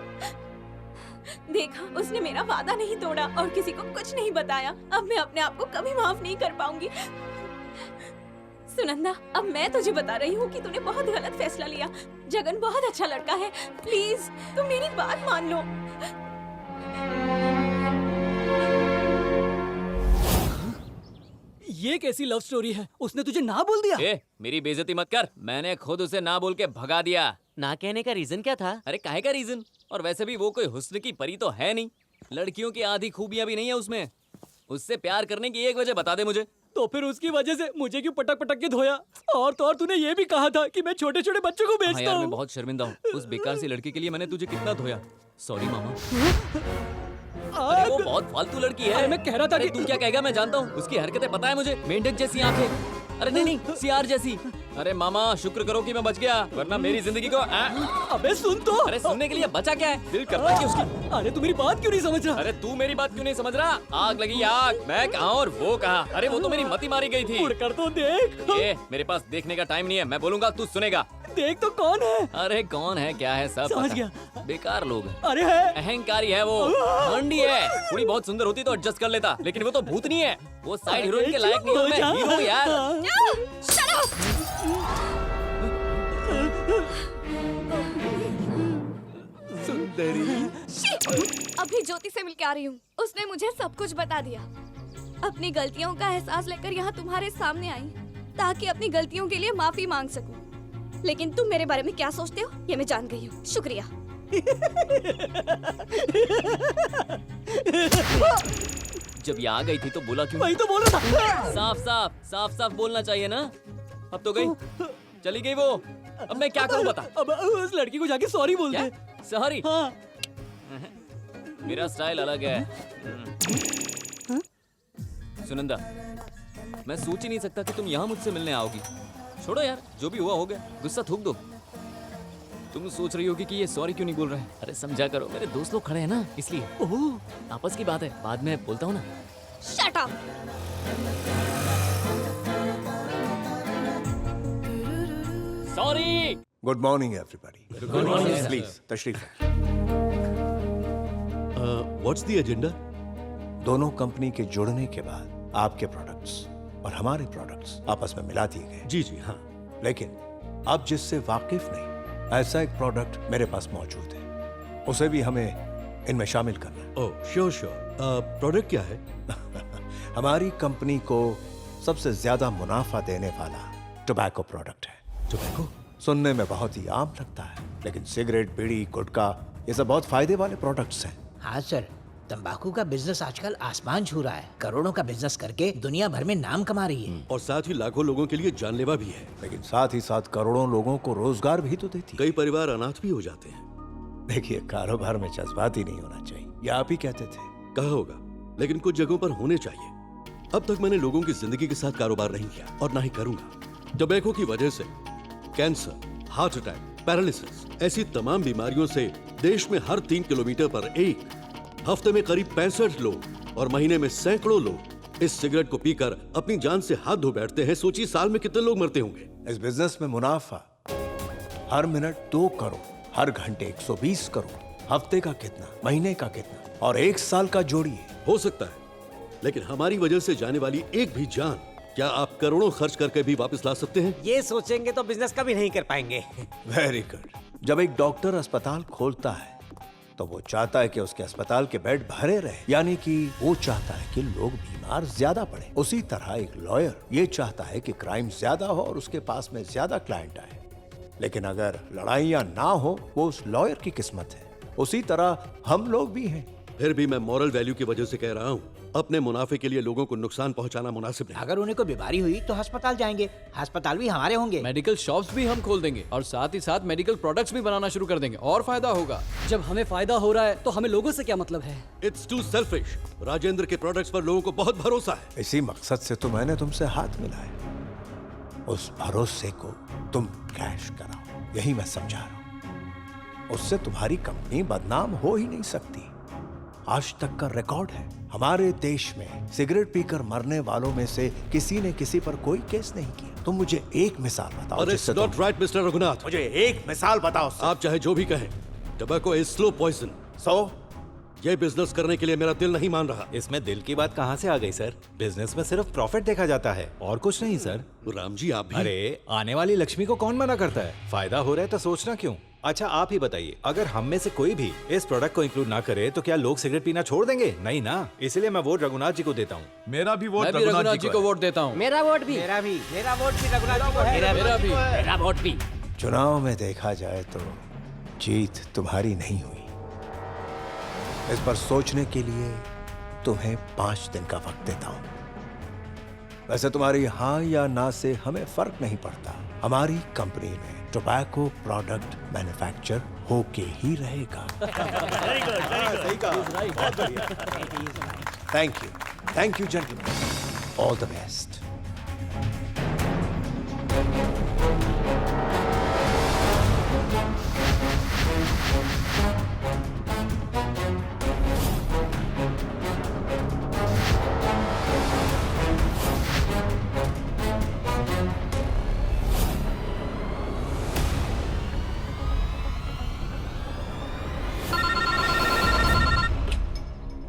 देखा, उसने मेरा वादा नहीं तोड़ा और किसी को कुछ नहीं बताया। अब मैं अपने आप को कभी माफ नहीं कर पाऊंगी। सुनंदा, अब मैं तुझे बता रही हूँ कि तूने बहुत गलत फैसला लिया। जगन बहुत अच्छा लड़का है, प्लीज तुम मेरी बात मान लो। ये कैसी लव स्टोरी है? उसने तुझे ना बोल दिया? मेरी बेइज्जती मत कर। मैंने खुद उसे ना बोल के भगा दिया। ना कहने का रीजन क्या था? अरे काहे का रीजन? और वैसे भी वो कोई हुस्न की परी तो है नहीं। लड़कियों की आधी खूबियां भी नहीं है उसमें। उससे प्यार करने की एक वजह बता दे मुझे। तो फिर उसकी वजह से मुझे क्यों पटक पटक के धोया? और तो और तूने ये भी कहा था कि मैं छोटे छोटे बच्चों को बेचता हूँ। यार मैं बहुत शर्मिंदा हूँ। उस बेकार सी लड़की के लिए मैंने तुझे कितना धोया। सॉरी मामा। अरे वो बहुत फालतू लड़की है। अरे मैं कह रहा था कि तू क्या कहेगा मैं जानता हूँ। उसकी हरकतें पता है मुझे। मेंढक जैसी आंखें। अरे नहीं सियार जैसी। अरे मामा शुक्र करो कि मैं बच गया, वरना मेरी जिंदगी को अबे सुन तो। अरे सुनने के लिए बचा क्या है? दिल करता है कि उसकी। अरे तू मेरी बात क्यों नहीं समझ रहा? अरे तू मेरी बात क्यों नहीं समझ रहा? आग लगी आग। मैं कहाँ और वो कहाँ? अरे वो तो मेरी मती मारी गई थी। उड़ कर तो देख। मेरे पास देखने का टाइम नहीं है। मैं बोलूंगा तू सुनेगा। देख तो कौन है? अरे कौन है क्या है सब समझ पता। गया। बेकार लोग हैं। अरे है। अहंकारी है वो। हंडी है। थोड़ी बहुत सुंदर होती तो एडजस्ट कर लेता, लेकिन वो तो भूतनी है। वो साइड हीरोइन के लायक नहीं हूँ मैं। हीरो हूँ यार। सुंदरी। अभी ज्योति से मिलके आ रही हूँ। उसने मुझे सब कुछ बता दिया। अपनी गलतियों का एहसास लेकर यहाँ तुम्हारे सामने आई ताकि अपनी गलतियों के लिए माफी मांग सकूं। लेकिन तुम मेरे बारे में क्या सोचते हो ये मैं जान गई हूँ। शुक्रिया। जब ये आ गई थी तो बोला क्यों? वही तो बोल रहा था। साफ साफ बोलना चाहिए ना। अब तो गई, चली गई वो। अब मैं क्या करूं बता? अब उस लड़की को जाके सॉरी बोल दे। सॉरी? हाँ। मेरा स्टाइल अलग है। सुनंदा, मैं सोच ही नहीं सकता कि तुम यहाँ मुझसे मिलने आओगी। छोड़ो यार, जो भी हुआ हो गया, गुस्सा थूक दो। तुम सोच रही होगी कि ये सॉरी क्यों नहीं बोल रहे हैं। अरे समझा करो, मेरे दोस्त लोग खड़े हैं ना, इसलिए। ओह, आपस की बात है, बाद में बोलता हूँ ना। Shut up. Sorry. Good morning everybody. Good morning please तशरीफ। What's the agenda? दोनों कंपनी के जुड़ने के बाद आपके प्रोडक्ट्स और हमारे प्रोडक्ट्स आपस में मिला दिए गए। जी जी हाँ। लेकिन आप जिससे वाकिफ नहीं, ऐसा एक प्रोडक्ट मेरे पास मौजूद है, उसे भी हमें इनमें शामिल करना है। Oh sure sure. प्रोडक्ट क्या है? हमारी कंपनी को सबसे ज्यादा मुनाफा देने वाला टोबैको प्रोडक्ट है। टोबैको? सुनने में बहुत ही आम लगता है, लेकिन सिगरेट, बीड़ी, गुटखा ये सब बहुत फायदे वाले प्रोडक्ट्स हैं। हाँ सर, तंबाकू का बिजनेस आजकल आसमान छू रहा है। करोड़ों का बिजनेस करके दुनिया भर में नाम कमा रही है। और साथ ही लाखों लोगों के लिए जानलेवा भी है। लेकिन साथ ही साथ करोड़ों लोगों को रोजगार भी तो देती है। कई परिवार अनाथ भी हो जाते हैं। देखिए, कारोबार में जज्बात ही नहीं होना चाहिए, ये आप ही कहते थे। कहा होगा, लेकिन कुछ जगहों पर होने चाहिए। अब तक मैंने लोगों की जिंदगी के साथ कारोबार नहीं किया और ना ही करूंगा। टबैको की वजह से कैंसर, हार्ट अटैक, पैरालिसिस ऐसी तमाम बीमारियों से देश में हर 3 किलोमीटर पर एक, हफ्ते में करीब 65 लोग और महीने में सैकड़ों लोग इस सिगरेट को पीकर अपनी जान से हाथ धो बैठते हैं। सोचिए साल में कितने लोग मरते होंगे। इस बिजनेस में मुनाफा हर मिनट 2 करोड़, हर घंटे 120 करोड़, हफ्ते का कितना, महीने का कितना और 1 साल का जोड़िए। हो सकता है, लेकिन हमारी वजह से जाने वाली एक भी जान क्या आप करोड़ों खर्च करके भी वापस ला सकते हैं? ये सोचेंगे तो बिजनेस कभी नहीं कर पाएंगे। Very good. जब एक डॉक्टर अस्पताल खोलता है तो वो चाहता है कि उसके अस्पताल के बेड भरे रहे, यानी कि वो चाहता है कि लोग बीमार ज्यादा पड़े। उसी तरह एक लॉयर ये चाहता है कि क्राइम ज्यादा हो और उसके पास में ज्यादा क्लाइंट आए। लेकिन अगर लड़ाइयां ना हो, वो उस लॉयर की किस्मत है। उसी तरह हम लोग भी हैं। फिर भी मैं मॉरल वैल्यू की वजह से कह रहा हूँ, अपने मुनाफे के लिए लोगों को नुकसान पहुंचाना मुनासिब नहीं। अगर उन्हें कोई बीमारी हुई तो अस्पताल जाएंगे, अस्पताल भी हमारे होंगे। मेडिकल शॉप्स भी हम खोल देंगे और साथ ही साथ मेडिकल प्रोडक्ट्स भी बनाना शुरू कर देंगे और फायदा होगा। जब हमें फायदा हो रहा है तो हमें लोगों से क्या मतलब है? It's to selfish. राजेंद्र के प्रोडक्ट्स पर लोगों को बहुत भरोसा है। इसी मकसद से तो मैंने तुमसे हाथ मिलाया। उस भरोसे को तुम कैश कराओ, यही मैं समझा रहा हूं। उससे तुम्हारी कंपनी बदनाम हो ही नहीं सकती। आज तक का रिकॉर्ड है, हमारे देश में सिगरेट पीकर मरने वालों में से किसी ने किसी पर कोई केस नहीं किया। तुम मुझे एक मिसाल बताओ जिससे नॉट राइट मिस्टर रघुनाथ। मुझे एक मिसाल बताओ। आप चाहे जो भी कहें, टबैको इज स्लो पॉइजन। ये बिजनेस करने के लिए मेरा दिल नहीं मान रहा। इसमें दिल की बात कहाँ से आ गई सर? बिजनेस में सिर्फ प्रॉफिट देखा जाता है और कुछ नहीं सर। राम जी आप भी। अरे आने वाली लक्ष्मी को कौन मना करता है? फायदा हो रहा है तो सोचना क्यों? अच्छा आप ही बताइए, अगर हम में से कोई भी इस प्रोडक्ट को इंक्लूड ना करे तो क्या लोग सिगरेट पीना छोड़ देंगे? नहीं ना। इसलिए मैं वोट रघुनाथ जी को देता हूँ। मेरा भी वोट रघुनाथ जी को वोट देता हूँ। मेरा वोट भी मेरा भी रघुनाथ जी को है। मेरा वोट भी। चुनाव में देखा जाए तो जीत तुम्हारी नहीं हुई। इस पर सोचने के लिए तुम्हें 5 दिन का वक्त देता हूं। वैसे तुम्हारी हाँ या ना से हमें फर्क नहीं पड़ता। हमारी कंपनी में टोबैको प्रोडक्ट मैन्युफैक्चर होके ही रहेगा। Thank you gentleman, all the best.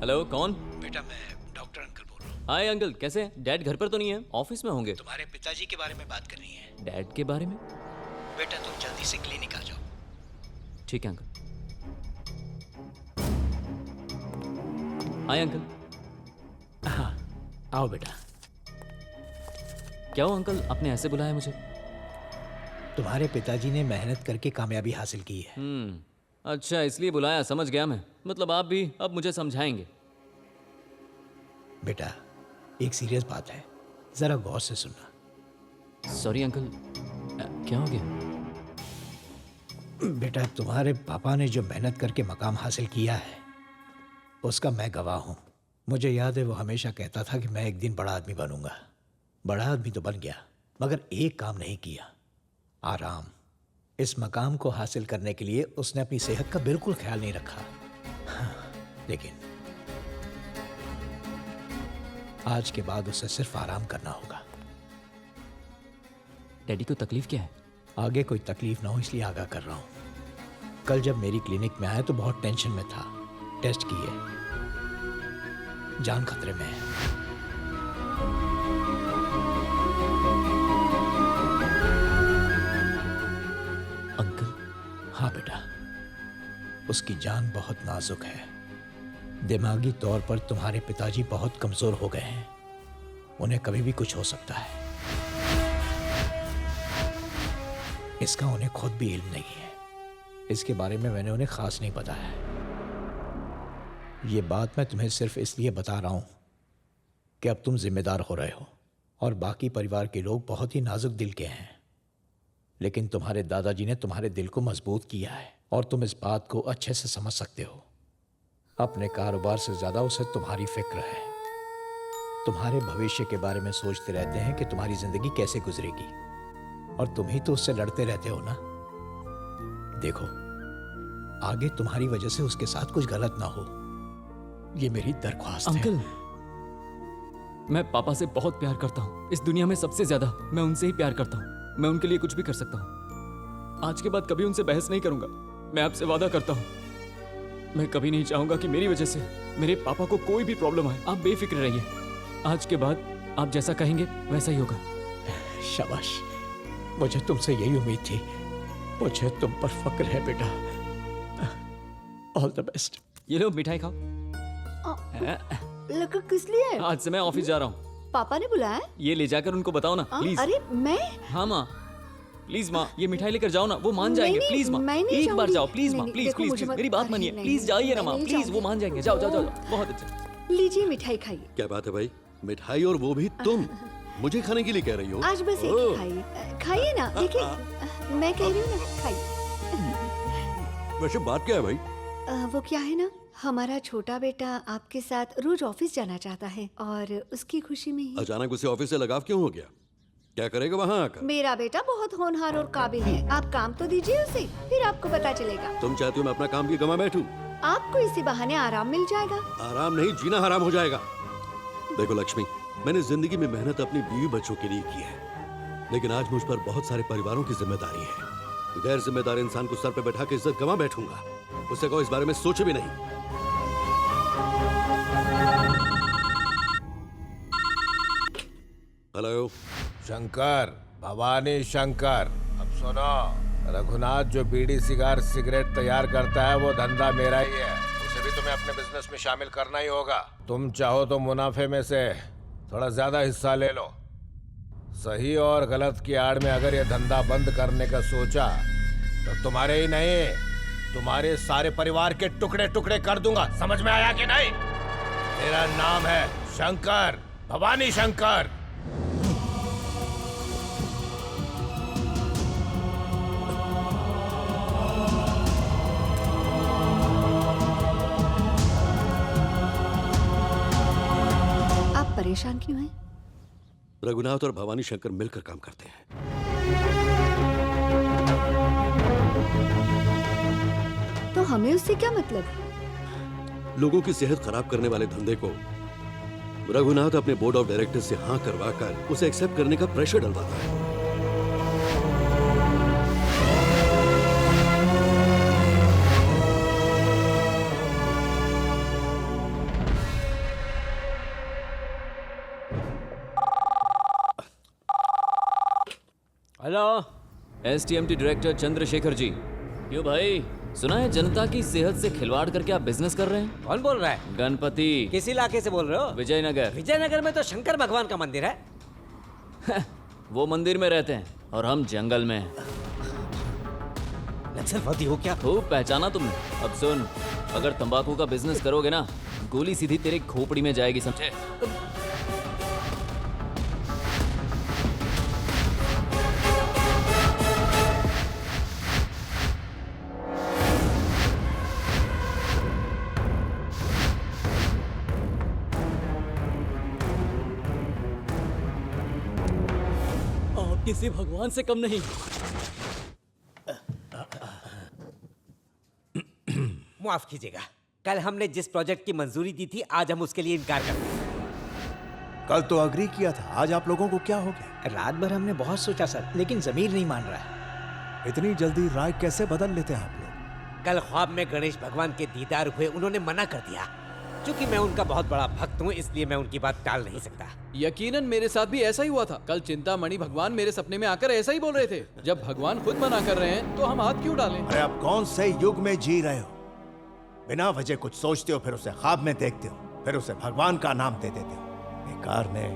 Hello, कौन? बेटा मैं डॉक्टर अंकल बोल रहा हूँ। हाय अंकल, कैसे हैं? डैड घर पर तो नहीं है, ऑफिस में होंगे। तुम्हारे पिताजी के बारे में बात करनी है। डैड के बारे में? बेटा तुम जल्दी से क्लिनिक आ जाओ। ठीक है अंकल। Hi uncle. हाँ आओ बेटा। क्या हो अंकल, आपने ऐसे बुलाया मुझे? तुम्हारे पिताजी ने मेहनत करके कामयाबी हासिल की है। अच्छा इसलिए बुलाया, समझ गया मैं। मतलब आप भी अब मुझे समझाएंगे। बेटा एक सीरियस बात है, जरा गौर से सुनना। सॉरी अंकल, क्या हो गया? बेटा तुम्हारे पापा ने जो मेहनत करके मकाम हासिल किया है उसका मैं गवाह हूं। मुझे याद है वो हमेशा कहता था कि मैं एक दिन बड़ा आदमी बनूंगा। बड़ा आदमी तो बन गया, मगर एक काम नहीं किया, आराम। इस मकाम को हासिल करने के लिए उसने अपनी सेहत का बिल्कुल ख्याल नहीं रखा। लेकिन आज के बाद उसे सिर्फ आराम करना होगा। डैडी को तकलीफ क्या है? आगे कोई तकलीफ ना हो इसलिए आगाह कर रहा हूं। कल जब मेरी क्लिनिक में आया तो बहुत टेंशन में था। टेस्ट किए, जान खतरे में है। अंकल? हाँ बेटा, उसकी जान बहुत नाजुक है। दिमागी तौर पर तुम्हारे पिताजी बहुत कमजोर हो गए हैं। उन्हें कभी भी कुछ हो सकता है। इसका उन्हें खुद भी इल्म नहीं है, इसके बारे में मैंने उन्हें खास नहीं बताया। ये बात मैं तुम्हें सिर्फ इसलिए बता रहा हूं कि अब तुम जिम्मेदार हो रहे हो और बाकी परिवार के लोग बहुत ही नाजुक दिल के हैं, लेकिन तुम्हारे दादाजी ने तुम्हारे दिल को मजबूत किया है और तुम इस बात को अच्छे से समझ सकते हो। अपने कारोबार से ज्यादा उसे तुम्हारी फिक्र है। तुम्हारे भविष्य के बारे में सोचते रहते हैं कि तुम्हारी जिंदगी कैसे गुजरेगी, और तुम ही तो उससे लड़ते रहते हो ना। देखो, आगे तुम्हारी वजह से उसके साथ कुछ गलत ना हो, ये मेरी दरख्वास्त है। अंकल, मैं पापा से बहुत प्यार करता हूँ। इस दुनिया में सबसे ज्यादा मैं उनसे ही प्यार करता हूँ। मैं उनके लिए कुछ भी कर सकता हूँ। आज के बाद कभी उनसे बहस नहीं करूंगा। मैं आपसे वादा करता हूँ। मैं कभी नहीं चाहूंगा कि मेरी वजह से मेरे पापा को कोई भी प्रॉब्लम आए। आप बेफिक्र रहिए। आज के बाद आप जैसा कहेंगे वैसा ही होगा। शाबाश, मुझे तुमसे यही उम्मीद थी। मुझे तुम पर फक्र है बेटा। All the best. ये लो मिठाई खाओ। लड़का किस लिए? आज से मैं ऑफिस जा रहा हूँ। पापा ने बुलाया? ये ले जाकर उनको बताओ ना, प्लीज। अरे मैं? हाँ माँ, प्लीज माँ, ये मिठाई लेकर जाओ ना, वो मान जाएंगे। प्लीज माँ, एक बार जाओ प्लीज माँ, प्लीज प्लीज, मेरी बात मानिए। प्लीज जाइए ना माँ, प्लीज, वो मान जाएंगे। जाओ जाओ जाओ, बहुत अच्छा। लीजिए मिठाई खाइए। क्या बात है भाई, मिठाई और वो भी तुम मुझे खाने के लिए कह रही हो? आज बस एक ही खाइए। खाइए ना, देखिए मैं कह रही हूँ ना, खाइए। वैसे बात क्या है भाई? वो क्या है ना, हमारा छोटा बेटा आपके साथ रोज ऑफिस जाना चाहता है और उसकी खुशी में ही अचानक उसे ऑफिस से लगाव क्यों हो गया? क्या करेगा वहाँ आकर? मेरा बेटा बहुत होनहार और काबिल है। आप काम तो दीजिए उसे, फिर आपको पता चलेगा। तुम चाहती हो मैं अपना काम की गवा बैठूं? आपको इसी बहाने आराम मिल जाएगा। आराम नहीं, जीना हराम हो जाएगा। देखो लक्ष्मी, मैंने जिंदगी में मेहनत अपनी बीवी बच्चों के लिए की है, लेकिन आज मुझ पर बहुत सारे परिवारों की जिम्मेदारी है। गैर जिम्मेदार इंसान को सर पे बैठा के इज्जत गवा बैठूंगा? उससे कहो इस बारे में सोचे भी नहीं। हेलो शंकर, भवानी शंकर, अब सुनो। रघुनाथ जो बीड़ी सिगरेट तैयार करता है वो धंधा मेरा ही है। उसे भी तुम्हें अपने बिजनेस में शामिल करना ही होगा। तुम चाहो तो मुनाफे में से थोड़ा ज्यादा हिस्सा ले लो। सही और गलत की आड़ में अगर ये धंधा बंद करने का सोचा तो तुम्हारे ही नहीं, तुम्हारे सारे परिवार के टुकड़े टुकड़े कर दूंगा। समझ में आया कि नहीं? मेरा नाम है शंकर, भवानी शंकर। आप परेशान क्यों हैं? रघुनाथ और भवानी शंकर मिलकर काम करते हैं। तो हमें उससे क्या मतलब? लोगों की सेहत खराब करने वाले धंधे को रघुनाथ अपने बोर्ड ऑफ डायरेक्टर से हाँ करवाकर उसे एक्सेप्ट करने का प्रेशर डलवाता है। Hello, STMT director Chandrashekhar ji. क्यों भाई, सुना है जनता की सेहत से खिलवाड़ करके आप बिजनेस कर रहे हैं? कौन बोल रहा है? गणपति। किस इलाके से बोल रहे हो? विजयनगर। विजयनगर में तो शंकर भगवान का मंदिर है। वो मंदिर में रहते हैं और हम जंगल में। नक्सलवादी हो क्या? खूब पहचाना तुमने। अब सुन, अगर तंबाकू का बिजनेस करोगे ना, गोली सीधी तेरे खोपड़ी में जाएगी, समझे? किसी भगवान से कम नहीं। माफ कीजिएगा, कल हमने जिस प्रोजेक्ट की मंजूरी दी थी आज हम उसके लिए इनकार करते हैं। कल तो अग्री किया था, आज आप लोगों को क्या हो गया? रात भर हमने बहुत सोचा सर, लेकिन जमीर नहीं मान रहा है। इतनी जल्दी राय कैसे बदल लेते हैं आप लोग? कल ख्वाब में गणेश भगवान के दीदार हुए, उन्होंने मना कर दिया। क्योंकि मैं उनका बहुत बड़ा भक्त हूँ, इसलिए मैं उनकी बात टाल नहीं सकता। यकीनन मेरे साथ भी ऐसा ही हुआ था। कल चिंतामणि भगवान मेरे सपने में आकर ऐसा ही बोल रहे थे। जब भगवान खुद मना कर रहे हैं तो हम हाथ क्यों डालें? अरे आप कौन से युग में जी रहे हो? बिना वजह कुछ सोचते हो, फिर उसे ख्वाब में देखते हो, फिर उसे भगवान का नाम दे देते हो। बेकार में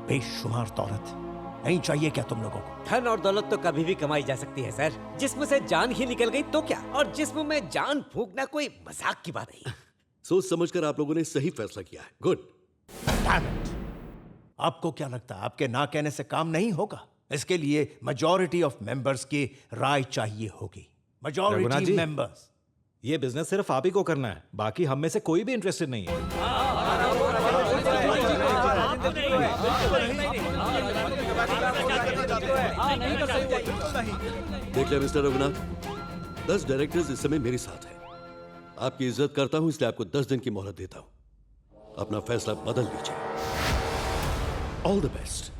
बेशुमार दौलत नहीं चाहिए क्या तुम लोगों को? धन और दौलत तो कभी भी कमाई जा सकती है सर। जिस्म से जान ही निकल गई तो क्या, और जिस्म में जान फूंकना कोई मजाक की बात नहीं। सोच समझकर आप लोगों ने सही फैसला किया है। गुड। आपको क्या लगता है आपके ना कहने से काम नहीं होगा? इसके लिए मेजॉरिटी ऑफ मेंबर्स की राय चाहिए होगी। रघुनाथ मेजॉरिटी जी, मेंबर्स। ये बिजनेस सिर्फ आप ही को करना है, बाकी हम में से कोई भी इंटरेस्टेड नहीं है। देख लिया मिस्टर रघुनाथ, 10 डायरेक्टर्स इस समय मेरे साथ हैं। आपकी इज्जत करता हूं इसलिए आपको 10 दिन की मोहलत देता हूं। अपना फैसला बदल लीजिए। All the best.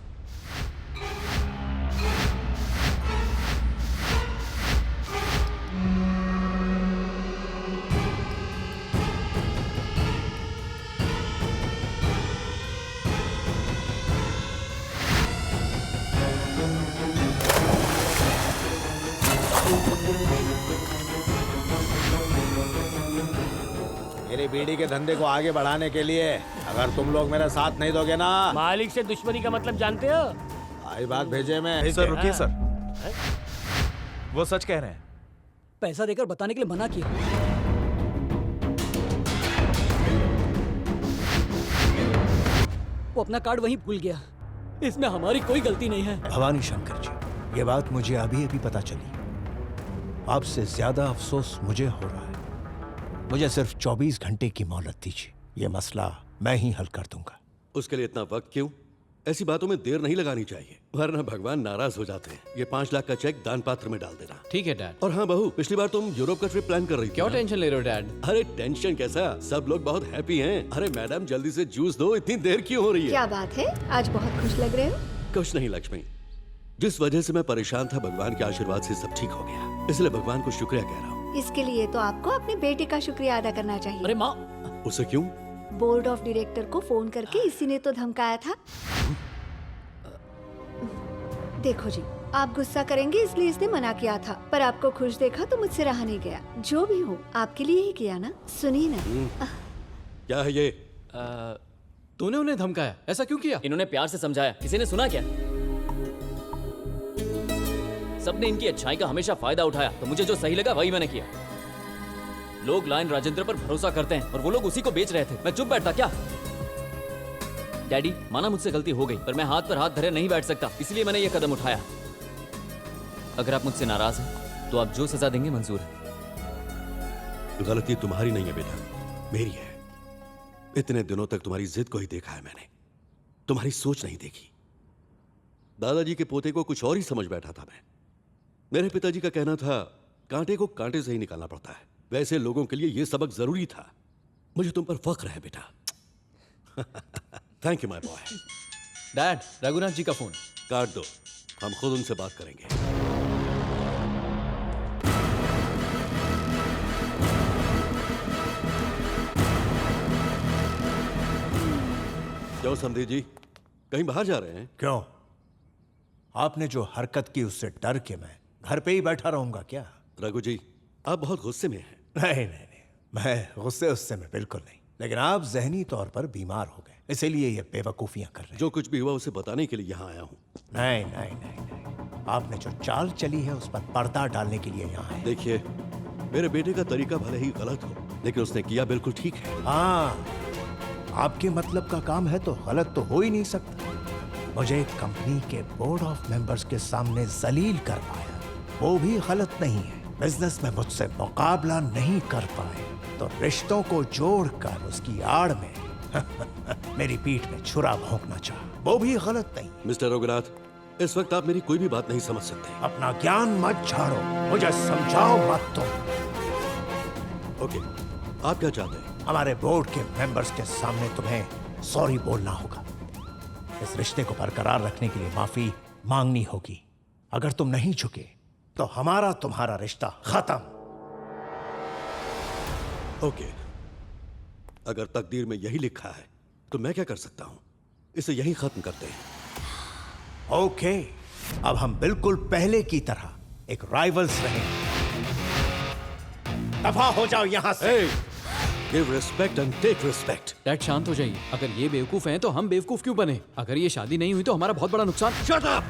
मेरी बीड़ी के धंधे को आगे बढ़ाने के लिए अगर तुम लोग मेरा साथ नहीं दोगे ना, मालिक से दुश्मनी का मतलब जानते हो? आई बात भेजे में। सर रुकिए सर, वो सच कह रहे हैं। पैसा देकर बताने के लिए मना किया। वो अपना कार्ड वहीं भूल गया। इसमें हमारी कोई गलती नहीं है। भवानी शंकर जी, ये बात मुझे अभी अभी पता चली। आपसे ज्यादा अफसोस मुझे हो रहा है। मुझे सिर्फ 24 घंटे की मोहलत दीजिए, ये मसला मैं ही हल कर दूंगा। उसके लिए इतना वक्त क्यों? ऐसी बातों में देर नहीं लगानी चाहिए, वरना भगवान नाराज हो जाते हैं। ये 5 लाख का चेक दान पात्र में डाल देना। ठीक है डैड। और हाँ बहू, पिछली बार तुम यूरोप का ट्रिप प्लान कर रही थी। क्यों टेंशन ले रहे हो डैड? अरे टेंशन कैसा, सब लोग बहुत हैप्पी हैं। अरे मैडम जल्दी से जूस दो, इतनी देर क्यों हो रही है? क्या बात है, आज बहुत खुश लग रहे हो। कुछ नहीं लक्ष्मी, जिस वजह से मैं परेशान था भगवान के आशीर्वाद से सब ठीक हो गया, इसलिए भगवान को शुक्रिया कह रहा हूँ। इसके लिए तो आपको अपने बेटे का शुक्रिया अदा करना चाहिए। अरे माँ, उसे क्यों? बोर्ड ऑफ डायरेक्टर को फोन करके इसी ने तो धमकाया था। देखो जी, आप गुस्सा करेंगे इसलिए इसने मना किया था, पर आपको खुश देखा तो मुझसे रहा नहीं गया। जो भी हो, आपके लिए ही किया ना। सुनिए ना। क्या है ये? तूने उन्हें धमकाया, ऐसा क्यों किया? इन्होंने प्यार से समझाया, किसी ने सुना क्या? सबने इनकी अच्छाई का हमेशा फायदा उठाया, तो मुझे जो सही लगा वही मैंने किया। लोग लायन राजेंद्र पर भरोसा करते हैं और वो लोग उसी को बेच रहे थे। मैं चुप बैठता क्या? डैडी, माना मुझसे गलती हो गई, पर मैं हाथ पर हाथ धरे नहीं बैठ सकता, इसलिए मैंने ये कदम उठाया। अगर आप मुझसे नाराज हैं, तो आप जो सजा देंगे मंजूर है। गलती तुम्हारी नहीं है बेटा, मेरी है। इतने दिनों तक तुम्हारी जिद को ही देखा है मैंने, तुम्हारी सोच नहीं देखी। दादाजी के पोते को कुछ और ही समझ बैठा था मैं। मेरे पिताजी का कहना था, कांटे को कांटे से ही निकालना पड़ता है। वैसे लोगों के लिए यह सबक जरूरी था। मुझे तुम पर फख्र है बेटा। Thank you my boy. Dad, Raghunath ji का फोन। काट दो, हम खुद उनसे बात करेंगे। क्यों समधी जी, कहीं बाहर जा रहे हैं? क्यों? आपने जो हरकत की उससे डर के मैं घर पे ही बैठा रहूंगा क्या? रघु जी, आप बहुत गुस्से में हैं। नहीं, मैं गुस्से में बिल्कुल नहीं, लेकिन आप जहनी तौर पर बीमार हो गए, इसीलिए ये बेवकूफियां कर रहे हैं। जो कुछ भी हुआ उसे बताने के लिए यहाँ आया हूँ। नहीं, आपने जो चाल चली है उस पर पर्दा डालने के लिए यहाँ आए। देखिए, मेरे बेटे का तरीका भले ही गलत हो, लेकिन उसने किया बिल्कुल ठीक है। हाँ, आपके मतलब का काम है तो गलत तो हो ही नहीं सकता। मुझे कंपनी के बोर्ड ऑफ मेंबर्स के सामने जलील कर पाया, वो भी गलत नहीं है। बिजनेस में मुझसे मुकाबला नहीं कर पाए तो रिश्तों को जोड़कर उसकी आड़ में मेरी पीठ में छुरा भोंकना चाहा, वो भी गलत नहीं। मिस्टर रघुनाथ, इस वक्त आप मेरी कोई भी बात नहीं समझ सकते। अपना ज्ञान मत झाड़ो, मुझे समझाओ मत तुम। ओके, आप क्या चाहते हैं? हमारे बोर्ड के मेंबर्स के सामने तुम्हें सॉरी बोलना होगा। इस रिश्ते को बरकरार रखने के लिए माफी मांगनी होगी। अगर तुम नहीं झुके तो हमारा तुम्हारा रिश्ता खत्म। ओके, अगर तकदीर में यही लिखा है तो मैं क्या कर सकता हूं? इसे यही खत्म करते हैं। ओके, अब हम बिल्कुल पहले की तरह एक राइवल्स रहेंगे। दफा हो जाओ यहां से। Give respect and take respect. Dad शांत हो जाइए। अगर ये बेवकूफ हैं तो हम बेवकूफ क्यों बने? अगर ये शादी नहीं हुई तो हमारा बहुत बड़ा नुकसान। Shut up!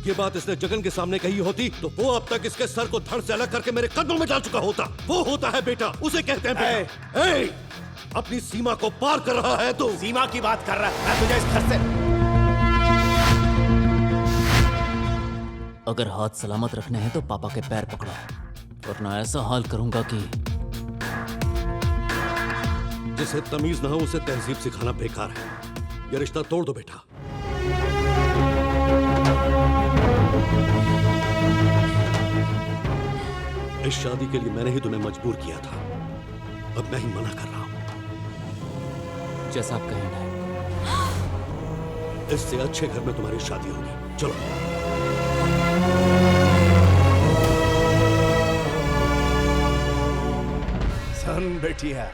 ये बात इसने जगन के सामने कही होती तो वो अब तक इसके सर को धड़ से अलग करके मेरे कदमों में डाल चुका होता। वो होता है बेटा, उसे कहते हैं बेटा। ए, अपनी सीमा को पार कर रहा है तू। सीमा की बात कर रहा है? मैं तुझे इस घर से अगर हाथ सलामत रखने हैं तो पापा के पैर पकड़ो, वरना ऐसा हाल करूंगा कि जिसे तमीज ना हो उसे तहजीब सिखाना बेकार है। ये रिश्ता तोड़ दो बेटा। इस शादी के लिए मैंने ही तुम्हें मजबूर किया था, अब मैं ही मना कर रहा हूं। जैसा आप कहें। इससे अच्छे घर में तुम्हारी शादी होगी। चलो। सन बेटिया,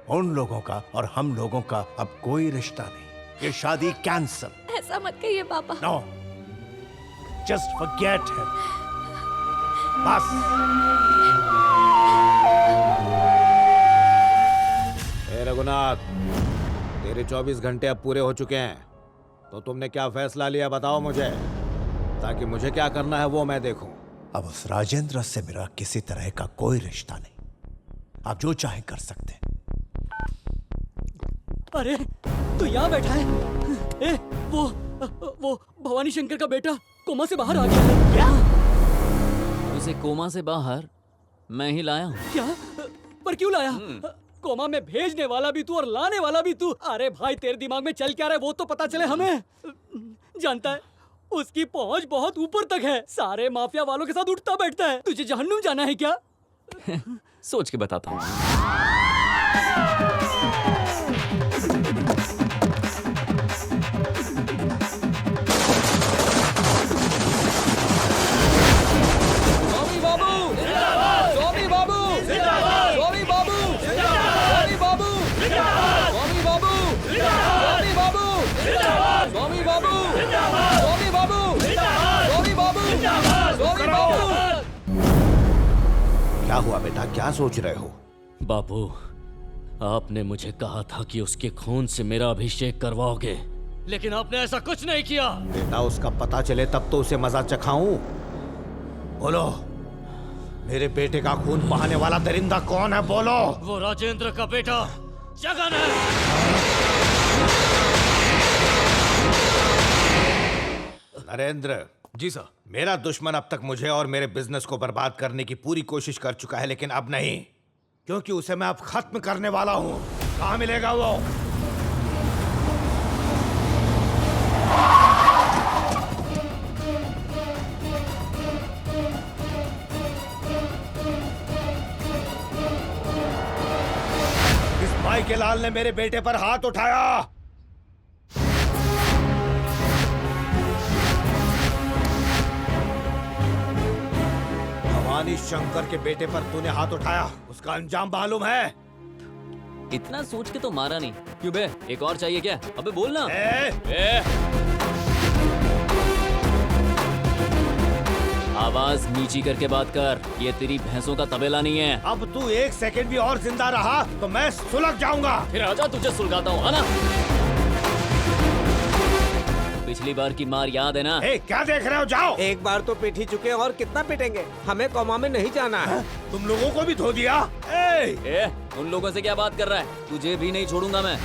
उन लोगों का और हम लोगों का अब कोई रिश्ता नहीं। ये शादी कैंसल। ऐसा मत कहिए पापा। No, just forget him. बस। ए रघुनाथ, तेरे 24 घंटे अब पूरे हो चुके हैं, तो तुमने क्या फैसला लिया बताओ मुझे, ताकि मुझे क्या करना है वो मैं देखूं। अब उस राजेंद्र से मेरा किसी तरह का कोई रिश्ता नहीं। आप जो चाहे कर सकते हैं। अरे तो यहाँ बैठा है। ए, वो भवानी शंकर का बेटा कोमा से बाहर आ गया है। क्या? उसे कोमा से बाहर मैं ही लाया हूँ। क्या? पर क्यों लाया? कोमा में भेजने वाला भी तू और लाने वाला भी तू। अरे भाई, तेरे दिमाग में चल क्या रहा है वो तो पता चले हमें। जानता है, उसकी पहुंच बहुत ऊपर तक है। सारे माफिया वालों के साथ उठता बैठता है। तुझे जहन्नुम जाना है क्या? सोच के बताता हूँ। क्या हुआ बेटा, क्या सोच रहे हो? बाबू, आपने मुझे कहा था कि उसके खून से मेरा अभिषेक करवाओगे, लेकिन आपने ऐसा कुछ नहीं किया। बेटा, उसका पता चले तब तो उसे मजा चखाऊं। बोलो, मेरे बेटे का खून बहाने वाला दरिंदा कौन है? बोलो। वो राजेंद्र का बेटा जगन है। नरेंद्र जी सर। मेरा दुश्मन अब तक मुझे और मेरे बिजनेस को बर्बाद करने की पूरी कोशिश कर चुका है, लेकिन अब नहीं, क्योंकि उसे मैं अब खत्म करने वाला हूं। कहां मिलेगा वो? इस भाई के लाल ने मेरे बेटे पर हाथ उठाया। भवानी शंकर के बेटे पर तूने हाथ उठाया, उसका अंजाम मालूम है? इतना सोच के तो मारा नहीं। क्यों बे, एक और चाहिए क्या? अबे बोलना। आवाज नीची करके बात कर, ये तेरी भैंसों का तबेला नहीं है। अब तू एक सेकंड भी और जिंदा रहा तो मैं सुलग जाऊंगा। फिर आजा, तुझे सुलगाता हूँ, आना। पिछली बार की मार याद है ना? क्या देख रहे हो? जाओ। एक बार तो पीट ही चुके हैं और कितना पीटेंगे? हमें कोमा में नहीं जाना है। तुम लोगों को भी धो दिया। उन लोगों से क्या बात कर रहा है? तुझे भी नहीं छोड़ूंगा मैं।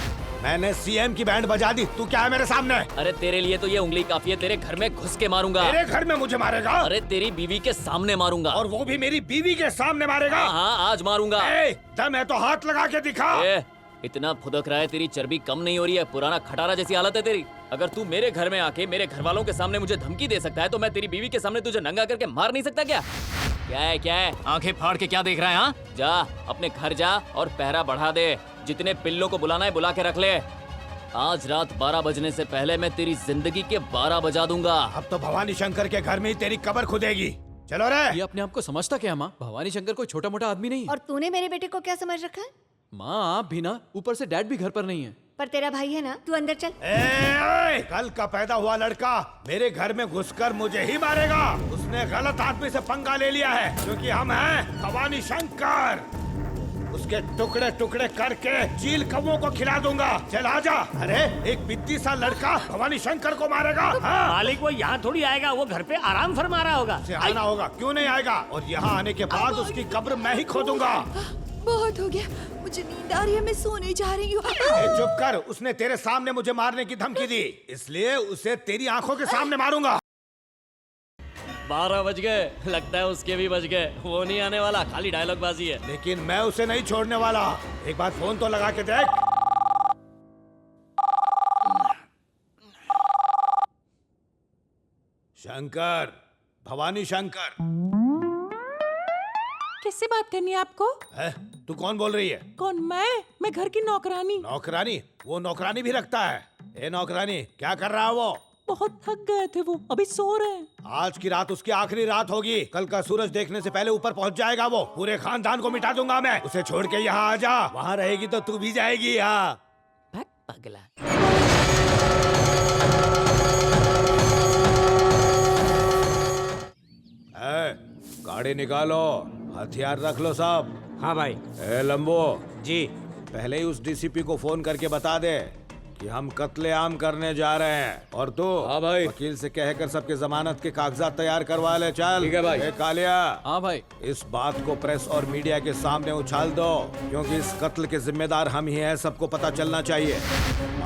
मैंने सीएम की बैंड बजा दी, तू क्या है मेरे सामने? अरे तेरे लिए तो ये उंगली काफी है, तेरे घर में घुस के मारूंगा। तेरे घर में मुझे मारेगा? अरे तेरी बीवी के सामने मारूंगा। और वो भी मेरी बीवी के सामने मारेगा? हाँ, आज मारूंगा। दम है तो हाथ लगा के दिखा। इतना फुदक रहा है, तेरी चर्बी कम नहीं हो रही है, पुराना खटारा जैसी हालत है तेरी। अगर तू मेरे घर में आके मेरे घर वालों के सामने मुझे धमकी दे सकता है तो मैं तेरी बीवी के सामने तुझे नंगा करके मार नहीं सकता क्या? क्या है? आंखें फाड़ के क्या देख रहा है? हाँ, जा अपने घर जा और पहरा बढ़ा दे। जितने पिल्लों को बुलाना है बुला के रख ले। आज रात 12 बजने से पहले मैं तेरी जिंदगी के 12 बजा दूंगा। अब तो भवानी शंकर के घर में ही तेरी कब्र खुदेगी। चलो रे। ये अपने आप को समझता क्या माँ? भवानी शंकर कोई छोटा मोटा आदमी नहीं है। और तूने मेरे बेटे को क्या समझ रखा है? माँ, आप भी ना, ऊपर से डैड भी घर पर नहीं है। पर तेरा भाई है ना, तू अंदर चल। कल का पैदा हुआ लड़का मेरे घर में घुसकर मुझे ही मारेगा। उसने गलत आदमी से पंगा ले लिया है, क्योंकि हम हैं भवानी शंकर। उसके टुकड़े टुकड़े करके चील कौवों को खिला दूंगा। चल आजा। अरे एक बित्ती सा लड़का भवानी शंकर को मारेगा। हाँ? मालिक वो यहाँ थोड़ी आएगा, वो घर पे आराम फरमा रहा होगा। आना होगा, क्यों नहीं आएगा? और यहाँ आने के बाद उसकी कब्र मैं ही खोदूंगा। बहुत हो गया, मुझे नींद आ रही है, मैं सोने जा रही हूँ। चुप कर। उसने तेरे सामने मुझे मारने की धमकी दी, इसलिए उसे तेरी आंखों के सामने मारूंगा। 12 बज गए, लगता है उसके भी बज गए। वो नहीं आने वाला, खाली डायलॉग बाजी है। लेकिन मैं उसे नहीं छोड़ने वाला। एक बार फोन तो लगा के देख। शंकर, भवानी शंकर। किससे बात करनी है आपको? है? तू कौन बोल रही है? कौन? मैं घर की नौकरानी। नौकरानी? वो नौकरानी भी रखता है? ए नौकरानी, क्या कर रहा है वो? बहुत थक गए थे, वो अभी सो रहे हैं। आज की रात उसकी आखिरी रात होगी। कल का सूरज देखने से पहले ऊपर पहुंच जाएगा वो। पूरे खानदान को मिटा दूंगा मैं। उसे छोड़ के यहाँ आ जा। वहाँ रहेगी तो तू भी जाएगी। यहाँ पगला। गाड़ी निकालो, हथियार रख लो सब। हाँ भाई। ए लंबो जी, पहले ही उस डीसीपी को फोन करके बता दे कि हम कत्लेआम करने जा रहे हैं। और तू? हाँ भाई। वकील से कहकर सबके जमानत के कागजात तैयार करवा ले। चल। ठीक है भाई। कालिया। हाँ भाई। इस बात को प्रेस और मीडिया के सामने उछाल दो, क्योंकि इस कत्ल के जिम्मेदार हम ही हैं। सबको पता चलना चाहिए।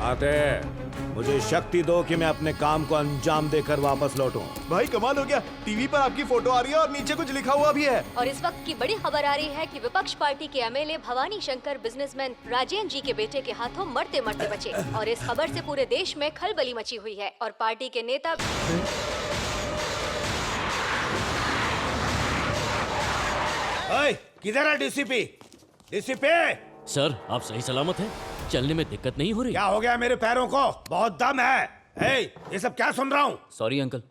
आते मुझे शक्ति दो कि मैं अपने काम को अंजाम देकर वापस लौटूं। भाई कमाल हो गया, टीवी पर आपकी फोटो आ रही है और नीचे कुछ लिखा हुआ भी है। और इस वक्त की बड़ी खबर आ रही है कि विपक्ष पार्टी के एमएलए भवानी शंकर बिजनेसमैन राजेंद्र जी के बेटे के हाथों मरते मरते बचे। और इस खबर से पूरे देश में खलबली मची हुई है और पार्टी के नेता किधर है डीसीपी? डीसीपी सर, आप सही सलामत हैं? चलने में दिक्कत नहीं हो रही? क्या हो गया मेरे पैरों को? बहुत दम है। ये सब क्या सुन रहा हूँ? Sorry uncle.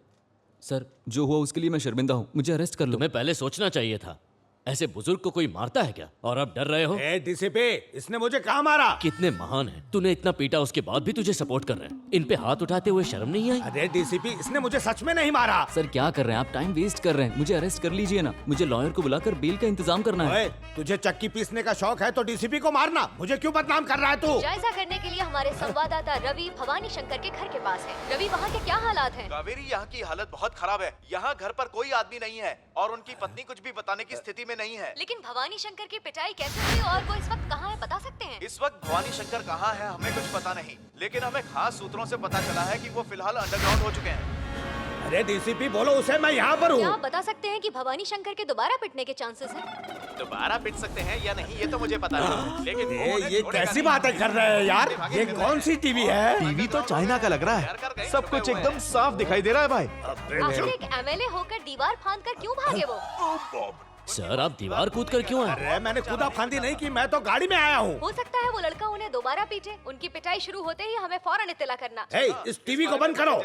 सर, जो हुआ उसके लिए मैं शर्मिंदा हूँ, मुझे अरेस्ट कर लो। तुम्हें पहले सोचना चाहिए था। ऐसे बुजुर्ग को कोई मारता है क्या? और अब डर रहे हो? डीसीपी, इसने मुझे कहाँ मारा? कितने महान है, तूने इतना पीटा, उसके बाद भी तुझे सपोर्ट कर रहे हैं। इन पे हाथ उठाते हुए शर्म नहीं आई? अरे डीसीपी, इसने मुझे सच में नहीं मारा। सर क्या कर रहे हैं आप? टाइम वेस्ट कर रहे हैं। मुझे अरेस्ट कर लीजिए ना। मुझे लॉयर को बुलाकर बेल का इंतजाम करना है। तुझे चक्की पीसने का शौक है तो डीसीपी को मारना। मुझे क्यों बदनाम कर रहा है तू? जायजा करने के लिए हमारे संवाददाता रवि भवानी शंकर के घर के पास है। रवि, वहाँ के क्या हालात हैं? कावेरी, यहाँ की हालत बहुत खराब है। यहाँ घर पर कोई आदमी नहीं है और उनकी पत्नी कुछ भी बताने की स्थिति में नहीं है। लेकिन भवानी शंकर की पिटाई कैसे हुई और वो इस वक्त कहाँ है, बता सकते हैं? इस वक्त भवानी शंकर कहाँ है हमें कुछ पता नहीं, लेकिन हमें खास सूत्रों से पता चला है कि वो फिलहाल अंडरग्राउंड हो चुके हैं। अरे डीसीपी बोलो उसे, मैं यहाँ पर हूँ। क्या आप बता सकते हैं कि भवानी शंकर के दोबारा पिटने के चांसेस हैं? दोबारा पिट सकते हैं या नहीं ये तो मुझे पता नहीं, लेकिन ये कैसी बातें कर रहे हैं यार? ये कौन सी टीवी है? टीवी तो चाइना का लग रहा है। सब कुछ एकदम साफ दिखाई दे रहा है भाई। आखिर एक एमएलए होकर दीवार फांद कर क्यों भागे वो? सर, आप दीवार कूद कर क्यों आए? अरे मैंने कूदा फांदी नहीं की, मैं तो गाड़ी में आया हूँ। हो सकता है वो लड़का उन्हें दोबारा पीटे। उनकी पिटाई शुरू होते ही हमें फौरन इत्तला करना। इस टीवी को बंद करो।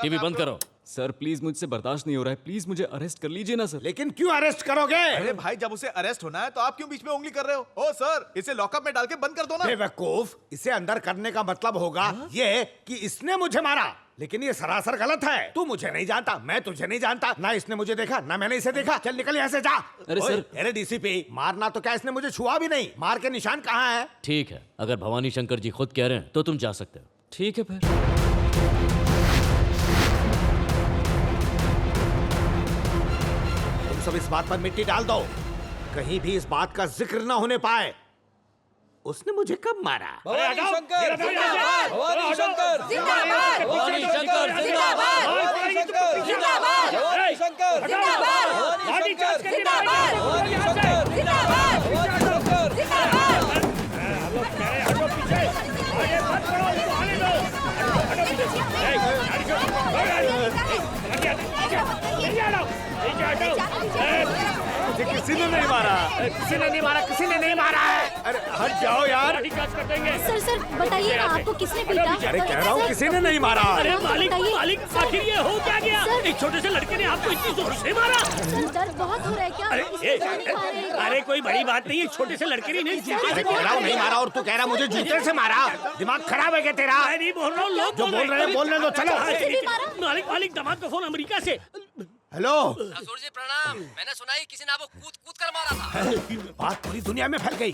टीवी बंद करो। सर प्लीज, मुझसे बर्दाश्त नहीं हो रहा है। प्लीज मुझे अरेस्ट कर लीजिए ना सर। लेकिन क्यों अरेस्ट करोगे? अरे भाई, जब उसे अरेस्ट होना है तो आप क्यों बीच में उंगली कर रहे हो? ओ सर, इसे लॉकअप में डाल के बंद कर दो ना। बेवकूफ, इसे अंदर करने का मतलब होगा ये कि इसने मुझे मारा, लेकिन ये सरासर गलत है। तू मुझे नहीं जानता, मैं तुझे नहीं जानता, ना इसने मुझे देखा ना मैंने इसे देखा। चल निकल यहाँ से, जा। अरे सर, अरे डीसीपी, मारना तो क्या, इसने मुझे छुआ भी नहीं। मार के निशान कहाँ है? ठीक है, अगर भवानी शंकर जी खुद कह रहे हैं तो तुम जा सकते हो। ठीक है फिर। तुम सब इस बात पर मिट्टी डाल दो, कहीं भी इस बात का जिक्र ना होने पाए। उसने मुझे कब मारा? भवानी शंकर जिंदाबाद! भवानी शंकर जिंदाबाद! भवानी शंकर जिंदाबाद! भवानी शंकर जिंदाबाद! भवानी शंकर जिंदाबाद! भवानी शंकर जिंदाबाद! भवानी शंकर जिंदाबाद! भवानी शंकर जिंदाबाद! हम लोग कह रहे हैं, हटो पीछे, आगे मत बढ़ो, उसको आने दो। हटो पीछे, मुझे किसी ने नहीं मारा, किसी ने नहीं मारा, किसी ने नहीं मारा है। अरे हट जाओ यार। सर सर बताइए ना, आपको किसने पीटा? अरे कह रहा हूँ किसी ने नहीं मारा। अरे मालिक मालिक, आखिर ये हो क्या गया? एक छोटे से लड़के ने आपको इतनी जोर से मारा। सर दर्द बहुत हो रहा है क्या? अरे कोई बड़ी बात नहीं है, छोटे से लड़के ने अरे कह रहा हूँ नहीं मारा और तू कह रहा मुझे जूते से मारा। दिमाग खराब है क्या तेरा? मैं नहीं बोल रहा हूँ, लोग जो बोल रहे हैं बोलने दो, चलो। मालिक मालिक, दामाद का फोन अमेरिका से। हेलो ससुर जी प्रणाम। मैंने सुना है किसी ने आपको कूद कूद कर मारा था। बात पूरी दुनिया में फैल गई।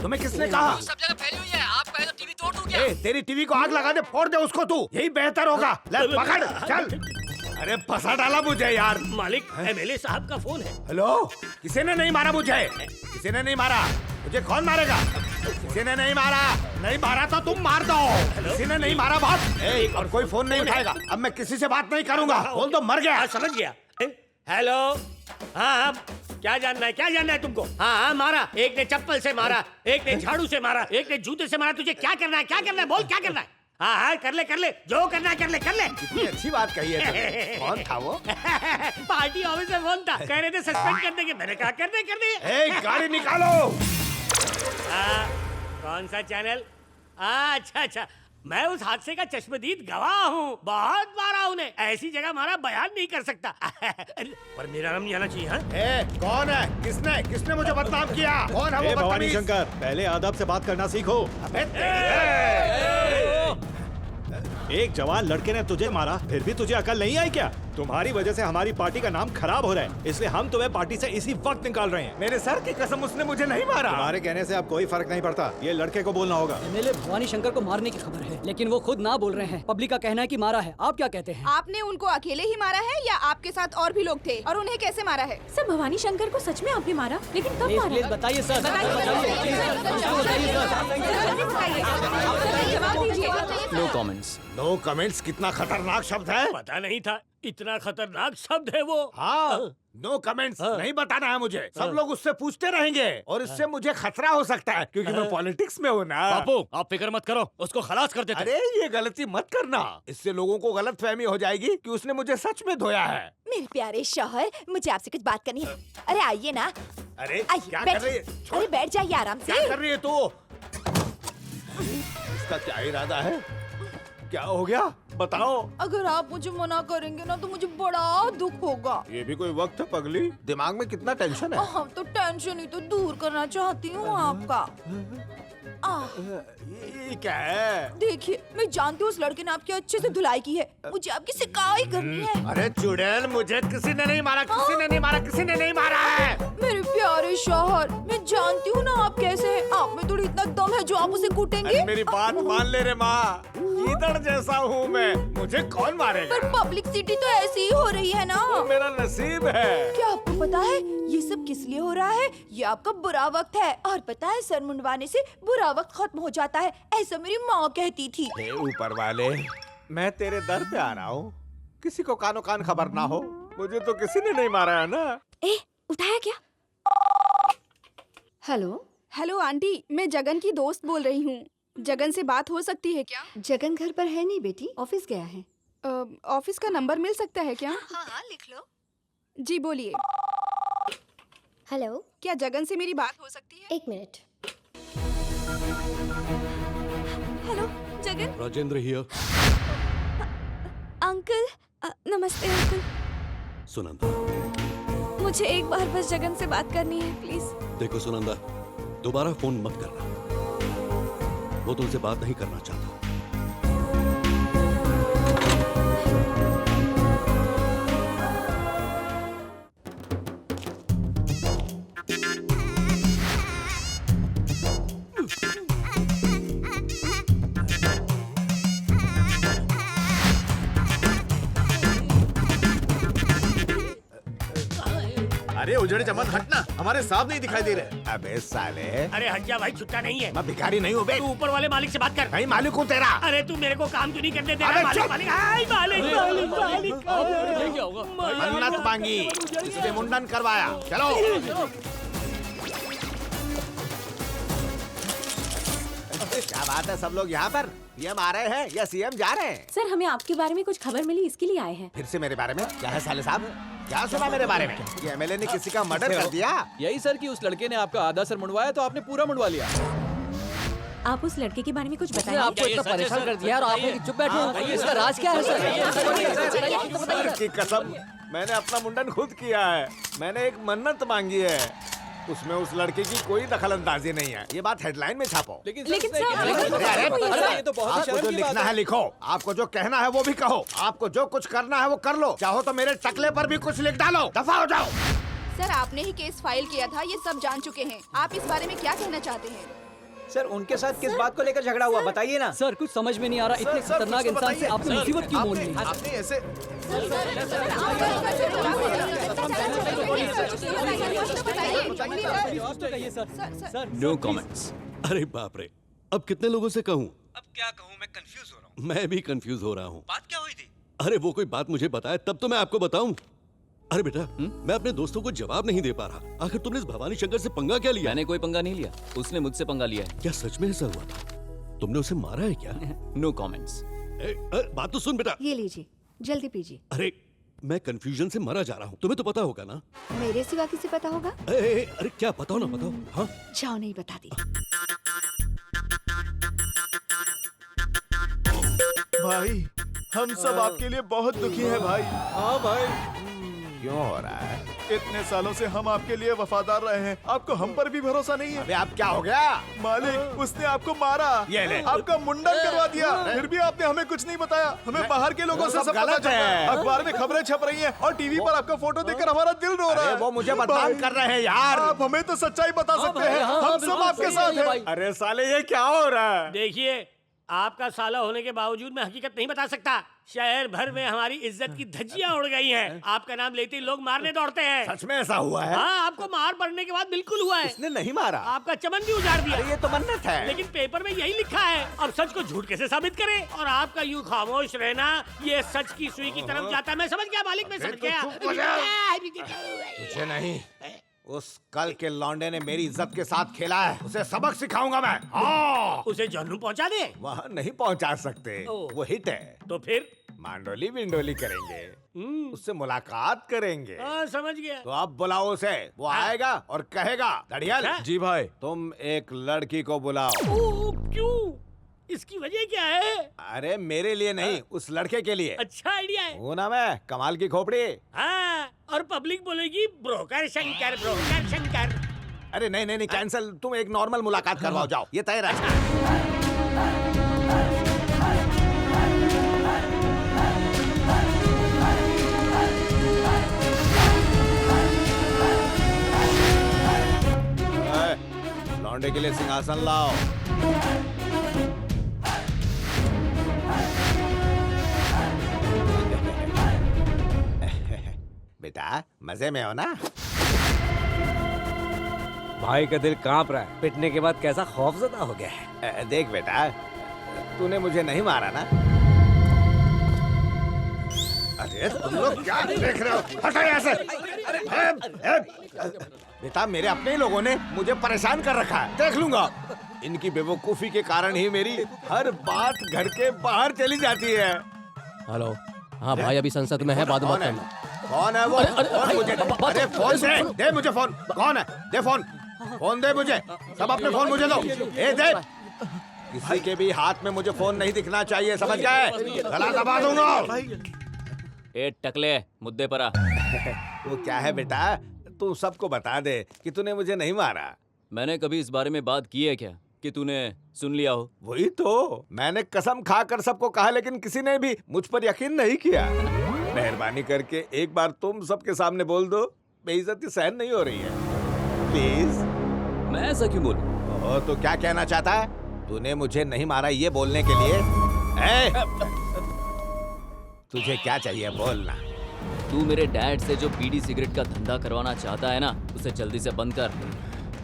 तुम्हें किसने कहा? सब जगह फैली हुई है। आप कहे तो टीवी तोड़ दूं क्या? तेरी टीवी को आग लगा दे, फोड़ दे उसको तू, यही बेहतर होगा। ले पकड़, चल। अरे फंसा डाला मुझे यार। मालिक एमएलए साहब का फोन है। हेलो, किसी ने नहीं मारा मुझे, किसी ने नहीं मारा मुझे। कौन मारेगा? किसी ने नहीं मारा। नहीं मारा तो तुम मार दो। किसी ने नहीं मारा बात। और कोई फोन नहीं उठाएगा। अब मैं किसी से बात नहीं करूंगा। बोल दो मर गया। समझ गया। हेलो, हाँ क्या जानना है, क्या जानना है तुमको? हाँ मारा, एक ने चप्पल से मारा, एक ने झाड़ू से मारा, एक ने जूते से मारा। तुझे क्या करना है, क्या करना है, बोल क्या करना है? हाँ कर ले जो करना है कर ले। कितनी अच्छी बात कही है तुमने। कौन था वो? पार्टी ऑफिस में फोन था, कह रहे थे सस्पेंड कर देंगे। मैंने कहा कर दे। गाड़ी निकालो। कौन सा चैनल? अच्छा, मैं उस हादसे का चश्मदीद गवाह हूँ। बहुत मारा उन्हें, ऐसी जगह मारा बयान नहीं कर सकता। पर मेरा नाम नहीं आना चाहिए। हाँ? कौन है? किसने मुझे बदनाम किया? कौन है वो भवानी बदतमीज? शंकर, पहले आदब से बात करना सीखो। एक जवान लड़के ने तुझे मारा, फिर भी तुझे अकल नहीं आई क्या? तुम्हारी वजह से हमारी पार्टी का नाम खराब हो रहा है, इसलिए हम तुम्हें पार्टी से इसी वक्त निकाल रहे हैं। मेरे सर की कसम, उसने मुझे नहीं मारा। तुम्हारे कहने से अब कोई फर्क नहीं पड़ता, ये लड़के को बोलना होगा। एमएलए भवानी शंकर को मारने की खबर है, लेकिन वो खुद ना बोल रहे हैं। पब्लिक का कहना है कि मारा है। आप क्या कहते हैं? आपने उनको अकेले ही मारा है या आपके साथ और भी लोग थे, और उन्हें कैसे मारा है? सर भवानी शंकर को सच में आपने मारा, लेकिन कब मारा? प्लीज बताइए सर। जवाब दीजिए। No comments. नो कमेंट्स कितना खतरनाक शब्द है। पता नहीं था इतना खतरनाक शब्द है वो। हाँ, नो कमेंट्स नहीं बताना है मुझे। सब लोग उससे पूछते रहेंगे और इससे मुझे खतरा हो सकता है, क्योंकि मैं पॉलिटिक्स में हूँ ना। बापू आप फिक्र मत करो, उसको खलास कर देते। अरे ये गलती मत करना, इससे लोगों को गलतफहमी हो जाएगी कि उसने मुझे सच में धोया है। मेरे प्यारे शौहर, मुझे आपसे कुछ बात करनी है। अरे आइए ना। अरे क्या बैठ- कर रही है? अरे बैठ जाइए आराम से। क्या कर रही है तू? इसका क्या इरादा है? क्या हो गया बताओ। अगर आप मुझे मना करेंगे ना तो मुझे बड़ा दुख होगा। ये भी कोई वक्त है पगली? दिमाग में कितना टेंशन है। हाँ तो टेंशन ही तो दूर करना चाहती हूँ आपका। ये क्या है? देखिए, मैं जानती हूँ उस लड़के ने आपकी अच्छे से धुलाई की है, मुझे आपकी सिकाई करनी है। अरे चुड़ैल, मुझे किसी ने नहीं मारा, किसी ने नहीं मारा, किसी ने नहीं मारा है। मेरे प्यारे शौहर, मैं जानती हूँ ना आप कैसे हैं। आप में थोड़ी इतना दम है जो आप उसे कूटेंगे। मेरी बात मान ले रे माँ, गीदड़ जैसा हूँ मैं, मुझे कौन मारेगा? पर पब्लिसिटी तो ऐसी ही हो रही है ना। वो मेरा नसीब है। क्या आपको पता है ये सब किस लिए हो रहा है? ये आपका बुरा वक्त है, और पता है सर मुंडवाने से बुरा वक्त खत्म हो जाता है, ऐसा मेरी माँ कहती थी। हे ऊपर वाले, मैं तेरे दर पे आ रहा हूँ, किसी को कानो कान खबर ना हो। मुझे तो किसी ने नहीं मारा है ना। उठाया क्या? हेलो आंटी, मैं जगन की दोस्त बोल रही हूँ। जगन से बात हो सकती है क्या? जगन घर पर है नहीं बेटी, ऑफिस गया है। ऑफिस का नंबर मिल सकता है क्या? हाँ लिख लो। जी बोलिए। हेलो, क्या जगन से मेरी बात हो सकती है? 1 minute. Hello Jagan. Rajendra here. Uncle नमस्ते अंकल। सुनंदा, मुझे एक बार बस जगन से बात करनी है प्लीज। देखो सुनंदा, दोबारा फोन मत करना, वो तुमसे बात नहीं करना चाहता। अरे उजड़े चमन हटना, हमारे साहब नहीं दिखाई दे रहे। अबे साले, अरे हट जा भाई, छुट्टा नहीं है। मैं भिखारी नहीं हूँ बे। तू ऊपर वाले मालिक से बात कर। नहीं मालिक हूँ तेरा। अरे तू मेरे को काम क्यों नहीं करने दे अबे रहा? मालिक चुप! मालिक हाय, मालिक मालिक मालिक क्या होगा? मन्नत मांगी, इसलिए मुंडन करवाया। चलो। क्या बात है, सब लोग यहाँ पर? पीएम आ रहे हैं या सीएम जा रहे हैं? सर हमें आपके बारे में कुछ खबर मिली, इसके लिए आए हैं। फिर से मेरे बारे में? क्या है साले साहब? क्या सुना मेरे बारे में? ये एमएलए ने किसी का मर्डर कर दिया? यही सर कि उस लड़के ने आपका आधा सर मुड़वाया तो आपने पूरा मुड़वा लिया। आप उस लड़के के बारे में कुछ बताइए। आपको इतना परेशान कर दिया और आप चुप बैठो। इसका राज क्या है सर? सर की कसम, मैंने अपना मुंडन खुद किया है। मैंने एक मन्नत मांगी है, उसमें उस लड़के की कोई दखलंदाजी नहीं है। ये बात हेडलाइन में छापो। लेकिन ये तो बहुत आपको जो लिखना है लिखो, आपको जो कहना है वो भी कहो, आपको जो कुछ करना है वो कर लो, चाहो तो मेरे टकले पर भी कुछ लिख डालो। दफा हो जाओ। सर आपने ही केस फाइल किया था, ये सब जान चुके हैं। आप इस बारे में क्या कहना चाहते हैं? सर उनके साथ किस बात को लेकर झगड़ा हुआ, बताइए ना। सर कुछ समझ में नहीं आ रहा, इतने खतरनाक इंसान से आपने मुसीबत क्यों मोल ली? आपने ऐसे नो कमेंट्स। अरे बाप रे, अब कितने लोगों से कहूँ? अब क्या कहूँ, मैं कंफ्यूज हो रहा हूँ। मैं भी कंफ्यूज हो रहा हूँ। बात क्या हुई थी? अरे वो कोई बात मुझे बताए तब तो मैं आपको बताऊं। अरे बेटा, मैं अपने दोस्तों को जवाब नहीं दे पा रहा। आखिर तुमने इस भवानी शंकर से पंगा क्या लिया? मैंने कोई पंगा नहीं लिया, उसने मुझसे पंगा लिया है। क्या सच में ऐसा हुआ था? तुमने उसे मारा है क्या? No comments. बात तो सुन बेटा। ये लीजिए, जल्दी पीजिए। अरे मैं कंफ्यूजन से मरा जा रहा हूँ, तुम्हें तो पता होगा ना। मेरे सिवा किसे पता होगा? अरे क्या बताओ ना, बताओ। हाँ जाओ, नहीं बताती। भाई, हम सब आपके लिए बहुत दुखी हैं भाई। हाँ भाई। क्यों हो रहा है? इतने सालों से हम आपके लिए वफादार रहे हैं, आपको हम पर भी भरोसा नहीं है। अबे आप क्या हो गया? मालिक, उसने आपको मारा, ये ले। आपका मुंडन करवा दिया, फिर भी आपने हमें कुछ नहीं बताया। हमें बाहर के लोगों से सब पता चला है। अखबार में खबरें छप रही हैं और टीवी पर आपका फोटो देखकर हमारा दिल रो रहा है। वो मुझे बदनाम कर रहे हैं यार। आप हमें तो सच्चाई बता सकते हैं, हम सब आपके साथ हैं। अरे साले ये क्या हो रहा है? देखिए, आपका साला होने के बावजूद मैं हकीकत नहीं बता सकता। शहर भर में हमारी इज्जत की धज्जियां उड़ गई हैं। आपका नाम लेते ही लोग मारने दौड़ते हैं। सच में ऐसा हुआ है? हाँ, आपको मार पड़ने के बाद बिल्कुल हुआ है। इसने नहीं मारा? आपका चमन भी उजाड़ दिया। अरे ये तो मन्नत है। लेकिन पेपर में यही लिखा है। अब सच को झूठ कैसे साबित करें? और आपका यूं खामोश रहना, ये सच की सुई की तरफ जाता है। मैं समझ गया मालिक, मैं समझ गया। मुझे नहीं, उस कल के लौंडे ने मेरी इज्जत के साथ खेला है, उसे सबक सिखाऊंगा मैं। हाँ। उसे जन्नू पहुंचा दे। वहाँ नहीं पहुंचा सकते, वो हिट है। तो फिर मांडोली विंडोली करेंगे, उससे मुलाकात करेंगे। हाँ, समझ गया। तो अब बुलाओ उसे, वो आएगा और कहेगा, दड़ियल जी भाई, तुम एक लड़की को बुलाओ। क्यों? इसकी वजह क्या है? अरे मेरे लिए नहीं, उस लड़के के लिए। अच्छा आइडिया है। वो ना मैं कमाल की खोपड़ी। हाँ, और पब्लिक बोलेगी ब्रोकर शंकर, ब्रोकर शंकर। अरे नहीं नहीं नहीं, कैंसिल। तुम एक नॉर्मल मुलाकात करवाओ, जाओ। ये तय रहा। लौंडे के लिए सिंहासन लाओ। बेटा मजे में हो ना? भाई का दिल कांप रहा है। पिटने के बाद कैसा खौफजदा हो गया है। देख बेटा, तूने मुझे नहीं मारा ना? अरे तुम लोग क्या देख रहे हो? हटो यहाँ से। बेटा मेरे अपने ही लोगों ने मुझे परेशान कर रखा है, देख लूंगा। इनकी बेवकूफी के कारण ही मेरी हर बात घर के बाहर चली जाती है। हेलो, हाँ भाई, अभी संसद में है, बाद में बात करना। कौन है वो? कौन मुझे? अरे फोन दे मुझे फोन। कौन है? दे फोन। फोन दे मुझे। सब अपने फोन मुझे दो। ए दे। किसी के भी हाथ में मुझे फोन नहीं दिखना चाहिए, समझ गए? गला दबा दूंगा। ए टकले, मुद्दे पर आ। वो क्या है बेटा, तू सबको बता दे कि तूने मुझे नहीं मारा। मैंने कभी इस बारे में बात की है क्या कि तूने सुन लिया हो? वही तो मैंने कसम खाकर सबको कहा, लेकिन किसी ने भी मुझ पर यकीन नहीं किया। मेहरबानी करके एक बार तुम सबके सामने बोल दो, बेइज्जती सहन नहीं हो रही है, प्लीज। मैं ऐसा क्यों बोलूं? तो क्या कहना चाहता है? तूने मुझे नहीं मारा ये बोलने के लिए? तुझे क्या चाहिए बोलना? तू मेरे डैड से जो बीड़ी सिगरेट का धंधा करवाना चाहता है ना, उसे जल्दी से बंद कर।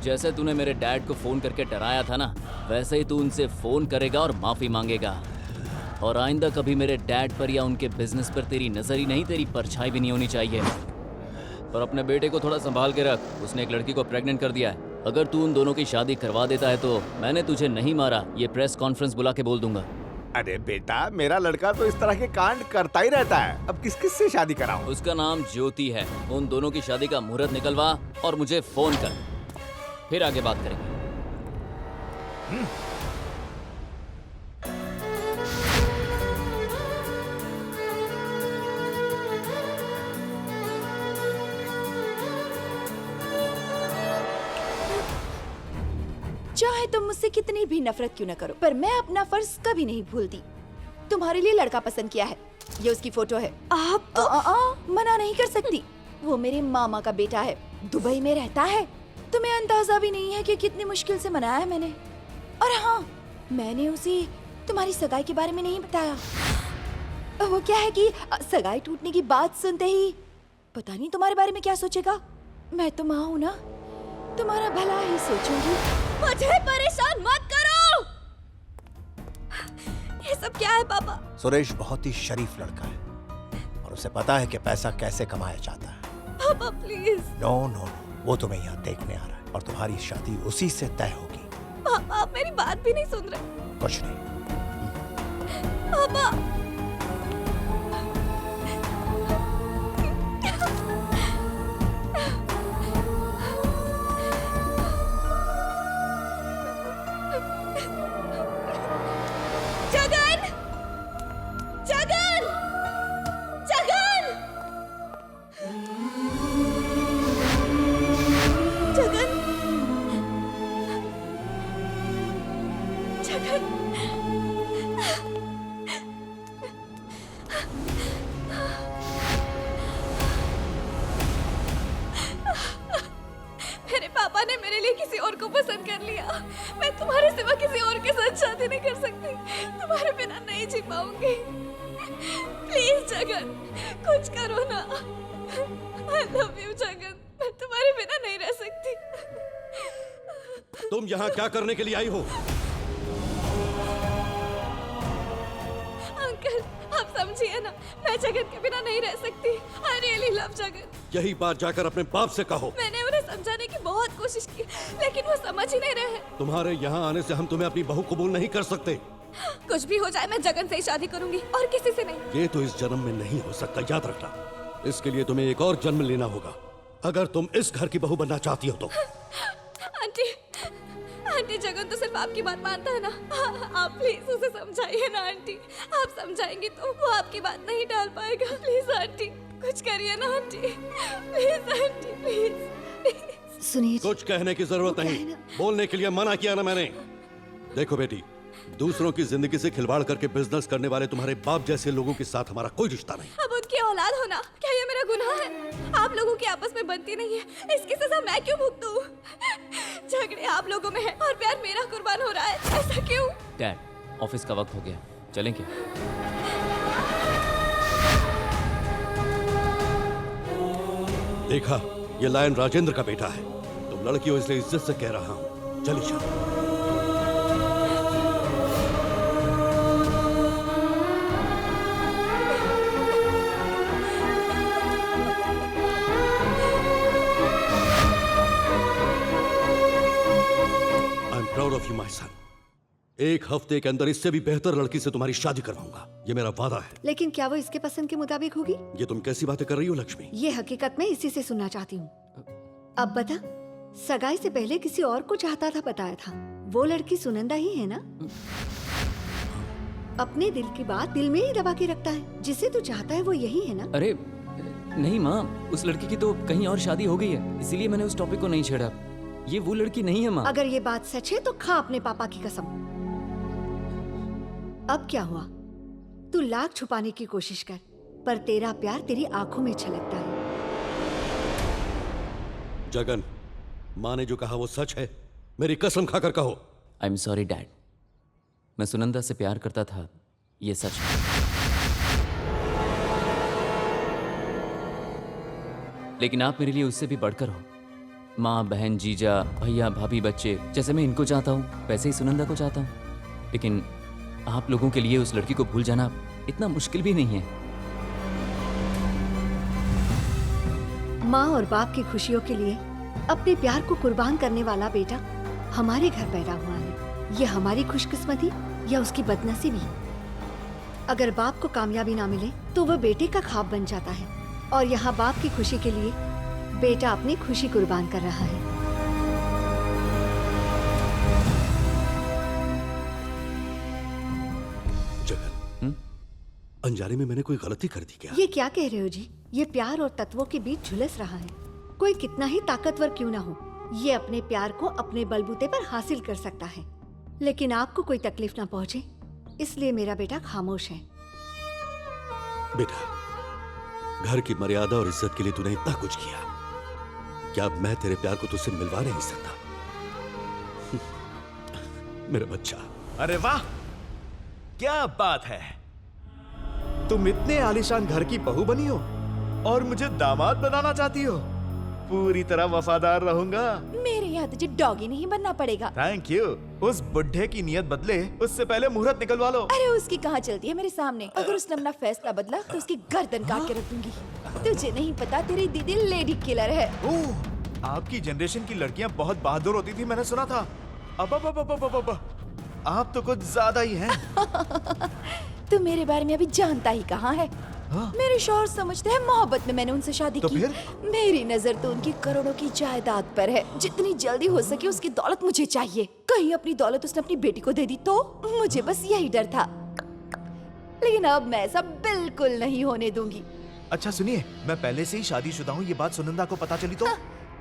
जैसे तूने मेरे डैड को फोन करके डराया था ना, वैसे ही तू उनसे फोन करेगा और माफी मांगेगा। और आइंदा कभी मेरे डैड पर या उनके बिजनेस पर तेरी नजर ही नहीं, तेरी परछाई भी नहीं होनी चाहिए। और अपने बेटे को थोड़ा संभाल के रख, उसने एक लड़की को प्रेग्नेंट कर दिया है। अगर तू उन दोनों की शादी करवा देता है तो मैंने तुझे नहीं मारा ये प्रेस कॉन्फ्रेंस बुला के बोल दूंगा। अरे बेटा, मेरा लड़का तो इस तरह के कांड करता ही रहता है। अब किस किस से शादी कराऊं? उसका नाम ज्योति है। उन दोनों की शादी का मुहूर्त निकलवा और मुझे फोन कर, फिर आगे बात करेंगे। चाहे तुम मुझसे कितनी भी नफरत क्यों न करो, पर मैं अपना फर्ज कभी नहीं भूलती। तुम्हारे लिए लड़का पसंद किया है, ये उसकी फोटो है। आप तो मना नहीं कर सकती। वो मेरे मामा का बेटा है, दुबई में रहता है। तुम्हें अंदाजा भी नहीं है कि कितनी मुश्किल से मनाया है मैंने। और हाँ, मैंने उसे तुम्हारी सगाई के बारे में नहीं बताया। वो क्या है कि सगाई टूटने की बात सुनते ही पता नहीं तुम्हारे बारे में क्या सोचेगा। मैं तो माँ हूँ ना, तुम्हारा भला ही सोचूंगी। मुझे परेशान मत करो। ये सब क्या है पापा? सुरेश बहुत ही शरीफ लड़का है और उसे पता है कि पैसा कैसे कमाया जाता है। पापा प्लीज। नो नो नो, वो तुम्हें यहाँ देखने आ रहा है और तुम्हारी शादी उसी से तय होगी। पापा आप मेरी बात भी नहीं सुन रहे। कुछ नहीं। पापा तुम यहाँ क्या करने के लिए आई हो? अंकल आप समझिए ना, मैं जगन के बिना नहीं रह सकती। I really love Jagan. यही बात जाकर अपने बाप से कहो। मैंने उन्हें समझाने की बहुत कोशिश की, लेकिन वो समझ ही नहीं रहे। तुम्हारे यहाँ आने से हम तुम्हें अपनी बहू कबूल नहीं कर सकते। कुछ भी हो जाए, मैं जगन से ही शादी करूंगी और किसी से नहीं। ये तो इस जन्म में नहीं हो सकता, याद रखना। इसके लिए तुम्हें एक और जन्म लेना होगा, अगर तुम इस घर की बहू बनना चाहती हो तो। आंटी, आंटी जगन तो सिर्फ आपकी बात मानता है ना। आप प्लीज उसे समझाइए ना आंटी। आप समझाएंगे तो वो आपकी बात नहीं डाल पाएगा। प्लीज आंटी कुछ करिए ना आंटी। Please aunty please. सुनिए, कुछ कहने की जरूरत नहीं, बोलने के लिए मना किया ना मैंने। देखो बेटी, दूसरों की जिंदगी से खिलवाड़ करके बिजनेस करने वाले तुम्हारे बाप जैसे लोगों के साथ हमारा कोई रिश्ता नहीं। अब उनकी औलाद होना क्या ये मेरा गुनाह है? आप लोगों की आपस में बनती नहीं है, इसकी सजा मैं क्यों भुगतूं? झगड़े आप लोगों में है और प्यार मेरा कुर्बान हो रहा है, ऐसा क्यों? डैड, ऑफिस का वक्त हो गया, चलें क्या? देखा, ये लायन राजेंद्र का बेटा है। तुम लड़की हो इसलिए इज्जत से कह रहा हूँ, चली जाओ। Proud of you my son. एक हफ्ते के अंदर इससे भी बेहतर लड़की से तुम्हारी शादी करवाऊंगा, ये मेरा वादा है। लेकिन क्या वो इसके पसंद के मुताबिक होगी? ये तुम कैसी बातें कर रही हो लक्ष्मी? ये हकीकत में इसी से सुनना चाहती हूँ। अब बता, सगाई से पहले किसी और को चाहता था बताया था। वो लड़की सुनंदा ही है ना? अपने दिल की बात दिल में ही दबा के रखता है। जिसे तू चाहता है वो यही है ना? अरे नहीं माँ, उस लड़की की तो कहीं और शादी हो गई है, इसीलिए मैंने उस टॉपिक को नहीं छेड़ा। ये वो लड़की नहीं है माँ। अगर ये बात सच है तो खा अपने पापा की कसम। अब क्या हुआ? तू लाख छुपाने की कोशिश कर, पर तेरा प्यार तेरी आंखों में छलकता है। जगन, माँ ने जो कहा वो सच है, मेरी कसम खाकर कहो। आई एम सॉरी डैड, मैं सुनंदा से प्यार करता था, ये सच है। लेकिन आप मेरे लिए उससे भी बढ़कर हो। माँ, बहन, जीजा, भैया, भाभी, बच्चे, जैसे मैं इनको चाहता हूँ वैसे ही सुनंदा को चाहता हूँ। लेकिन आप लोगों के लिए उस लड़की को भूल जाना इतना मुश्किल भी नहीं है। माँ और बाप की खुशियों के लिए अपने प्यार को कुर्बान करने वाला बेटा हमारे घर पैदा हुआ है। ये हमारी खुशकिस्मती या उसकी बदनसीबी? अगर बाप को कामयाबी ना मिले तो वह बेटे का ख्वाब बन जाता है, और यहाँ बाप की खुशी के लिए बेटा अपनी खुशी कुर्बान कर रहा है। जगन, अनजाने में मैंने कोई गलती कर दी क्या? ये क्या कह रहे हो जी? ये प्यार और तत्वों के बीच झुलस रहा है। कोई कितना ही ताकतवर क्यों ना हो, ये अपने प्यार को अपने बलबूते पर हासिल कर सकता है, लेकिन आपको कोई तकलीफ ना पहुंचे, इसलिए मेरा बेटा खामोश है। बेटा, घर की मर्यादा और इज्जत के लिए तूने इतना कुछ किया, क्या अब मैं तेरे प्यार को तुझसे मिलवा नहीं सकता? मेरा बच्चा। अरे वाह, क्या बात है। तुम इतने आलीशान घर की बहू बनी हो और मुझे दामाद बनाना चाहती हो। पूरी तरह वफादार रहूंगा। मेरे यहाँ तुझे डॉगी नहीं बनना पड़ेगा। Thank you. उस बुढ़े की नियत बदले उससे पहले मुहूर्त निकलवा लो। अरे उसकी कहाँ चलती है मेरे सामने। अगर उसने अपना फैसला बदला तो उसकी गर्दन काट के रख दूंगी। तुझे नहीं पता, तेरी दीदी लेडी किलर है। ओह, आपकी जनरेशन की लड़कियां बहुत बहादुर होती थी, मैंने सुना था। अब आप तो कुछ ज्यादा ही हैं। तू मेरे बारे में अभी जानता ही कहाँ है। मेरे शौहर समझते हैं मोहब्बत में मैंने उनसे शादी तो की। फिर? मेरी नजर तो उनकी करोड़ों की जायदाद पर है। जितनी जल्दी हो सके उसकी दौलत मुझे चाहिए। कहीं अपनी दौलत उसने अपनी बेटी को दे दी तो? मुझे बस यही डर था, लेकिन अब मैं ऐसा बिल्कुल नहीं होने दूंगी। अच्छा सुनिए, मैं पहले से ही शादीशुदा हूँ, ये बात सुनंदा को पता चली तो?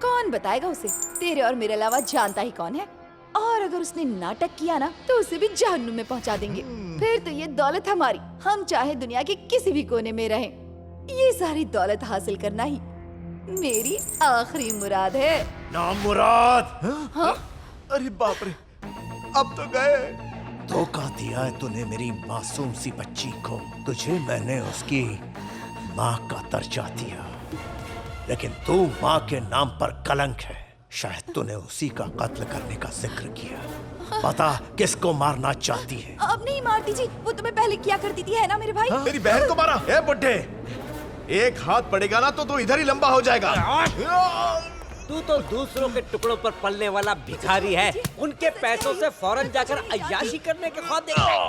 कौन बताएगा उसे? तेरे और मेरे अलावा जानता ही कौन है। और अगर उसने नाटक किया ना तो उसे भी जहन्नुम में पहुंचा देंगे। फिर तो ये दौलत हमारी, हम चाहे दुनिया के किसी भी कोने में रहें। ये सारी दौलत हासिल करना ही मेरी आखिरी मुराद है। नाम मुराद। हाँ? अरे बाप रे, अब तो गए। धोखा दिया है तूने मेरी मासूम सी बच्ची को। तुझे मैंने उसकी माँ का दर्जा दिया, लेकिन तू माँ के नाम पर कलंक है। शायद तूने उसी का कत्ल करने का जिक्र किया। पता किसको मारना चाहती है? अब नहीं मारती जी, वो तुम्हें पहले किया करती थी, है ना मेरे भाई? मेरी बहन को मारा। ए बुड्ढे, एक हाथ पड़ेगा ना तो तू इधर ही लंबा हो जाएगा। तू तो दूसरों के टुकड़ों पर पलने वाला भिखारी है। उनके पैसों से फौरन जाकर अय्याशी करने के ख्वाब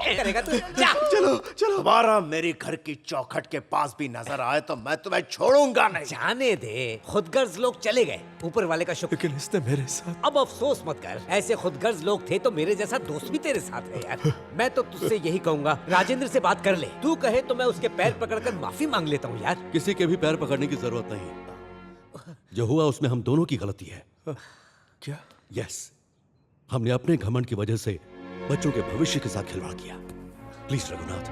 करेगा तू। जा। चलो चलो। दोबारा मेरी घर की चौखट के पास भी नजर आए तो मैं तुम्हें छोड़ूंगा नहीं। जाने दे, खुदगर्ज लोग चले गए, ऊपर वाले का शुक्र। लेकिन इसने मेरे साथ। अब अफसोस मत कर, ऐसे खुदगर्ज लोग थे तो मेरे जैसा दोस्त भी तेरे साथ है यार। मैं तो तुझसे यही कहूंगा, राजेंद्र से बात कर ले। तू कहे तो मैं उसके पैर पकड़कर माफी मांग लेता हूँ यार। किसी के भी पैर पकड़ने की जरूरत नहीं। जो हुआ उसमें हम दोनों की गलती है। क्या? यस, हमने अपने घमंड की वजह से बच्चों के भविष्य के साथ खिलवाड़ किया। Please Raghunath,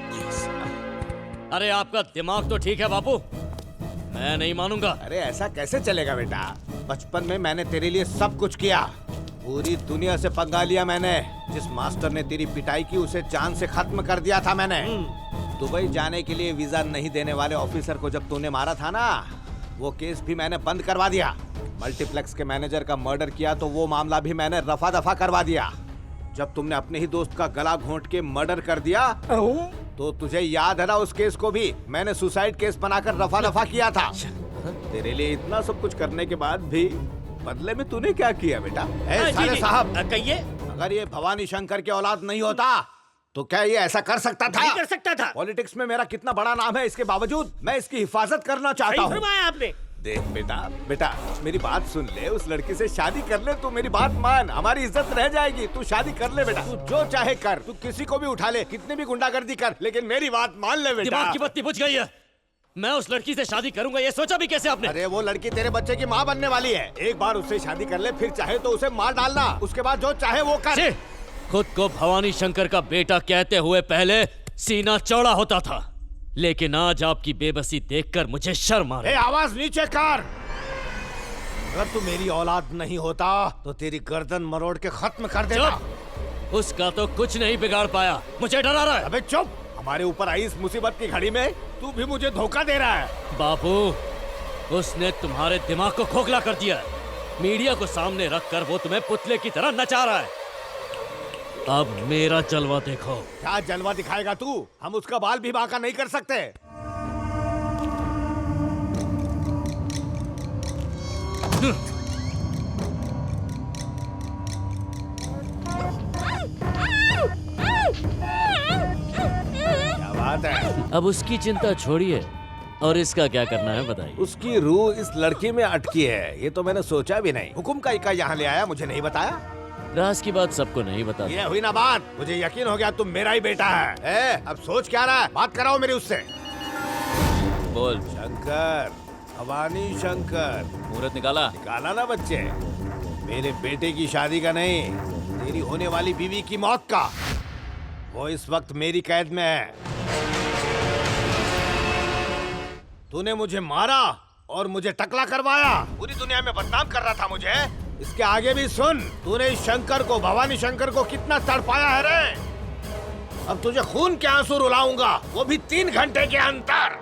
please. अरे आपका दिमाग तो ठीक है बापू, मैं नहीं मानूंगा। अरे ऐसा कैसे चलेगा बेटा? बचपन में मैंने तेरे लिए सब कुछ किया, पूरी दुनिया से पंगा लिया मैंने। जिस मास्टर ने तेरी पिटाई की उसे जान से खत्म कर दिया था मैंने। दुबई जाने के लिए वीजा नहीं देने वाले ऑफिसर को जब तूने मारा था ना, वो केस भी मैंने बंद करवा दिया। मल्टीप्लेक्स के मैनेजर का मर्डर किया तो वो मामला भी मैंने रफा दफा करवा दिया। जब तुमने अपने ही दोस्त का गला घोंट के मर्डर कर दिया तो तुझे याद है ना, उस केस को भी मैंने सुसाइड केस बनाकर रफा दफा किया था। तेरे लिए इतना सब कुछ करने के बाद भी बदले में तूने क्या किया बेटा? साले साहब कहिए। अगर ये भवानी शंकर के औलाद नहीं होता तो क्या ये ऐसा कर सकता था? नहीं कर सकता था। पॉलिटिक्स में मेरा कितना बड़ा नाम है, इसके बावजूद मैं इसकी हिफाजत करना चाहता हूँ। फरमाया आपने। देख बेटा मेरी बात सुन ले, उस लड़की से शादी कर ले। तू मेरी बात मान, हमारी इज्जत रह जाएगी। तू शादी कर ले बेटा, तू जो चाहे कर, तू किसी को भी उठा ले, कितनी भी गुंडागर्दी कर, लेकिन मेरी बात मान ले बेटा। दिमाग की बत्ती बुझ गई है। मैं उस लड़की से शादी करूंगा, ये सोचा भी कैसे आपने? अरे वो लड़की तेरे बच्चे की माँ बनने वाली है। एक बार उससे शादी कर ले, फिर चाहे तो उसे मार डालना, उसके बाद जो चाहे वो कर। खुद को भवानी शंकर का बेटा कहते हुए पहले सीना चौड़ा होता था, लेकिन आज आपकी बेबसी देखकर मुझे शर्म आ रही है। आवाज नीचे कर। अगर तू मेरी औलाद नहीं होता तो तेरी गर्दन मरोड़ के खत्म कर देता। उसका तो कुछ नहीं बिगाड़ पाया, मुझे डरा रहा है। अबे चुप, हमारे ऊपर आई इस मुसीबत की घड़ी में तू भी मुझे धोखा दे रहा है। बापू, उसने तुम्हारे दिमाग को खोखला कर दिया है। मीडिया को सामने रखकर वो तुम्हें पुतले की तरह नचा रहा है। अब मेरा जलवा देखो। क्या जलवा दिखाएगा तू? हम उसका बाल भी बांका नहीं कर सकते। बात है? अब उसकी चिंता छोड़िए और इसका क्या करना है बताइए। उसकी रूह इस लड़की में अटकी है, ये तो मैंने सोचा भी नहीं। हुकुम का इक्का यहाँ ले आया, मुझे नहीं बताया। राज की बात सबको नहीं बता। ये हुई ना बात, मुझे यकीन हो गया तुम मेरा ही बेटा है। अब सोच क्या रहा है? बात कराओ मेरी उससे। बोल। शंकर, भवानी शंकर। मुहूर्त निकाला? निकाला ना बच्चे। मेरे बेटे की शादी का नहीं, तेरी होने वाली बीवी की मौत का। वो इस वक्त मेरी कैद में है। तूने मुझे मारा और मुझे टकला करवाया, पूरी दुनिया में बदनाम कर रहा था मुझे। इसके आगे भी सुन, तूने इस शंकर को, भवानी शंकर को कितना तड़पाया है रे। अब तुझे खून के आंसू रुलाऊंगा, वो भी 3 घंटे के अंदर।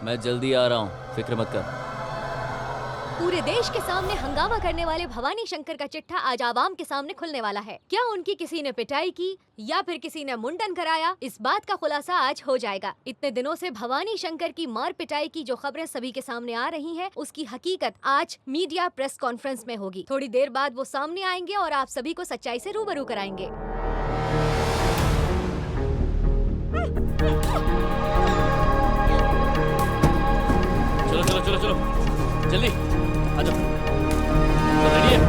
मैं जल्दी आ रहा हूँ, फिक्र मत कर। पूरे देश के सामने हंगामा करने वाले भवानी शंकर का चिट्ठा आज आवाम के सामने खुलने वाला है। क्या उनकी किसी ने पिटाई की या फिर किसी ने मुंडन कराया, इस बात का खुलासा आज हो जाएगा। इतने दिनों से भवानी शंकर की मार पिटाई की जो खबरें सभी के सामने आ रही हैं, उसकी हकीकत आज मीडिया प्रेस कॉन्फ्रेंस में होगी। थोड़ी देर बाद वो सामने आएंगे और आप सभी को सच्चाई से रूबरू कराएंगे। चलो चलो चलो चलो जल्दी आ जाओ। रेडी है?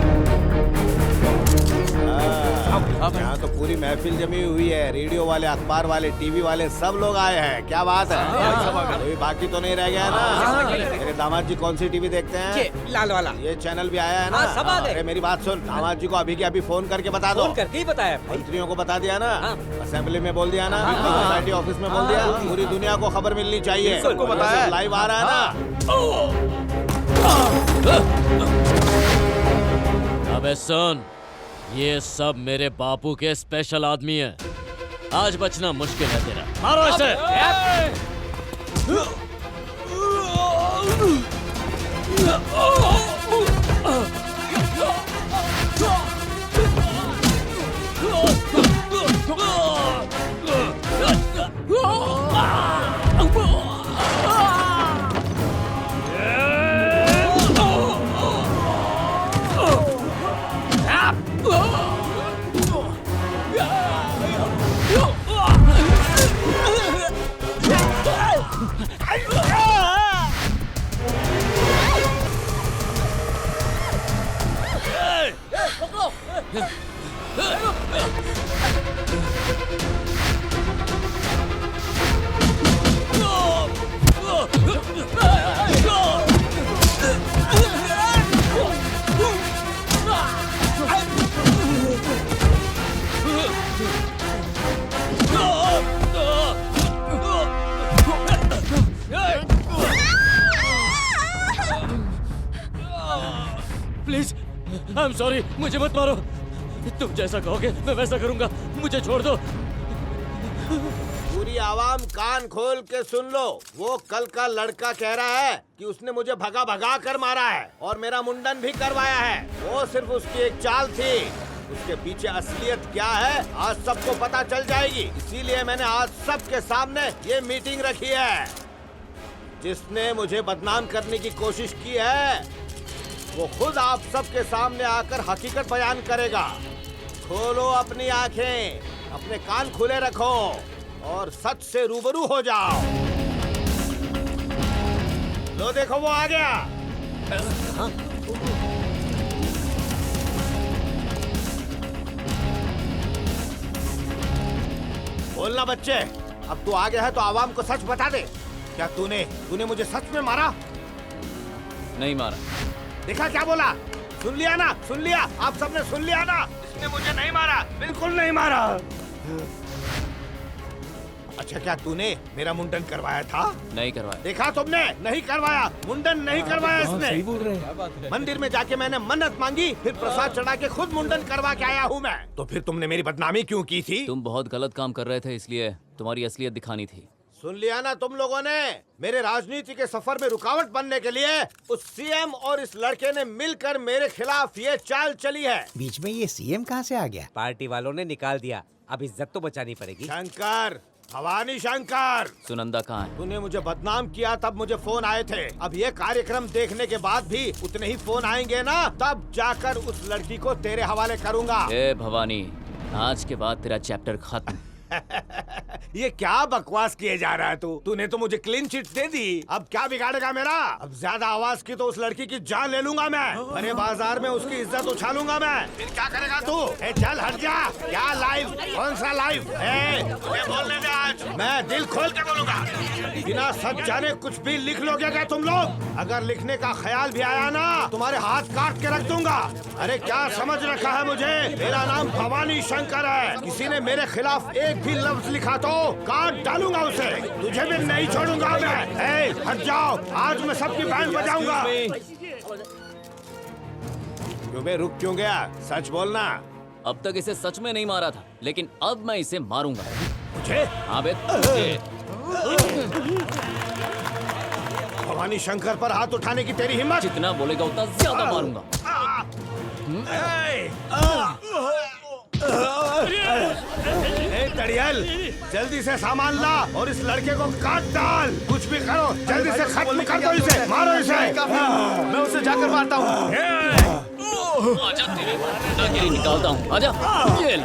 यहाँ तो पूरी महफिल जमी हुई है। रेडियो वाले, अखबार वाले, टीवी वाले सब लोग आए हैं। क्या बात है? कोई बाकी तो नहीं रह गया ना? मेरे दामाद जी कौन सी टीवी देखते हैं? लाल वाला। ये चैनल भी आया है ना? सब आ गए। अरे मेरी बात सुन, दामाद जी को अभी के अभी फोन करके बता दो। फोन करके ही बताया। मंत्रियों को बता दिया ना? असेंबली में बोल दिया ना? सोसाइटी ऑफिस में बोल दिया? पूरी दुनिया को खबर मिलनी चाहिए। सबको बताया, लाइव आ रहा है ना? अबे सुन, ये सब मेरे बापू के स्पेशल आदमी हैं। आज बचना मुश्किल है तेरा। मारो इसे। प्लीज, आई एम सॉरी, मुझे मत मारो। तुम जैसा कहोगे मैं वैसा करूंगा, मुझे छोड़ दो। पूरी आवाम कान खोल के सुन लो। वो कल का लड़का कह रहा है कि उसने मुझे भगा भगा कर मारा है और मेरा मुंडन भी करवाया है। वो सिर्फ उसकी एक चाल थी। उसके पीछे असलियत क्या है आज सबको पता चल जाएगी। इसीलिए मैंने आज सबके सामने ये मीटिंग रखी है। जिसने मुझे बदनाम करने की कोशिश की है वो खुद आप सबके सामने आकर हकीकत बयान करेगा। खोलो अपनी आंखें, अपने कान खुले रखो और सच से रूबरू हो जाओ। लो देखो वो आ गया। बोलना बच्चे, अब तू आ गया है तो आवाम को सच बता दे। क्या तूने मुझे सच में मारा? नहीं मारा। देखा क्या बोला? सुन लिया ना? सुन लिया? आप सबने सुन लिया ना? इसने मुझे नहीं मारा, बिल्कुल नहीं मारा। अच्छा, क्या तूने मेरा मुंडन करवाया था? नहीं करवाया। देखा तुमने? नहीं करवाया, मुंडन नहीं करवाया इसने। सही बोल रहे हैं। मंदिर में जाके मैंने मन्नत मांगी, फिर प्रसाद चढ़ा के खुद मुंडन करवा के आया हूँ मैं। तो फिर तुमने मेरी बदनामी क्यों की थी? तुम बहुत गलत काम कर रहे थे, इसलिए तुम्हारी असलियत दिखानी थी। सुन लिया ना तुम लोगों ने? मेरे राजनीति के सफर में रुकावट बनने के लिए उस सीएम और इस लड़के ने मिलकर मेरे खिलाफ ये चाल चली है। बीच में ये सीएम कहाँ से आ गया? पार्टी वालों ने निकाल दिया, अब इज्जत तो बचानी पड़ेगी। शंकर, भवानी शंकर, सुनंदा कहाँ है? तूने मुझे बदनाम किया तब मुझे फोन आए थे। अब ये कार्यक्रम देखने के बाद भी उतने ही फोन आएंगे ना, तब जाकर उस लड़की को तेरे हवाले करूंगा। ए भवानी, आज के बाद तेरा चैप्टर खत्म। ये क्या बकवास किए जा रहा है तूने तो मुझे क्लीन चिट दे दी, अब क्या बिगाड़ेगा मेरा? अब ज्यादा आवाज की तो उस लड़की की जान ले लूंगा मैं, अरे बाजार में उसकी इज्जत उछालूंगा मैं। फिर क्या करेगा तू? चल हट जा। क्या लाइव? कौन सा लाइव? मुझे बोलने दे, आज मैं दिल खोल के बोलूंगा। बिना सब जाने कुछ भी लिख लोगे क्या तुम लोग? अगर लिखने का ख्याल भी आया ना, तुम्हारे हाथ काट के रख दूंगा। अरे क्या समझ रखा है मुझे? मेरा नाम भवानी शंकर है, किसी ने मेरे खिलाफ एक भी लफ्ज लिखा तो काट डालूंगा उसे, तुझे भी नहीं छोड़ूंगा मैं। हट जाओ, आज मैं सबकी बैंड बजाऊंगा। क्यों बे, रुक क्यों गया? सच बोलना। अब तक इसे सच में नहीं मारा था, लेकिन अब मैं इसे मारूंगा। मुझे? हाँ बे, तुझे। भवानी शंकर पर हाथ उठाने की तेरी हिम्मत? जितना बोलेगा उतना ज्यादा मारूंगा। तड़ियल, जल्दी से सामान ला और इस लड़के को काट डाल। कुछ भी करो, जल्दी से खत्म कर दो इसे, मारो इसे। मैं उसे जाकर मारता हूँ। आजा, तेरी गुंडागिरी निकालता हूँ। आजा, ये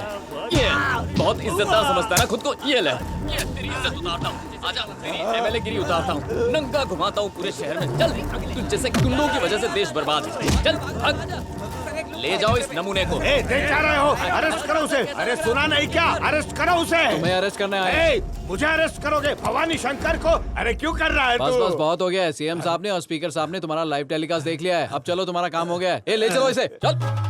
बहुत इज्जतदार समझता है ना खुद को। ये ले, ये तेरी इज्जत उतारता हूँ। आजा, तेरी एमएलए गिरी उतारता हूँ, नंगा घुमाता हूँ पूरे शहर में। चल, तुझ जैसे गुंडों की वजह से देश बर्बाद है। चल भाग, ले जाओ इस नमूने को। देख क्या रहे हो? अरेस्ट करो उसे। अरे सुना नहीं क्या? अरेस्ट करो उसे। तुम्हें अरेस्ट करने आए? मुझे अरेस्ट करोगे? भवानी शंकर को? अरे क्यों कर रहा है बस तू? बस बहुत हो गया है। सीएम साहब ने और स्पीकर साहब ने तुम्हारा लाइव टेलीकास्ट देख लिया है। अब चलो, तुम्हारा काम हो गया है। ले चलो इसे, चल।